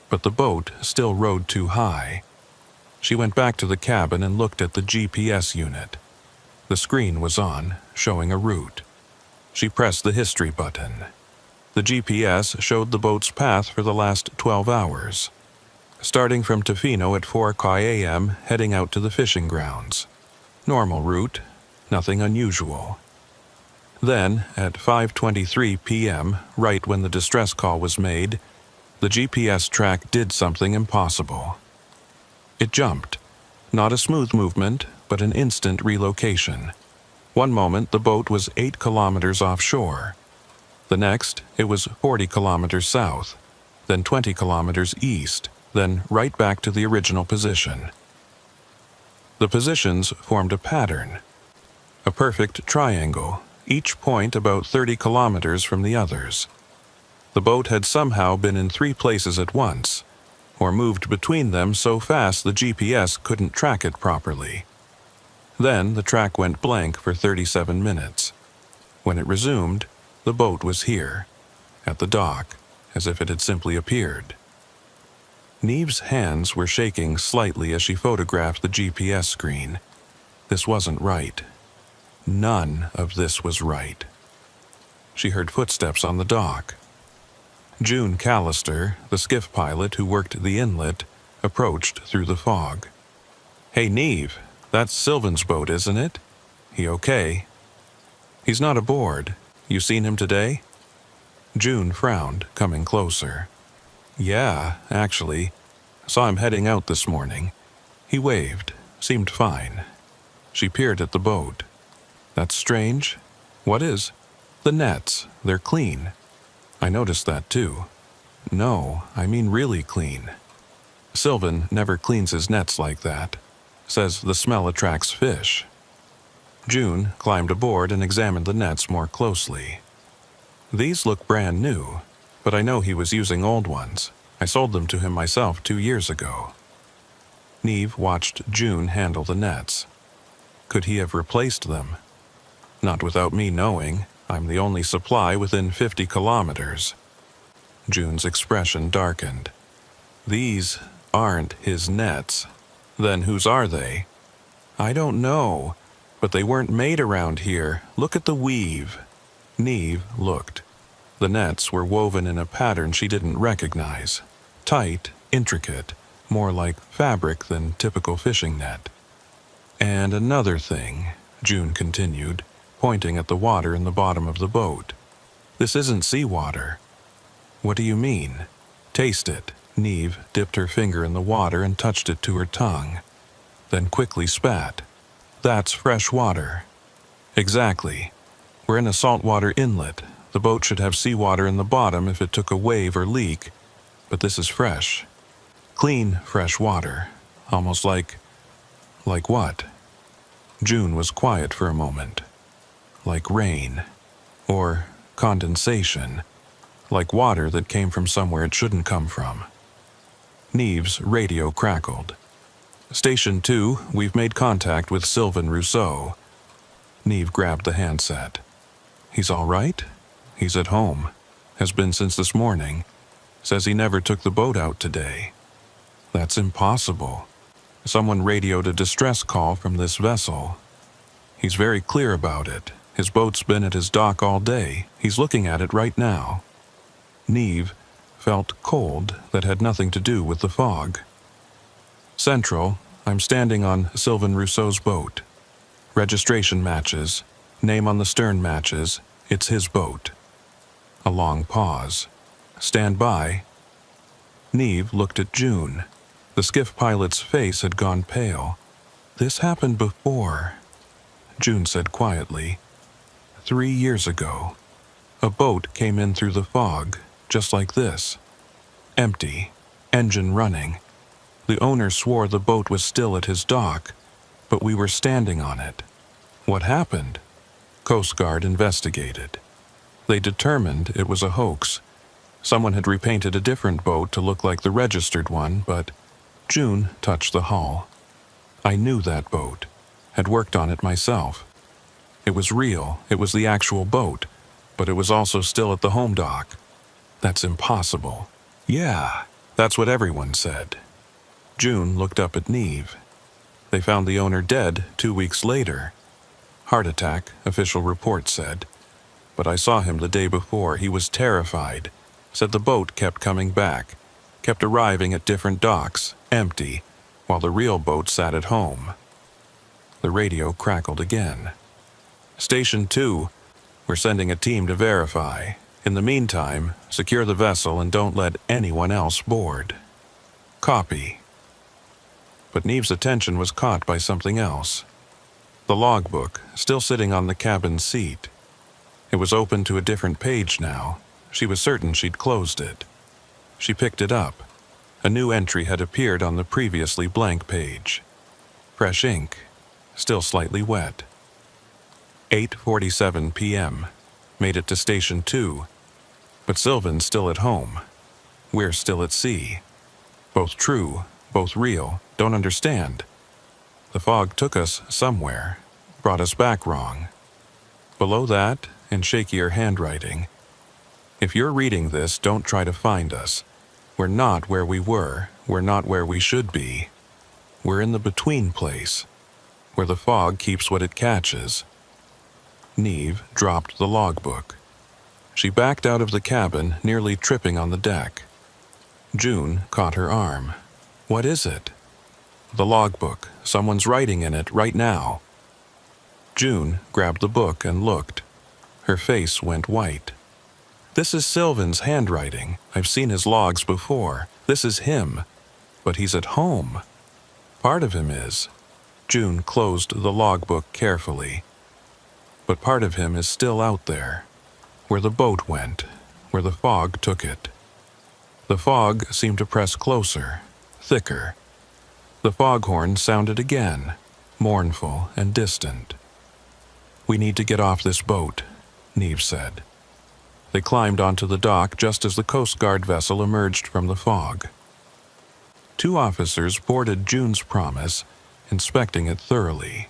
A: But the boat still rode too high. She went back to the cabin and looked at the GPS unit. The screen was on, showing a route. She pressed the history button. The GPS showed the boat's path for the last 12 hours. Starting from Tofino at 4 a.m., heading out to the fishing grounds. Normal route, nothing unusual. Then, at 5:23 p.m., right when the distress call was made, the GPS track did something impossible. It jumped. Not a smooth movement, but an instant relocation. One moment, the boat was 8 kilometers offshore. The next, it was 40 kilometers south, then 20 kilometers east, then right back to the original position. The positions formed a pattern. A perfect triangle, each point about 30 kilometers from the others. The boat had somehow been in 3 places at once, or moved between them so fast the GPS couldn't track it properly. Then the track went blank for 37 minutes. When it resumed, the boat was here, at the dock, as if it had simply appeared. Neve's hands were shaking slightly as she photographed the GPS screen. This wasn't right. None of this was right. She heard footsteps on the dock. June Callister, the skiff pilot who worked the inlet, approached through the fog. "Hey, Neve, that's Sylvan's boat, isn't it? He okay?" "He's not aboard. You seen him today?" June frowned, coming closer. "Yeah, actually. Saw him heading out this morning. He waved. Seemed fine." She peered at the boat. "That's strange." "What is?" "The nets. They're clean." "I noticed that too." "No, I mean really clean. Sylvan never cleans his nets like that. Says the smell attracts fish." June climbed aboard and examined the nets more closely. "These look brand new, but I know he was using old ones. I sold them to him myself 2 years ago." Neve watched June handle the nets. Could he have replaced them? "Not without me knowing. I'm the only supply within 50 kilometers. June's expression darkened. "These aren't his nets. Then whose are they?" "I don't know, but they weren't made around here. Look at the weave." Neve looked. The nets were woven in a pattern she didn't recognize. Tight, intricate, more like fabric than typical fishing net. "And another thing," June continued, pointing at the water in the bottom of the boat. "This isn't seawater." "What do you mean?" "Taste it." Neve dipped her finger in the water and touched it to her tongue, then quickly spat. "That's fresh water." "Exactly. We're in a saltwater inlet. The boat should have seawater in the bottom if it took a wave or leak, but this is fresh. Clean, fresh water. Almost like... Like what?" June was quiet for a moment. "Like rain. Or condensation. Like water that came from somewhere it shouldn't come from." Neve's radio crackled. "Station 2, we've made contact with Sylvan Rousseau." Neve grabbed the handset. "He's all right? He's at home. Has been since this morning. Says he never took the boat out today." That's impossible. Someone radioed a distress call from this vessel. He's very clear about it. His boat's been at his dock all day. He's looking at it right now. Neve felt cold that had nothing to do with the fog. Central, I'm standing on Sylvain Rousseau's boat. Registration matches. Name on the stern matches. It's his boat. A long pause. Stand by. Neve looked at June. The skiff pilot's face had gone pale. This happened before, June said quietly. 3 years ago. A boat came in through the fog, just like this. Empty. Engine running. The owner swore the boat was still at his dock, but we were standing on it. What happened? Coast Guard investigated. They determined it was a hoax. Someone had repainted a different boat to look like the registered one, but June touched the hull. I knew that boat, had worked on it myself. It was real, it was the actual boat, but it was also still at the home dock. That's impossible. Yeah, that's what everyone said. June looked up at Neve. They found the owner dead 2 weeks later. Heart attack, official report said. But I saw him the day before. He was terrified. Said the boat kept coming back, kept arriving at different docks, empty, while the real boat sat at home. The radio crackled again. Station 2, we're sending a team to verify. In the meantime, secure the vessel and don't let anyone else board. Copy. But Neve's attention was caught by something else. The logbook, still sitting on the cabin seat. It was open to a different page now. She was certain she'd closed it. She picked it up. A new entry had appeared on the previously blank page. Fresh ink, still slightly wet. 8:47 p.m. Made it to Station 2. But Sylvain's still at home. We're still at sea. Both true, both real, don't understand. The fog took us somewhere, brought us back wrong. Below that, in shakier handwriting, if you're reading this, don't try to find us. We're not where we were, we're not where we should be. We're in the between place, where the fog keeps what it catches. Neve dropped the logbook. She backed out of the cabin, nearly tripping on the deck. June caught her arm. What is it? The logbook. Someone's writing in it right now. June grabbed the book and looked. Her face went white. This is Sylvain's handwriting. I've seen his logs before. This is him. But he's at home. Part of him is. June closed the logbook carefully. But part of him is still out there, where the boat went, where the fog took it. The fog seemed to press closer, thicker. The foghorn sounded again, mournful and distant. We need to get off this boat, Neve said. They climbed onto the dock just as the Coast Guard vessel emerged from the fog. 2 officers boarded June's Promise, inspecting it thoroughly.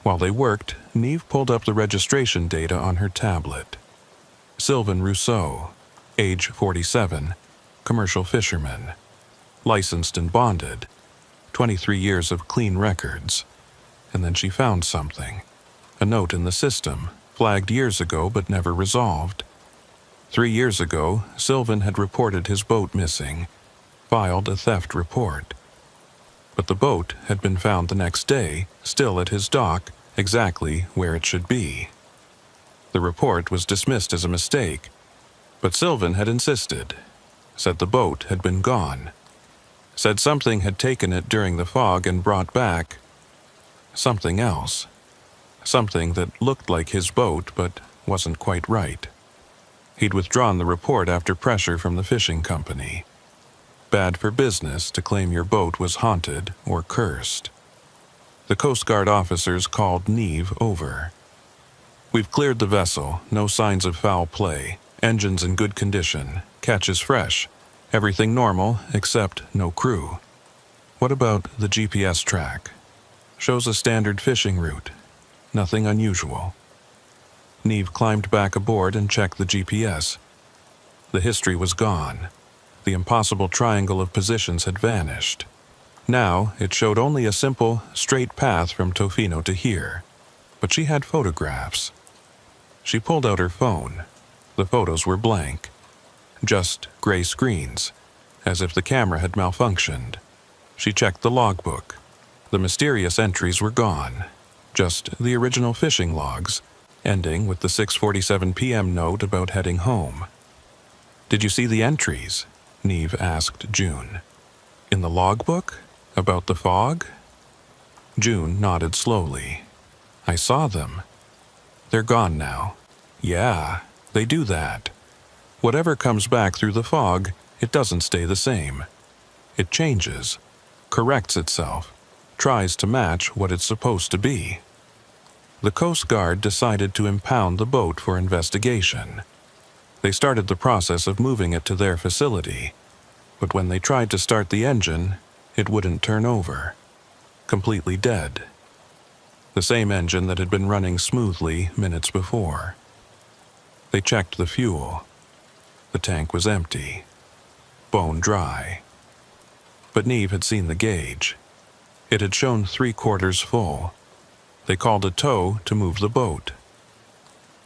A: While they worked, Neve pulled up the registration data on her tablet. Sylvain Rousseau, age 47, commercial fisherman. Licensed and bonded, 23 years of clean records. And then she found something. A note in the system, flagged years ago but never resolved. 3 years ago, Sylvain had reported his boat missing, filed a theft report. But the boat had been found the next day, still at his dock, exactly where it should be. The report was dismissed as a mistake, but Sylvain had insisted, said the boat had been gone, said something had taken it during the fog and brought back something else, something that looked like his boat but wasn't quite right. He'd withdrawn the report after pressure from the fishing company. Bad for business to claim your boat was haunted or cursed. The Coast Guard officers called Neve over. We've cleared the vessel, no signs of foul play, engines in good condition, catches fresh, everything normal except no crew. What about the GPS track? Shows a standard fishing route, nothing unusual. Neve climbed back aboard and checked the GPS. The history was gone. The impossible triangle of positions had vanished. Now it showed only a simple, straight path from Tofino to here. But she had photographs. She pulled out her phone. The photos were blank. Just gray screens, as if the camera had malfunctioned. She checked the logbook. The mysterious entries were gone. Just the original fishing logs, ending with the 6:47 p.m. note about heading home. "Did you see the entries?" Neve asked June. "In the logbook? About the fog?" June nodded slowly. "I saw them. They're gone now." "Yeah, they do that. Whatever comes back through the fog, it doesn't stay the same. It changes, corrects itself, tries to match what it's supposed to be." The Coast Guard decided to impound the boat for investigation. They started the process of moving it to their facility, but when they tried to start the engine, it wouldn't turn over. Completely dead. The same engine that had been running smoothly minutes before. They checked the fuel. The tank was empty. Bone dry. But Neve had seen the gauge. It had shown 3/4 full. They called a tow to move the boat.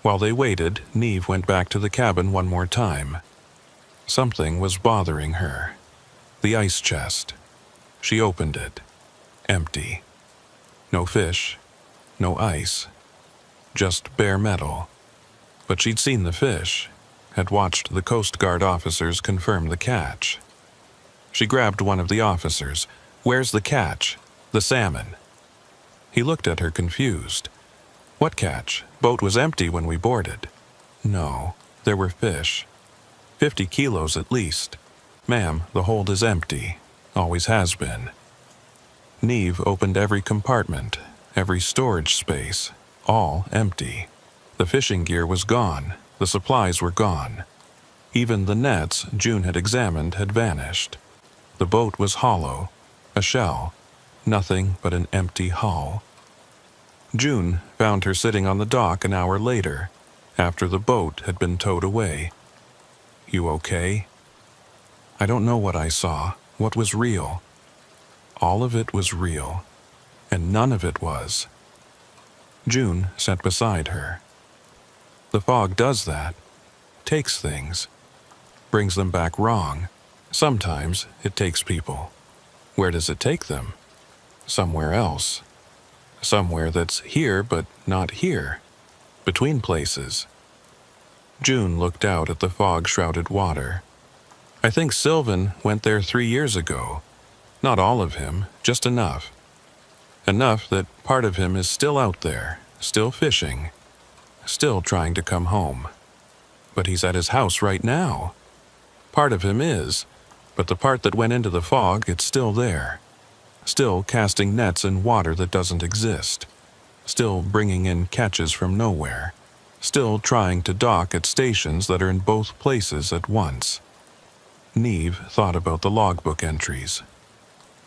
A: While they waited, Neve went back to the cabin one more time. Something was bothering her. The ice chest. She opened it. Empty. No fish. No ice. Just bare metal. But she'd seen the fish, had watched the Coast Guard officers confirm the catch. She grabbed one of the officers. "Where's the catch? The salmon." He looked at her confused. "What catch? Boat was empty when we boarded." "No, there were fish. 50 kilos at least. Ma'am, the hold is empty. Always has been." Neve opened every compartment, every storage space, all empty. The fishing gear was gone. The supplies were gone. Even the nets June had examined had vanished. The boat was hollow, a shell, nothing but an empty hull. June found her sitting on the dock an hour later, after the boat had been towed away. "You okay?" "I don't know what I saw, what was real. All of it was real, and none of it was." June sat beside her. "The fog does that, takes things, brings them back wrong. Sometimes it takes people. Where does it take them? Somewhere else. Somewhere that's here but not here. Between places." June looked out at the fog-shrouded water. "I think Sylvan went there 3 years ago. Not all of him, just enough. Enough that part of him is still out there, still fishing, still trying to come home. But he's at his house right now. Part of him is, but the part that went into the fog, it's still there. Still casting nets in water that doesn't exist. Still bringing in catches from nowhere. Still trying to dock at stations that are in both places at once." Neve thought about the logbook entries.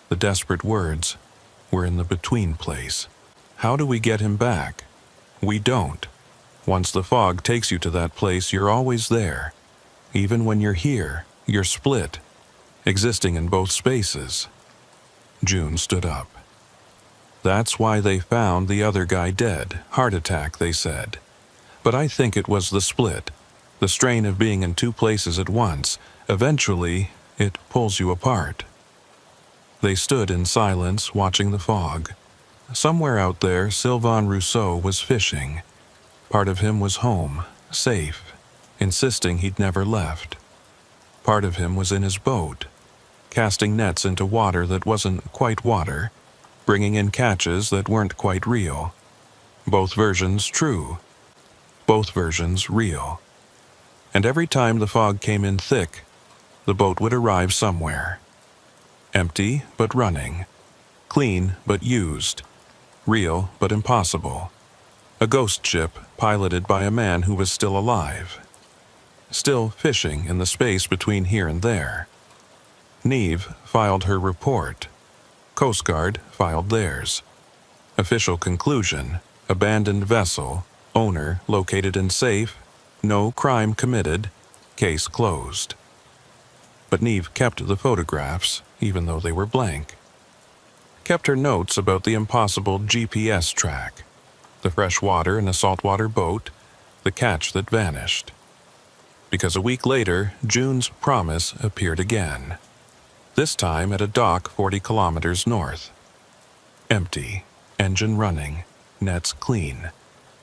A: The desperate words were in the between place. How do we get him back? We don't. Once the fog takes you to that place, you're always there. Even when you're here, you're split, existing in both spaces. June stood up. "That's why they found the other guy dead. Heart attack, they said. But I think it was the split, the strain of being in two places at once. Eventually, it pulls you apart." They stood in silence, watching the fog. Somewhere out there, Sylvain Rousseau was fishing. Part of him was home, safe, insisting he'd never left. Part of him was in his boat, casting nets into water that wasn't quite water, bringing in catches that weren't quite real. Both versions true. Both versions real. And every time the fog came in thick, the boat would arrive somewhere. Empty but running. Clean but used. Real but impossible. A ghost ship piloted by a man who was still alive. Still fishing in the space between here and there. Neve filed her report. Coast Guard filed theirs. Official conclusion: abandoned vessel, owner located in safe, no crime committed, case closed. But Neve kept the photographs, even though they were blank. Kept her notes about the impossible GPS track, the fresh water in a saltwater boat, the catch that vanished. Because a week later, June's promise appeared again. This time at a dock 40 kilometers north. Empty, engine running, nets clean,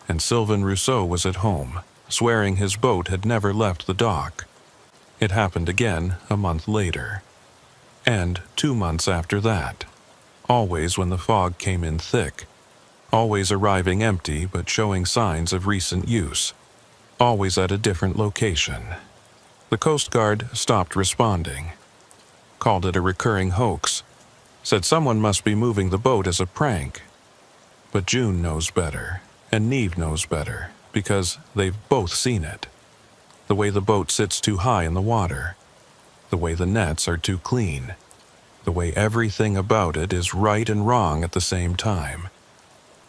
A: and Sylvain Rousseau was at home, swearing his boat had never left the dock. It happened again a month later. And 2 months after that. Always when the fog came in thick. Always arriving empty but showing signs of recent use. Always at a different location. The Coast Guard stopped responding. Called it a recurring hoax. Said someone must be moving the boat as a prank. But June knows better, and Neve knows better, because they've both seen it. The way the boat sits too high in the water. The way the nets are too clean. The way everything about it is right and wrong at the same time.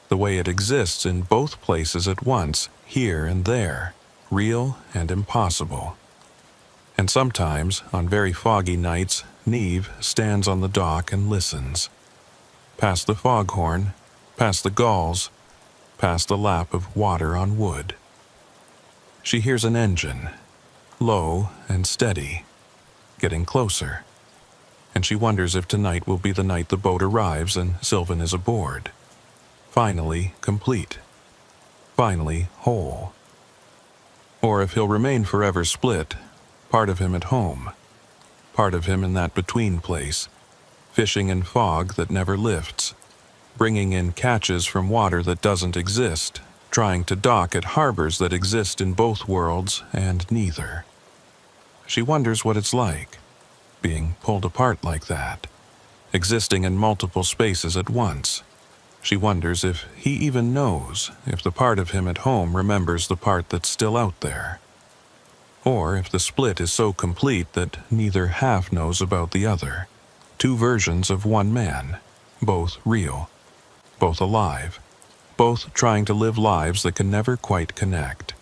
A: The way it exists in both places at once, here and there, real and impossible. And sometimes, on very foggy nights, Neve stands on the dock and listens. Past the foghorn, past the gulls, past the lap of water on wood. She hears an engine, low and steady, getting closer. And she wonders if tonight will be the night the boat arrives and Sylvain is aboard. Finally complete. Finally whole. Or if he'll remain forever split, part of him at home, part of him in that between place, fishing in fog that never lifts, bringing in catches from water that doesn't exist, trying to dock at harbors that exist in both worlds and neither. She wonders what it's like, being pulled apart like that, existing in multiple spaces at once. She wonders if he even knows, if the part of him at home remembers the part that's still out there. Or if the split is so complete that neither half knows about the other. Two versions of one man, both real, both alive, both trying to live lives that can never quite connect.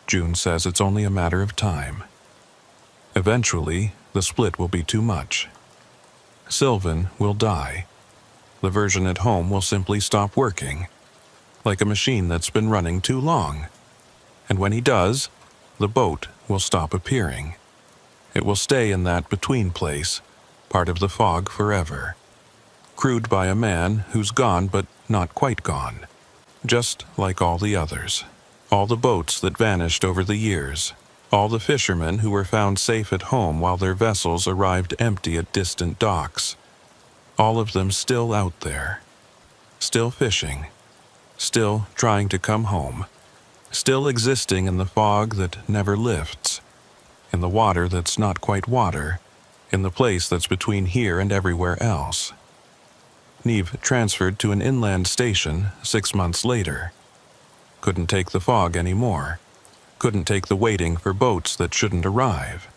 A: June says it's only a matter of time. Eventually, the split will be too much. Sylvain will die. The version at home will simply stop working, like a machine that's been running too long. And when he does, the boat will stop appearing. It will stay in that between place, part of the fog forever. Crewed by a man who's gone but not quite gone. Just like all the others. All the boats that vanished over the years. All the fishermen who were found safe at home while their vessels arrived empty at distant docks. All of them still out there. Still fishing. Still trying to come home. Still existing in the fog that never lifts. In the water that's not quite water. In the place that's between here and everywhere else. Neve transferred to an inland station 6 months later. Couldn't take the fog anymore. Couldn't take the waiting for boats that shouldn't arrive.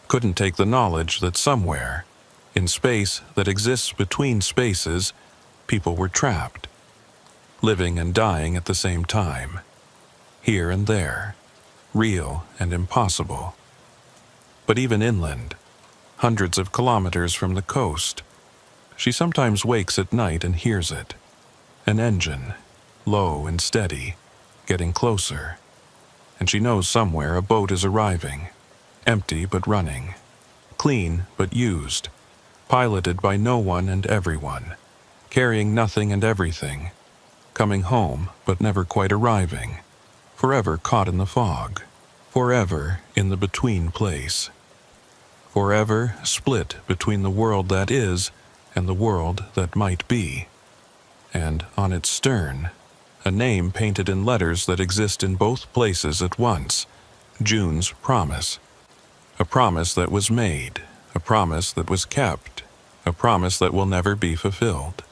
A: Couldn't take the knowledge that somewhere, in space that exists between spaces, people were trapped. Living and dying at the same time. Here and there. Real and impossible. But even inland, hundreds of kilometers from the coast, she sometimes wakes at night and hears it. An engine, low and steady, getting closer. And she knows somewhere a boat is arriving, empty but running, clean but used, piloted by no one and everyone, carrying nothing and everything, coming home but never quite arriving, forever caught in the fog, forever in the between place, forever split between the world that is and the world that might be, and on its stern, a name painted in letters that exist in both places at once, June's promise. A promise that was made, a promise that was kept, a promise that will never be fulfilled.